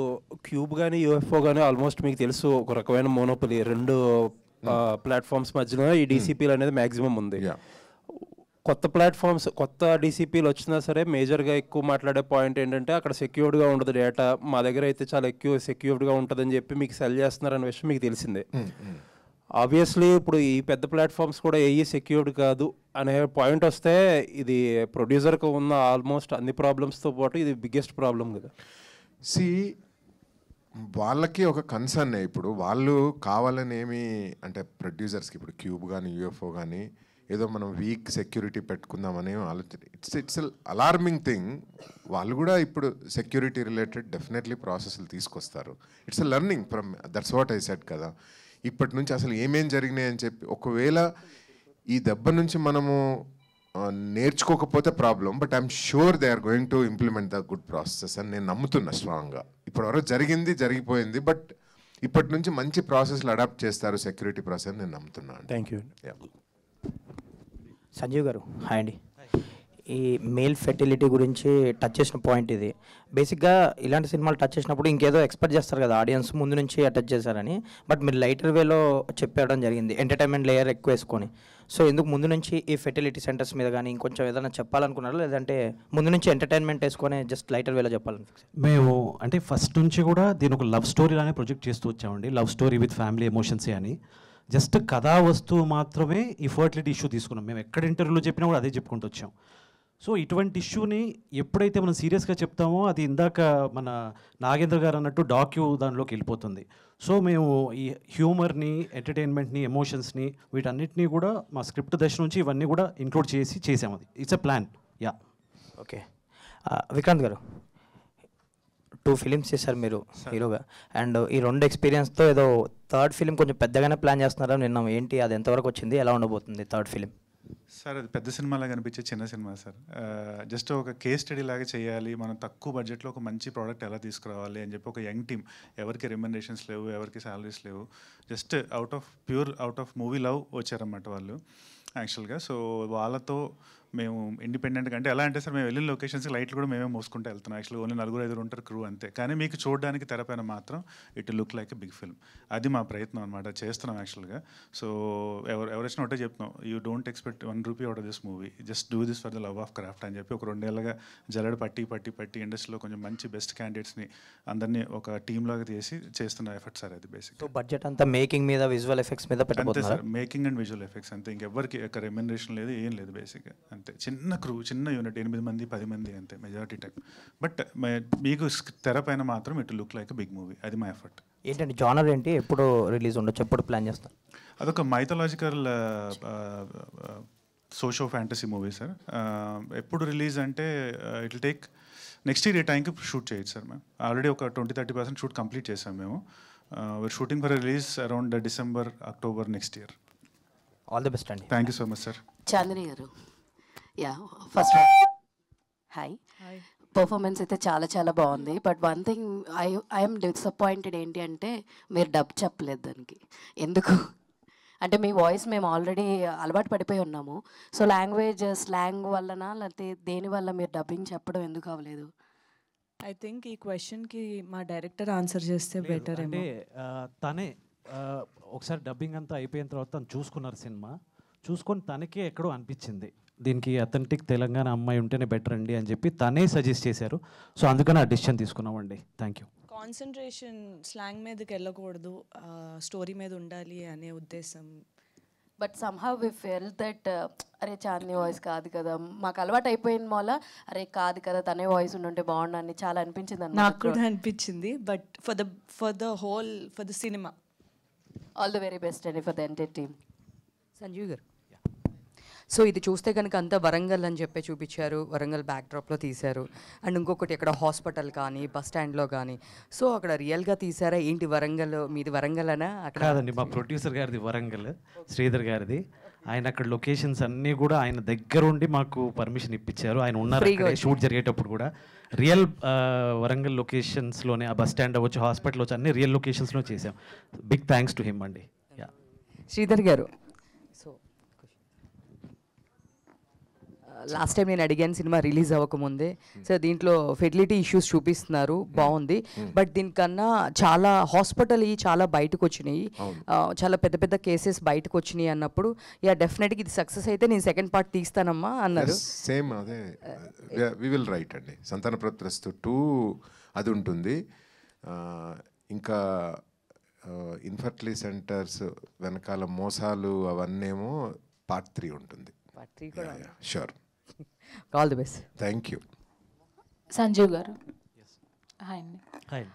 క్యూబ్ కానీ యూఎఫ్ఓ కానీ ఆల్మోస్ట్ మీకు తెలుసు ఒక రకమైన మోనోపలి, రెండు ప్లాట్ఫామ్స్ మధ్యలో ఈ డీసీపీలు అనేది మ్యాక్సిమం ఉంది. కొత్త ప్లాట్ఫామ్స్, కొత్త డీసీపీలు వచ్చినా సరే మేజర్గా ఎక్కువ మాట్లాడే పాయింట్ ఏంటంటే అక్కడ సెక్యూర్డ్గా ఉండదు డేటా, మా దగ్గర అయితే చాలా ఎక్కువ సెక్యూర్డ్గా ఉంటుందని చెప్పి మీకు సెల్ చేస్తున్నారనే విషయం మీకు తెలిసిందే. ఆబ్వియస్లీ ఇప్పుడు ఈ పెద్ద ప్లాట్ఫామ్స్ కూడా ఏ సెక్యూర్డ్ కాదు అనే పాయింట్ వస్తే ఇది ప్రొడ్యూసర్కి ఉన్న ఆల్మోస్ట్ అన్ని ప్రాబ్లమ్స్తో పాటు ఇది బిగ్గెస్ట్ ప్రాబ్లం కదా. వాళ్ళకి ఒక కన్సర్న్. ఇప్పుడు వాళ్ళు కావాలని ఏమి అంటే ప్రొడ్యూసర్స్కి ఇప్పుడు క్యూబ్ కానీ యూఎఫ్ఓ కానీ ఏదో మనం వీక్ సెక్యూరిటీ పెట్టుకుందామని ఆలోచన. It's alarming thing. వాళ్ళు కూడా ఇప్పుడు సెక్యూరిటీ రిలేటెడ్ డెఫినెట్లీ ప్రాసెస్లు తీసుకొస్తారు. It's a learning from that's what I said కదా. ఇప్పటి నుంచి అసలు ఏమేం జరిగినాయి అని చెప్పి ఒకవేళ ఈ దెబ్బ నుంచి మనము నేర్చుకోకపోతే problem, but I'm sure they are going to implement the good processes అని నేను నమ్ముతున్నా స్ట్రాంగ్గా. ఇప్పటివరకు జరిగింది జరిగిపోయింది, బట్ ఇప్పటి నుంచి మంచి ప్రాసెస్లు అడాప్ట్ చేస్తారు సెక్యూరిటీ ప్రాసెస్ నేను నమ్ముతున్నాను. Thank you. సంజీవ్ గారు హాయ్ అండి. ఈ మేల్ ఫెర్టిలిటీ గురించి టచ్ చేసిన పాయింట్ ఇది. బేసిక్గా ఇలాంటి సినిమాలు టచ్ చేసినప్పుడు ఇంకేదో ఎక్స్పెక్ట్ చేస్తారు కదా ఆడియన్స్ ముందు నుంచి టచ్ చేశారని, బట్ మీరు లైటర్ వేలో చెప్పడం జరిగింది, ఎంటర్టైన్మెంట్ లేయర్ ఎక్కువ వేసుకొని. సో ఎందుకు ముందు నుంచి ఈ ఫెర్టిలిటీ సెంటర్స్ మీద కానీ ఇంకొంచెం ఏదైనా చెప్పాలనుకున్నారా, లేదంటే ముందు నుంచి ఎంటర్టైన్మెంట్ వేసుకొని జస్ట్ లైటర్ వేలో చెప్పాలనిపిస్తుంది? మేము అంటే ఫస్ట్ నుంచి కూడా దీని ఒక లవ్ స్టోరీ లానే ప్రొజెక్ట్ చేస్తూ వచ్చామండి. లవ్ స్టోరీ విత్ ఫ్యామిలీ ఎమోషన్సే అని. జస్ట్ కథా వస్తువు మాత్రమే ఈ ఫర్టిలిటీ ఇష్యూ తీసుకున్నాం. మేము ఎక్కడ ఇంటర్వ్యూలో చెప్పినా కూడా అదే చెప్పుకుంటూ వచ్చాం. సో ఇటువంటి ఇష్యూని ఎప్పుడైతే మనం సీరియస్గా చెప్తామో అది ఇందాక మన నాగేంద్ర గారు అన్నట్టు డాక్యూ దానిలోకి వెళ్ళిపోతుంది. సో మేము ఈ హ్యూమర్ని, ఎంటర్టైన్మెంట్ని, ఎమోషన్స్ని వీటన్నిటినీ కూడా మా స్క్రిప్ట్ దశ నుంచి ఇవన్నీ కూడా ఇంక్లూడ్ చేసాము. అది it's a plan. Yeah okay. Vikrant గారు 2 ఫిలిమ్స్ చేశారు మీరు హీరోగా, అండ్ ఈ 2 ఎక్స్పీరియన్స్తో ఏదో థర్డ్ ఫిలిం కొంచెం పెద్దగానే ప్లాన్ చేస్తున్నారని విన్నాం. ఏంటి అది, ఎంతవరకు వచ్చింది, ఎలా ఉండబోతుంది థర్డ్ ఫిలిం? సార్ అది పెద్ద సినిమాలా కనిపించే చిన్న సినిమా సార్. జస్ట్ ఒక కేస్ స్టడీ లాగా చేయాలి, మనం తక్కువ బడ్జెట్లో ఒక మంచి ప్రోడక్ట్ ఎలా తీసుకురావాలి అని చెప్పి ఒక యంగ్ టీమ్, ఎవరికి రెమ్యునరేషన్స్ లేవు, ఎవరికి శాలరీస్ లేవు, just out of movie love వచ్చారన్నమాట వాళ్ళు యాక్చువల్గా. సో వాళ్ళతో మేము ఇండిపెండెంట్గా, అంటే ఎలా అంటే సార్ మేము వెళ్ళిన లొకేషన్స్కి లైట్లు కూడా మేమే మోసుకుంటూ వెళ్తున్నాం. యాక్చువల్గా ఓన్లీ 4-5 ఉంటారు క్రూ అంతే. కానీ మీకు చూడడానికి తెరపైన మాత్రం it look like a big film. అది మా ప్రయత్నం అనమాట, చేస్తున్నాం యాక్చువల్గా. సో ఎవరు వచ్చినా ఒకటే చెప్తున్నాం, you don't expect 1 rupee out of this movie, just do this for the love of craft అని చెప్పి ఒక 2 ఏళ్ళగా జల్లెడ పట్టి ఇండస్ట్రీలో కొంచెం మంచి బెస్ట్ క్యాండిడేట్స్ని అందరినీ ఒక టీమ్ లాగా చేసి చేస్తున్న ఎఫర్ట్ సార్ అది బేసిక్. సో బడ్జెట్ అంతా మేకింగ్ మీద, విజువల్ ఎఫెక్ట్స్ మీద పెట్టబోతున్నారు. అంతే sir, making and visual effects అంతే. ఇంకెవరికి ఒక రెమ్యునరేషన్ లేదు, ఏం లేదు బేసిక్గా. అంతే, చిన్న క్రూ, చిన్న యూనిట్, 8 మంది 10 మంది అంతే మెజారిటీ టైం. బట్ మీకు తెరపైన మాత్రం it look like big movie. అది మా ఎఫర్ట్. ఏంటంటే జానర్ ఏంటి, ఎప్పుడు రిలీజ్ ఉండొచ్చు, ఎప్పుడు ప్లాన్ చేస్తాం? అదొక mythological socio fantasy movie sir. ఎప్పుడు రిలీజ్ అంటే it will take next year ఈ టైంకి షూట్ చేయొచ్చు సార్. మేము ఆల్రెడీ ఒక 20-30% షూట్ కంప్లీట్ చేసాం మేము. We're shooting for release around December, October next year. All the best అండి. Thank you so much sir. Chandini garu, yeah first hi. Performance అయితే చాలా చాలా బాగుంది. But one thing I'm disappointed ఏంటి అంటే మీరు డబ్ చెప్పలేదు దానికి. ఎందుకు అంటే మీ వాయిస్ మేము ఆల్రెడీ అలవాటు పడిపోయి ఉన్నాము. సో లాంగ్వేజ్ స్లాంగ్ వల్లనా లేకపోతే దేనివల్ల మీరు డబ్బింగ్ చెప్పడం ఎందుకు అవ్వలేదు? ఐ థింక్ ఈ క్వశ్చన్కి మా డైరెక్టర్ ఆన్సర్ చేస్తే బెటర్ అంటే తనే ఒకసారి డబ్బింగ్ అంతా అయిపోయిన తర్వాత తను చూసుకున్నారు సినిమా, చూసుకొని తనకే ఎక్కడో అనిపించింది దీనికి అథెంటిక్ తెలంగాణ అమ్మాయి ఉంటేనే బెటర్ అండి అని చెప్పి తనే సజెస్ట్ చేశారు. సో అందుకని ఆ డిసిషన్ తీసుకున్నామండి. Thank you. కాన్సన్ట్రేషన్ స్లాంగ్ మీదకి వెళ్ళకూడదు, స్టోరీ మీద ఉండాలి అనే ఉద్దేశం. But somehow we felt that అరే చాందిని వాయిస్ కాదు కదా, మాకు అలవాటు అయిపోయిన మూల అరే కాదు కదా తనే వాయిస్ ఉండుంటే బాగుండని చాలా అనిపించింది. నాకు కూడా అనిపించింది. But for the cinema all the very best అండి for the entire team. Sanjeev garu, so ఇది చూస్తే కనుక అంతా వరంగల్ అని చెప్పి చూపించారు, వరంగల్ బ్యాక్డ్రాప్లో తీశారు. అండ్ ఇంకొకటి అక్కడ హాస్పిటల్ కానీ బస్ స్టాండ్లో కానీ, సో అక్కడ రియల్గా తీసారా ఏంటి? వరంగల్ మీది వరంగల్ అనా? అక్కడ కాదండి, మా ప్రొడ్యూసర్ గారిది వరంగల్, శ్రీధర్ గారిది. ఆయన అక్కడ లొకేషన్స్ అన్నీ కూడా ఆయన దగ్గరుండి మాకు పర్మిషన్ ఇప్పించారు. ఆయన ఉన్నారు అక్కడే షూట్ జరిగేటప్పుడు కూడా. రియల్ వరంగల్ లొకేషన్స్లోనే ఆ బస్ స్టాండ్ అవ్వచ్చు, హాస్పిటల్ వచ్చి అన్ని రియల్ లొకేషన్స్లో చేసాం. బిగ్ థ్యాంక్స్ టు హిమ్ అండి. శ్రీధర్ గారు, సో లాస్ట్ టైం నేను అడిగాను సినిమా రిలీజ్ అవ్వకముందే, సో దీంట్లో ఫెర్టిలిటీ ఇష్యూస్ చూపిస్తున్నారు, బాగుంది. బట్ దీనికన్నా చాలా హాస్పిటల్ చాలా బయటకు వచ్చినాయి, చాలా పెద్ద పెద్ద కేసెస్ బయటకు వచ్చినాయి అన్నప్పుడు యా డెఫినెట్గా ఇది సక్సెస్ అయితే నేను సెకండ్ పార్ట్ తీస్తానమ్మా అన్నారు. సేమ్ అదే వి విల్ రైట్ అండి. సంతాన ప్రస్తుతం 2 అది ఉంటుంది. ఇంకా ఇన్ఫర్టిలిటీ సెంటర్స్ వెనకాల మోసాలు అవన్నేమో Part 3 ఉంటుంది. Part 3 కూడా sure. All the best. Thank you. Sanjeev గారు, హాయ్ అండి. హాయ్.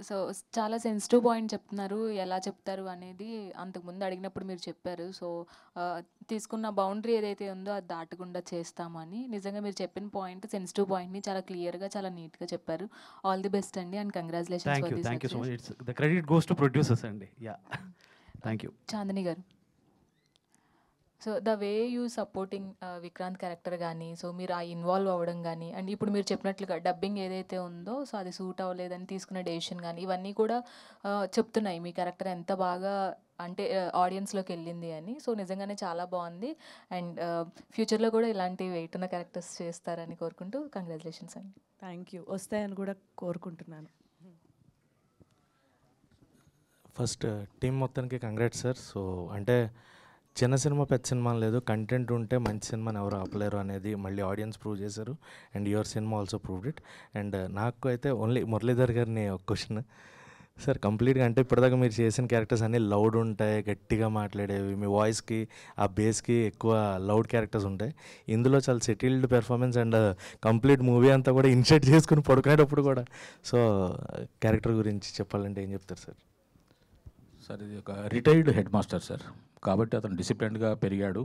సో చాలా సెన్సిటివ్ పాయింట్ చెప్తున్నారు, ఎలా చెప్తారు అనేది అంతకుముందు అడిగినప్పుడు మీరు చెప్పారు. సో తీసుకున్న బౌండరీ ఏదైతే ఉందో అది దాటకుండా చేస్తామని. నిజంగా మీరు చెప్పిన పాయింట్, సెన్సిటివ్ పాయింట్ని చాలా క్లియర్గా చాలా నీట్గా చెప్పారు. ఆల్ ది బెస్ట్ అండి and congratulations. Thank you so much. It's the credit goes to producers అండి. Yeah thank you. Chandini garu, so the way you supporting Vikrant character కానీ, సో మీరు ఆ ఇన్వాల్వ్ అవ్వడం కానీ, అండ్ ఇప్పుడు మీరు చెప్పినట్లుగా డబ్బింగ్ ఏదైతే ఉందో సో అది సూట్ అవ్వలేదని తీసుకున్న డెసిషన్ కానీ, ఇవన్నీ కూడా చెప్తున్నాయి మీ క్యారెక్టర్ ఎంత బాగా అంటే ఆడియన్స్లోకి వెళ్ళింది అని. సో నిజంగానే చాలా బాగుంది. అండ్ ఫ్యూచర్లో కూడా ఇలాంటి వెయిట్ ఉన్న క్యారెక్టర్స్ చేస్తారని కోరుకుంటూ కంగ్రాచులేషన్స్ అండి. Thank you. వస్తాయని కూడా కోరుకుంటున్నాను. ఫస్ట్ టీం మొత్తానికి కంగ్రాట్స్ సార్. సో అంటే చిన్న సినిమా పెద్ద సినిమా లేదు, కంటెంట్ ఉంటే మంచి సినిమాని ఎవరు ఆపలేరు అనేది మళ్ళీ ఆడియన్స్ ప్రూవ్ చేశారు. And your cinema also proved it. And నాకు అయితే ఓన్లీ మురళీధర్ గారిని ఒక క్వశ్చన్ సార్, కంప్లీట్గా అంటే ఇప్పటిదాకా మీరు చేసిన క్యారెక్టర్స్ అన్నీ లౌడ్ ఉంటాయి, గట్టిగా మాట్లాడేవి, మీ వాయిస్కి ఆ బేస్కి ఎక్కువ లౌడ్ క్యారెక్టర్స్ ఉంటాయి. ఇందులో చాలా settled performance and complete movie అంతా కూడా ఇన్షర్ట్ చేసుకుని పడుకునేటప్పుడు కూడా. సో క్యారెక్టర్ గురించి చెప్పాలంటే ఏం చెప్తారు సార్? సార్ ఇది ఒక రిటైర్డ్ హెడ్ మాస్టర్ సార్, కాబట్టి అతను డిసిప్లిన్డ్గా పెరిగాడు.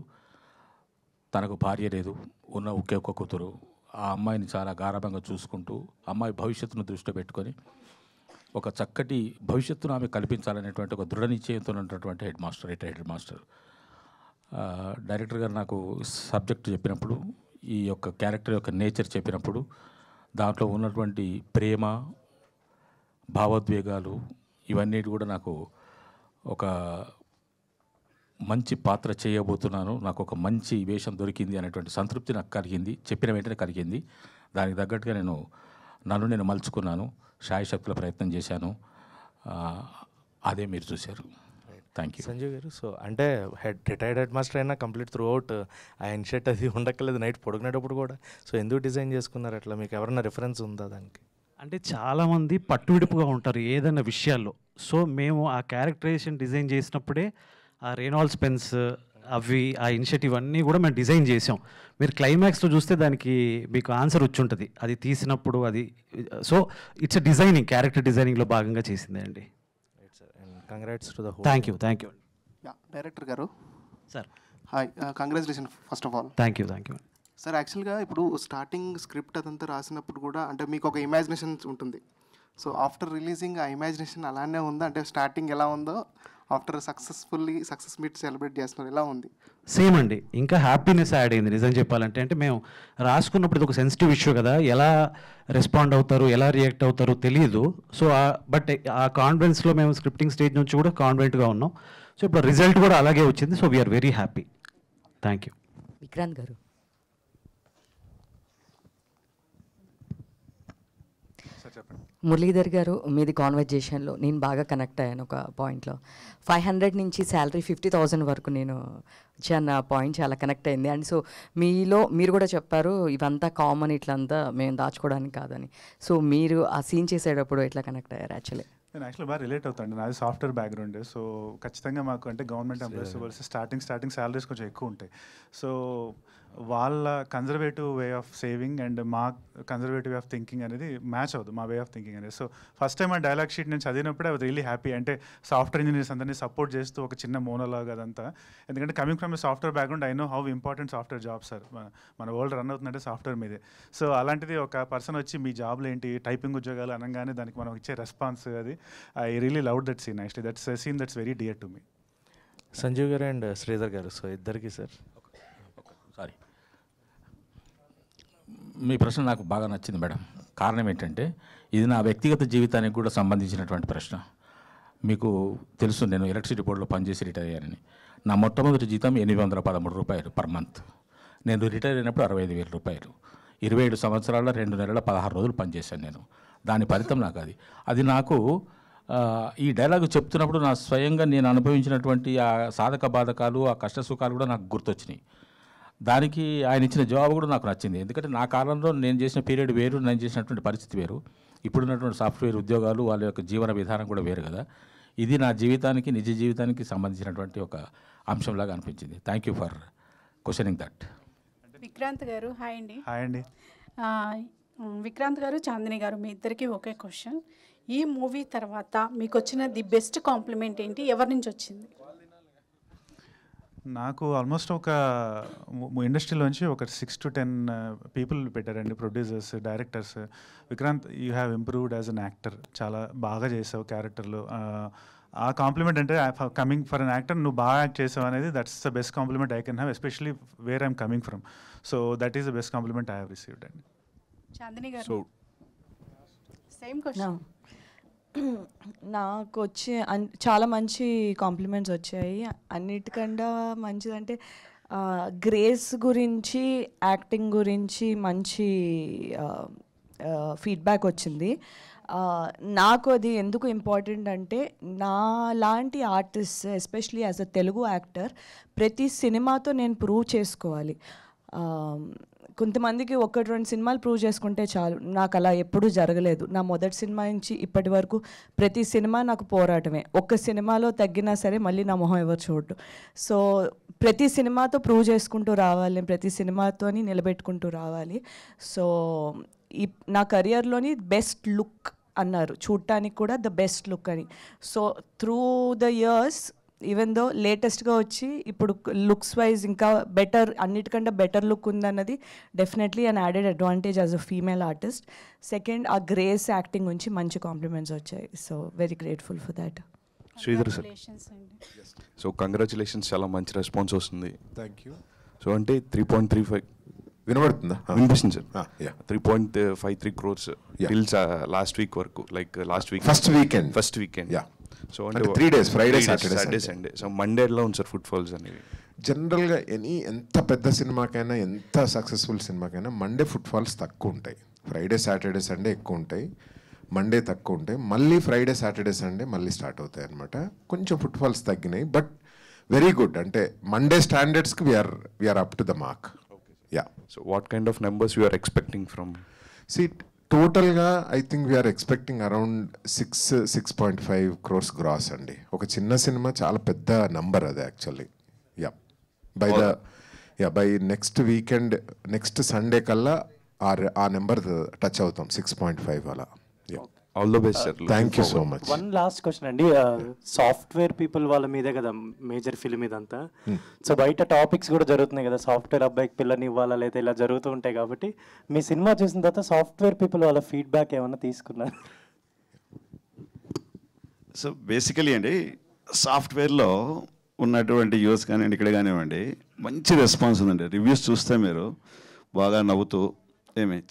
తనకు భార్య లేదు, ఉన్న ఒకే ఒక్క కూతురు. ఆ అమ్మాయిని చాలా గారాభంగా చూసుకుంటూ అమ్మాయి భవిష్యత్తును దృష్టిలో పెట్టుకొని ఒక చక్కటి భవిష్యత్తును ఆమె కల్పించాలనేటువంటి ఒక దృఢ నిశ్చయంతో ఉన్నటువంటి head master, retired head master. Director గారు నాకు సబ్జెక్ట్ చెప్పినప్పుడు, ఈ యొక్క క్యారెక్టర్ యొక్క నేచర్ చెప్పినప్పుడు, దాంట్లో ఉన్నటువంటి ప్రేమ, భావోద్వేగాలు ఇవన్నీ కూడా నాకు ఒక మంచి పాత్ర చేయబోతున్నాను, నాకు ఒక మంచి వేషం దొరికింది అనేటువంటి సంతృప్తి నాకు కలిగింది. చెప్పిన వెంటనే కలిగింది. దానికి తగ్గట్టుగా నన్ను మలుచుకున్నాను, శాయశక్తుల ప్రయత్నం చేశాను. అదే మీరు చూశారు. Thank you. సంజయ్ గారు, సో అంటే రిటైర్డ్ హెడ్ మాస్టర్ అయినా కంప్లీట్ త్రూ అవుట్ ఆ ఇన్షర్ట్ అది ఉండక్కలేదు నైట్ పడుకునేటప్పుడు కూడా. సో ఎందుకు డిజైన్ చేసుకున్నారు అట్లా? మీకు ఎవరైనా రిఫరెన్స్ ఉందా దానికి? అంటే చాలామంది పట్టువిడుపుగా ఉంటారు ఏదైనా విషయాల్లో. సో మేము ఆ క్యారెక్టరైజేషన్ డిజైన్ చేసినప్పుడే ఆ రేనాల్డ్స్ పెన్స్ అవి ఆ ఇనిషియేటివ్ అన్నీ కూడా మేము డిజైన్ చేసాం. మీరు క్లైమాక్స్లో చూస్తే దానికి మీకు ఆన్సర్ వచ్చి ఉంటుంది అది తీసినప్పుడు. అది so it's a designing, character డిజైనింగ్లో భాగంగా చేసిందే అండి. Congrats to the whole. Thank you. Director గారు sir. Hi, congratulation first of all. Thank you. Sir యాక్చువల్గా ఇప్పుడు స్టార్టింగ్ స్క్రిప్ట్ అదంతా రాసినప్పుడు కూడా అంటే మీకు ఒక ఇమాజినేషన్ ఉంటుంది. సో ఆఫ్టర్ రిలీజింగ్ ఆ ఇమాజినేషన్ అలానే ఉందా? అంటే స్టార్టింగ్ ఎలా ఉందో ఆఫ్టర్ సక్సెస్ మీట్ సెలబ్రేట్ చేస్తున్నారు ఎలా ఉంది? సేమ్ అండి, ఇంకా హ్యాపీనెస్ యాడ్ అయింది నిజం చెప్పాలంటే. అంటే మేము రాసుకున్నప్పుడు ఇది ఒక సెన్సిటివ్ ఇష్యూ కదా, ఎలా రెస్పాండ్ అవుతారు, ఎలా రియాక్ట్ అవుతారో తెలియదు. సో బట్ ఆ కాన్ఫిడెన్స్లో మేము స్క్రిప్టింగ్ స్టేజ్ నుంచి కూడా కాన్ఫిడెంట్గా ఉన్నాం. సో ఇప్పుడు రిజల్ట్ కూడా అలాగే వచ్చింది. So we are very happy. Thank you. Vikrant garu. Muralidhar గారు, మీది కాన్వర్జేషన్లో నేను బాగా కనెక్ట్ అయ్యాను ఒక పాయింట్లో. 500 నుంచి శాలరీ 50,000 వరకు నేను వచ్చాను పాయింట్ చాలా కనెక్ట్ అయింది. అండ్ సో మీరు కూడా చెప్పారు ఇవంతా కామన్, ఇట్లంతా మేము దాచుకోవడానికి కాదని. సో మీరు ఆ సీన్ చేసేటప్పుడు ఎట్లా కనెక్ట్ అయ్యారు? నేను యాక్చువల్లీ బాగా రిలేట్ అవుతాను. నాది సాఫ్ట్వేర్ బ్యాక్గ్రౌండ్. సో ఖచ్చితంగా మాకు అంటే గవర్నమెంట్ ఎంప్లాయీస్ కలిసి స్టార్టింగ్ శాలరీస్ కొంచెం ఎక్కువ ఉంటాయి. సో వాళ్ళ conservative way of saving and మా కన్జర్వేటివ్ వే ఆఫ్ థింకింగ్ అనేది మ్యాచ్ అవుతుంది, మా వే ఆఫ్ థింకింగ్ అనేది. సో ఫస్ట్ టైం ఆ డైలాగ్ షీట్ నేను చదివినప్పుడే ఐ వాజ్ రియలీ హ్యాపీ. అంటే సాఫ్ట్వేర్ ఇంజనీర్స్ అందరినీ సపోర్ట్ చేస్తూ ఒక చిన్న మోనోలాగ్ అదంతా. ఎందుకంటే coming from software background I know how important software job sir. మన వరల్డ్ రన్ అవుతుందంటే సాఫ్ట్వేర్ మీదే. సో అలాంటిది ఒక పర్సన్ వచ్చి మీ జాబ్లు ఏంటి, టైపింగ్ ఉద్యోగాలు అనగానే దానికి మనం ఇచ్చే రెస్పాన్స్, అది I really love that scene. Actually that's scene that's very dear to me. Sanjeev garu and Sridhar గారు, సో ఇద్దరికి సార్. సారీ, మీ ప్రశ్న నాకు బాగా నచ్చింది మేడం. కారణం ఏంటంటే ఇది నా వ్యక్తిగత జీవితానికి కూడా సంబంధించినటువంటి ప్రశ్న. మీకు తెలుసు, నేను ఎలక్ట్రిసిటీ బోర్డులో పనిచేసి రిటైర్ అయ్యానని. నా మొట్టమొదటి జీతం 813 రూపాయలు పర్ మంత్. నేను రిటైర్ అయినప్పుడు 65,000 రూపాయలు. 27 సంవత్సరాల 2 నెలల 16 రోజులు పనిచేశాను నేను. దాని ఫలితం నాకు అది నాకు ఈ డైలాగు చెప్తున్నప్పుడు నా స్వయంగా నేను అనుభవించినటువంటి ఆ సాధక బాధకాలు, ఆ కష్ట సుఖాలు కూడా నాకు గుర్తొచ్చినాయి. దానికి ఆయన ఇచ్చిన జవాబు కూడా నాకు నచ్చింది. ఎందుకంటే నా కాలంలో నేను చేసిన పీరియడ్ వేరు, నేను చేసినటువంటి పరిస్థితి వేరు. ఇప్పుడున్నటువంటి సాఫ్ట్వేర్ ఉద్యోగాలు, వాళ్ళ యొక్క జీవన విధానం కూడా వేరు కదా. ఇది నా జీవితానికి, నిజ జీవితానికి సంబంధించినటువంటి ఒక అంశంలాగా అనిపించింది. Thank you for questioning that. Vikrant గారు హాయ్ అండి. హాయ్ అండి. విక్రాంత్ గారు, చాందిని గారు, మీ ఇద్దరికి ఒకే క్వశ్చన్. ఈ మూవీ తర్వాత మీకు వచ్చిన ది బెస్ట్ కాంప్లిమెంట్ ఏంటి, ఎవరి నుంచి వచ్చింది? నాకు ఆల్మోస్ట్ ఒక ఇండస్ట్రీలోంచి ఒక 6 to 10 పీపుల్ పెట్టారండి, producers, directors. Vikrant, you have improved as an actor, చాలా బాగా చేసావు క్యారెక్టర్లో. ఆ కాంప్లిమెంట్ అంటే కమింగ్ ఫర్ అన్ యాక్టర్, నువ్వు బాగా యాక్ట్ చేసావు అనేది that's the best compliment I can have, especially where I'm coming from. So that is the best compliment I have received అండి. చాందిని గారు, సేమ్ క్వశ్చన్. నాకు వచ్చే చాలా మంచి కాంప్లిమెంట్స్ వచ్చాయి. అన్నిటికన్నా మంచిదంటే గ్రేస్ గురించి, యాక్టింగ్ గురించి మంచి ఫీడ్బ్యాక్ వచ్చింది. నాకు అది ఎందుకు ఇంపార్టెంట్ అంటే, నా లాంటి artist especially as a Telugu actor ప్రతి సినిమాతో నేను ప్రూవ్ చేసుకోవాలి. కొంతమందికి 1-2 సినిమాలు ప్రూవ్ చేసుకుంటే చాలు. నాకు అలా ఎప్పుడూ జరగలేదు. నా మొదటి సినిమా నుంచి ఇప్పటి వరకు ప్రతి సినిమా నాకు పోరాటమే. ఒక్క సినిమాలో తగ్గినా సరే మళ్ళీ నా మొహం ఎవరు చూడరు. సో ప్రతి సినిమాతో ప్రూవ్ చేసుకుంటూ రావాలి, ప్రతి సినిమాతోని నిలబెట్టుకుంటూ రావాలి. సో నా కెరియర్లోని బెస్ట్ లుక్ అన్నారు, చూడటానికి కూడా ద బెస్ట్ లుక్ అని. So through the years, even though లేటెస్ట్గా వచ్చి ఇప్పుడు లుక్స్ వైజ్ ఇంకా బెటర్, అన్నిటికంటే బెటర్ లుక్ ఉందన్నది definitely an added advantage as a female artist. Second, ఆ గ్రేస్ యాక్టింగ్ నుంచి మంచి కాంప్లిమెంట్స్ వచ్చాయి. So very grateful for that. Sridhar sir, so congratulations, చాలా మంచి రెస్పాన్స్ వస్తుంది. Thank you. సో అంటే 3.35 వినబడుతుందా? వినిపిస్తుంది సార్. 3.53 crores టిల్స్ లాస్ట్ వీక్ వరకు, like last week first weekend. So అంటే 3 days, Friday, Saturday, Sunday. So Monday ఎలా ఉంది సార్ ఫుట్ ఫాల్స్ అనేవి? జనరల్గా ఎంత పెద్ద సినిమాకైనా, ఎంత సక్సెస్ఫుల్ సినిమాకైనా మండే ఫుట్ ఫాల్స్ తక్కువ ఉంటాయి. ఫ్రైడే, సాటర్డే, సండే ఎక్కువ ఉంటాయి, మండే తక్కువ ఉంటాయి. మళ్ళీ ఫ్రైడే, సాటర్డే, సండే మళ్ళీ స్టార్ట్ అవుతాయి అనమాట. కొంచెం ఫుట్ ఫాల్స్ తగ్గినాయి, బట్ వెరీ గుడ్. అంటే మండే స్టాండర్డ్స్కి we're up to the mark. Yeah. So what kind of numbers you are expecting from? టోటల్గా I think we're expecting around 6.5 crores gross అండి. ఒక చిన్న సినిమా చాలా పెద్ద నంబర్ అది actually. By next weekend, next Sunday కల్లా ఆ నెంబర్ టచ్ అవుతాం, 6.5 అలా. All the best sir. Thank you so much. One last question అండి, సాఫ్ట్వేర్ పీపుల్ వాళ్ళ మీదే కదా మేజర్ ఫిల్మ్ ఇదంతా. సో బయట టాపిక్స్ కూడా జరుగుతున్నాయి కదా, సాఫ్ట్వేర్ అబ్బాయికి పిల్లని ఇవ్వాలా లేదా ఇలా జరుగుతూ ఉంటాయి కాబట్టి మీ సినిమా చూసిన తర్వాత సాఫ్ట్వేర్ పీపుల్ వాళ్ళ ఫీడ్బ్యాక్ ఏమైనా తీసుకున్నారు? సో బేసికలీ అండి, సాఫ్ట్వేర్లో ఉన్నటువంటి యూస్ కానివ్వండి, ఇక్కడ కానివ్వండి, మంచి రెస్పాన్స్ ఉందండి. రివ్యూస్ చూస్తే మీరు బాగా నవ్వుతూ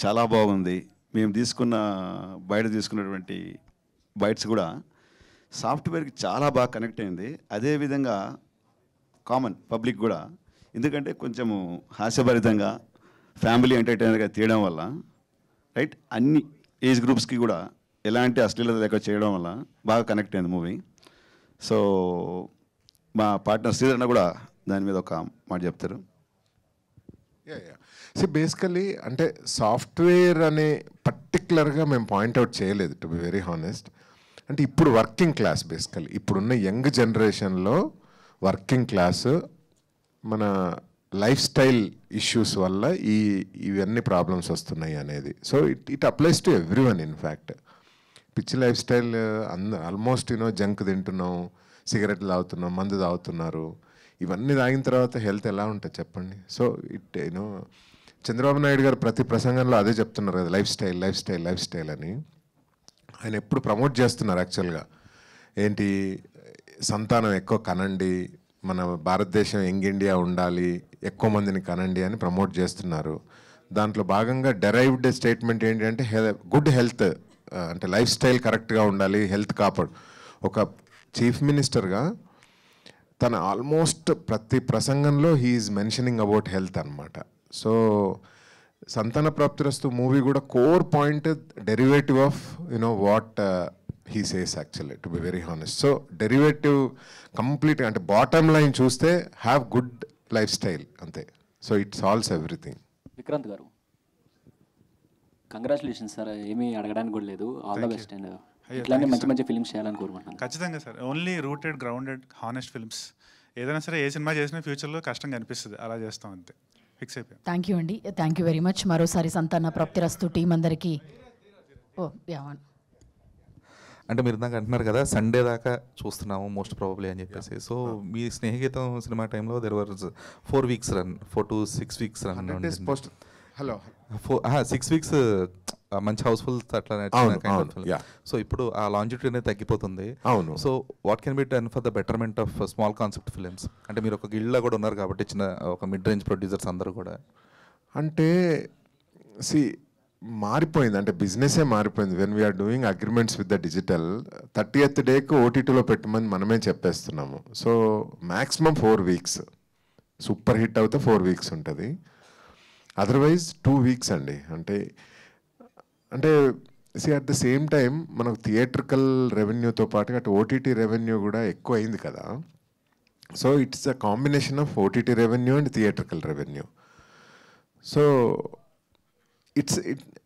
చాలా బాగుంది. మేము బయట తీసుకున్నటువంటి బైట్స్ కూడా సాఫ్ట్వేర్కి చాలా బాగా కనెక్ట్ అయింది. అదేవిధంగా కామన్ పబ్లిక్ కూడా, ఎందుకంటే కొంచెము హాస్యభరితంగా ఫ్యామిలీ ఎంటర్టైనర్గా తీయడం వల్ల రైట్ అన్ని ఏజ్ గ్రూప్స్కి కూడా ఎలాంటి అశ్లీలత లేక చేయడం వల్ల బాగా కనెక్ట్ అయింది మూవీ. సో మా పార్ట్నర్ శ్రీధరణ కూడా దాని మీద ఒక మాట చెప్తారు. బేసికలీ అంటే సాఫ్ట్వేర్ అనే పర్టికులర్గా మేము పాయింట్అవుట్ చేయలేదు, టు బి వెరీ హానెస్ట్. అంటే ఇప్పుడు వర్కింగ్ క్లాస్, బేసికలీ ఇప్పుడున్న యంగ్ జనరేషన్లో వర్కింగ్ క్లాస్ మన లైఫ్ స్టైల్ ఇష్యూస్ వల్ల ఇవన్నీ ప్రాబ్లమ్స్ వస్తున్నాయి అనేది. So it applies to every one. In fact పిచ్చి లైఫ్ స్టైల్ ఆల్మోస్ట్ జంక్ తింటున్నాం, సిగరెట్లు తాగుతున్నాం, మందు తాగుతున్నారు. ఇవన్నీ తాగిన తర్వాత హెల్త్ ఎలా ఉంటుంది చెప్పండి. సో చంద్రబాబు నాయుడు గారు ప్రతి ప్రసంగంలో అదే చెప్తున్నారు కదా, life style life style life style అని. ఆయన ఎప్పుడు ప్రమోట్ చేస్తున్నారు యాక్చువల్గా. ఏంటి, సంతానం ఎక్కువ కనండి, మన భారతదేశం యంగ్ ఇండియా ఉండాలి, ఎక్కువ మందిని కనండి అని ప్రమోట్ చేస్తున్నారు. దాంట్లో భాగంగా డెరైవ్డ్ స్టేట్మెంట్ ఏంటి అంటే గుడ్ హెల్త్, అంటే లైఫ్ స్టైల్ కరెక్ట్గా ఉండాలి, హెల్త్ కాపాడు. ఒక చీఫ్ మినిస్టర్గా తన ఆల్మోస్ట్ ప్రతి ప్రసంగంలో హీఈస్ మెన్షనింగ్ అబౌట్ హెల్త్ అనమాట. సో సంతాన ప్రాప్తిరస్తు మూవీ కూడా core point derivative of what he says actually, to be very honest. So derivative complete, అంటే బాటమ్ లైన్ చూస్తే హ్యావ్ గుడ్ లైఫ్ స్టైల్ అంతే. So it solves everything. Vikrant గారు, congratulations sir. ఏమీ అడగడానికి కూడా లేదు. ఆల్ ద బెస్ట్ అండ్ ఇట్లానే మంచి మంచి ఫిల్మ్స్ చేయాలని కోరుకుంటున్నాను. ఖచ్చితంగా sir. Only rooted grounded honest films. ఏదైనా సరే ఏ సినిమా చేసినా ఫ్యూచర్లో కష్టంగా అనిపిస్తుంది, అలా చేస్తాం అంతే. ఫిక్స్ అయిపోయాం. థ్యాంక్ యూ అండి, థ్యాంక్ యూ వెరీ మచ్. మరోసారి సంతాన ప్రాప్తిరస్తు టీం అందరికీ. అంటే మీరు ఇందాక అంటున్నారు కదా సండే దాకా చూస్తున్నాము మోస్ట్ ప్రాబబ్లీ అని చెప్పేసి. సో మీ స్నేహగీతం సినిమా టైంలో there was 4 weeks run, 4 to 6 weeks run. Hello 6 weeks మంచి హౌస్ఫుల్ అట్లా. సో ఇప్పుడు ఆ లాంజిట్యూడ్ అనేది తగ్గిపోతుంది. అవును. So what can be done for the betterment of small concept films? అంటే మీరు ఒక గిల్డ్లో కూడా ఉన్నారు కాబట్టి చిన్న ఒక మిడ్ రేంజ్ ప్రొడ్యూసర్స్ అందరూ కూడా. అంటే మారిపోయింది, అంటే బిజినెసే మారిపోయింది. When we're doing agreements with the digital 30th డేకు ఓటీటీలో పెట్టమని మనమే చెప్పేస్తున్నాము. So maximum 4 weeks, super hit అవుతే 4 weeks ఉంటుంది. అదర్వైజ్ 2 weeks అండి. అంటే అట్ ద సేమ్ టైం మనకు థియేట్రికల్ రెవెన్యూతో పాటుగా అటు ఓటీటీ రెవెన్యూ కూడా ఎక్కువ అయింది కదా. So it's a combination of OTT revenue and theatrical revenue. So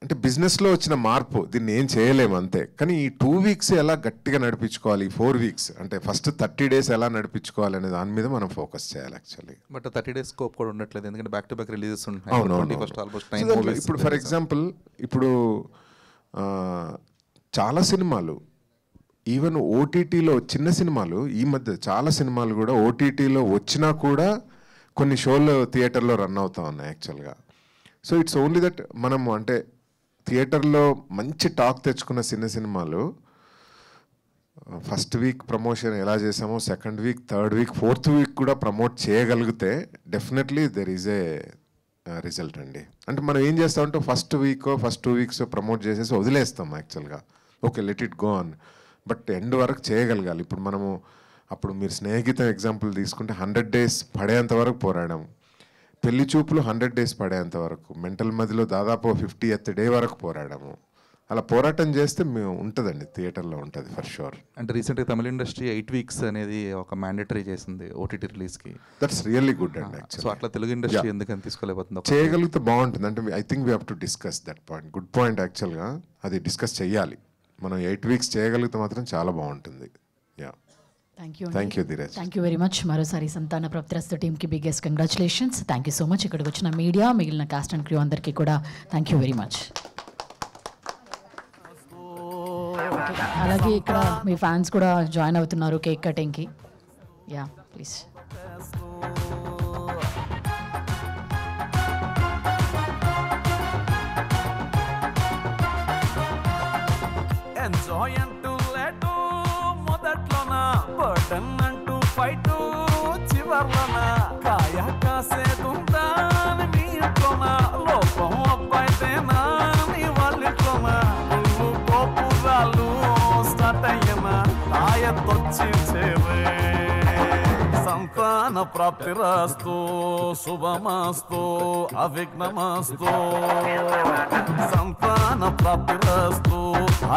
అంటే బిజినెస్లో వచ్చిన మార్పు, దీన్ని ఏం చేయలేము అంతే. కానీ ఈ 2 weeks ఎలా గట్టిగా నడిపించుకోవాలి, 4 weeks అంటే ఫస్ట్ 30 days ఎలా నడిపించుకోవాలి అనే దాని మీద మనం ఫోకస్ చేయాలి యాక్చువల్లీ. బట్ 30 days స్కోప్ కూడా ఉండట్లేదు, ఎందుకంటే బ్యాక్ టు బ్యాక్ రిలీజెస్ ఉంటాయి. ఇప్పుడు ఫర్ ఎగ్జాంపుల్ ఇప్పుడు చాలా సినిమాలు ఈవెన్ ఓటీటీలో, చిన్న సినిమాలు ఈ మధ్య చాలా సినిమాలు కూడా ఓటీటీలో వచ్చినా కూడా కొన్ని షోలు థియేటర్లో రన్ అవుతా ఉన్నాయి యాక్చువల్గా. సో ఇట్స్ ఓన్లీ దట్ మనము అంటే థియేటర్లో మంచి టాక్ తెచ్చుకున్న సినిమాలు ఫస్ట్ వీక్ ప్రమోషన్ ఎలా చేసామో, second week, third week, fourth week కూడా ప్రమోట్ చేయగలిగితే definitely there is a result అండి. అంటే మనం ఏం చేస్తామంటే first week first 2 weeks promote చేసేసి వదిలేస్తాం యాక్చువల్గా. Okay let it go on, but end వరకు చేయగలగాలి. ఇప్పుడు మనము అప్పుడు మీరు స్నేహగీతం ఎగ్జాంపుల్ తీసుకుంటే 100 days పడేంత వరకు పోరాడాము. పెళ్లి చూపులు 100 days పడేంత వరకు, మెంటల్ మధ్యలో దాదాపు 50th day వరకు పోరాడాము. అలా పోరాటం చేస్తే మేము ఉంటుందండి, థియేటర్లో ఉంటుంది ఫర్ షూర్. అంటే రీసెంట్గా తమిళ ఇండస్ట్రీ 8 weeks అనేది ఒక మ్యాండేటరీ చేసింది ఓటీటీ రిలీజ్కి. దట్స్ రియల్లీ గుడ్ అండి. సో అట్లా తెలుగు ఇండస్ట్రీ ఎందుకని తీసుకోలేకపోతుంది? చేయగలిగితే బాగుంటుంది. అంటే I think we have to discuss that point. Good point యాక్చువల్గా, అది డిస్కస్ చేయాలి. మనం 8 weeks చేయగలిగితే మాత్రం చాలా బాగుంటుంది. Thank you Dheeraj. Thank you very much. మరోసారి సంతాన ప్రాప్తిరస్తు టీమ్కి biggest congratulations. Thank you so much. ఇక్కడికి వచ్చిన మీడియా, మిగిలిన కాస్ట్ అండ్ క్రూ అందరికీ కూడా థ్యాంక్ యూ వెరీ మచ్. అలాగే ఇక్కడ మీ ఫ్యాన్స్ కూడా జాయిన్ అవుతున్నారు కేక్ కటింగ్కి. Yeah please. ఎంజాయ్ అంటూ లేటు మొదట్లోన, బర్డన్ అంటూ ఫైట్ చివర్లోన, కాయ కాసేదుందా మీ ఇంట్లోన, లోపం అబ్బాయితేనా మీ వాళ్ళిట్లోన, పుల్లు గోపురాలు స్టార్ట్ అయ్యనా తాయతొచ్చి చేరే. సంతాన ప్రాప్తిరస్తు శుభమస్తు అవిఘ్నమస్తు, సంతాన ప్రాప్తిరస్తు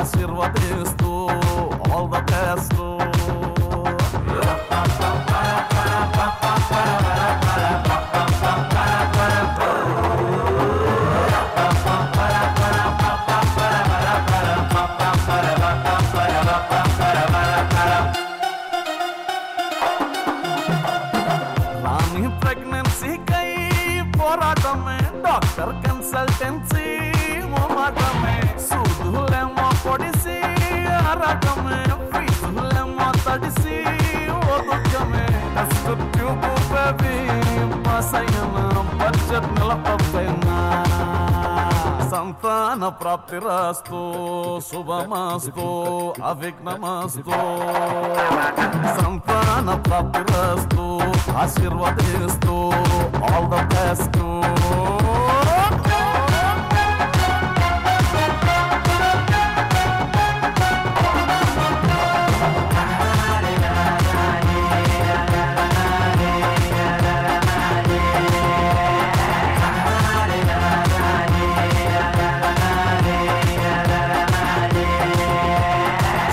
ఆశీర్వదిస్తూ ఆల్ ద బెస్ట్. రాణి ప్రెగ్నెన్సీకై పోరాటమే, డాక్టర్ కన్సల్టెన్సీ మొమాటమే, సూదులేమో పొడిసి ఆరాటమే, ఫీజులేమో తడిసి ఓదుకమే, టెస్ట్ ట్యూబ్ బేబీ పాస్ అయినా బడ్జెట్ నిలపైనా. సంతాన ప్రాప్తిరస్తు శుభమస్తు అవిఘ్నమస్తు, సంతాన ప్రాప్తిరస్తు ఆశీర్వదిస్తూ ఆల్ ద బెస్ట్.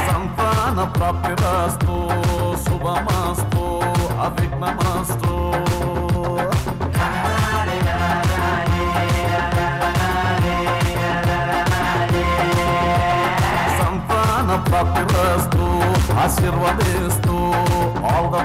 సంతాన ప్రాప్తిరస్తు శుభమస్తు అవిఘ్నమస్తు. సంతాన ప్రాప్తిరస్తు ఆశీర్వదిస్తూ ఆల్ ద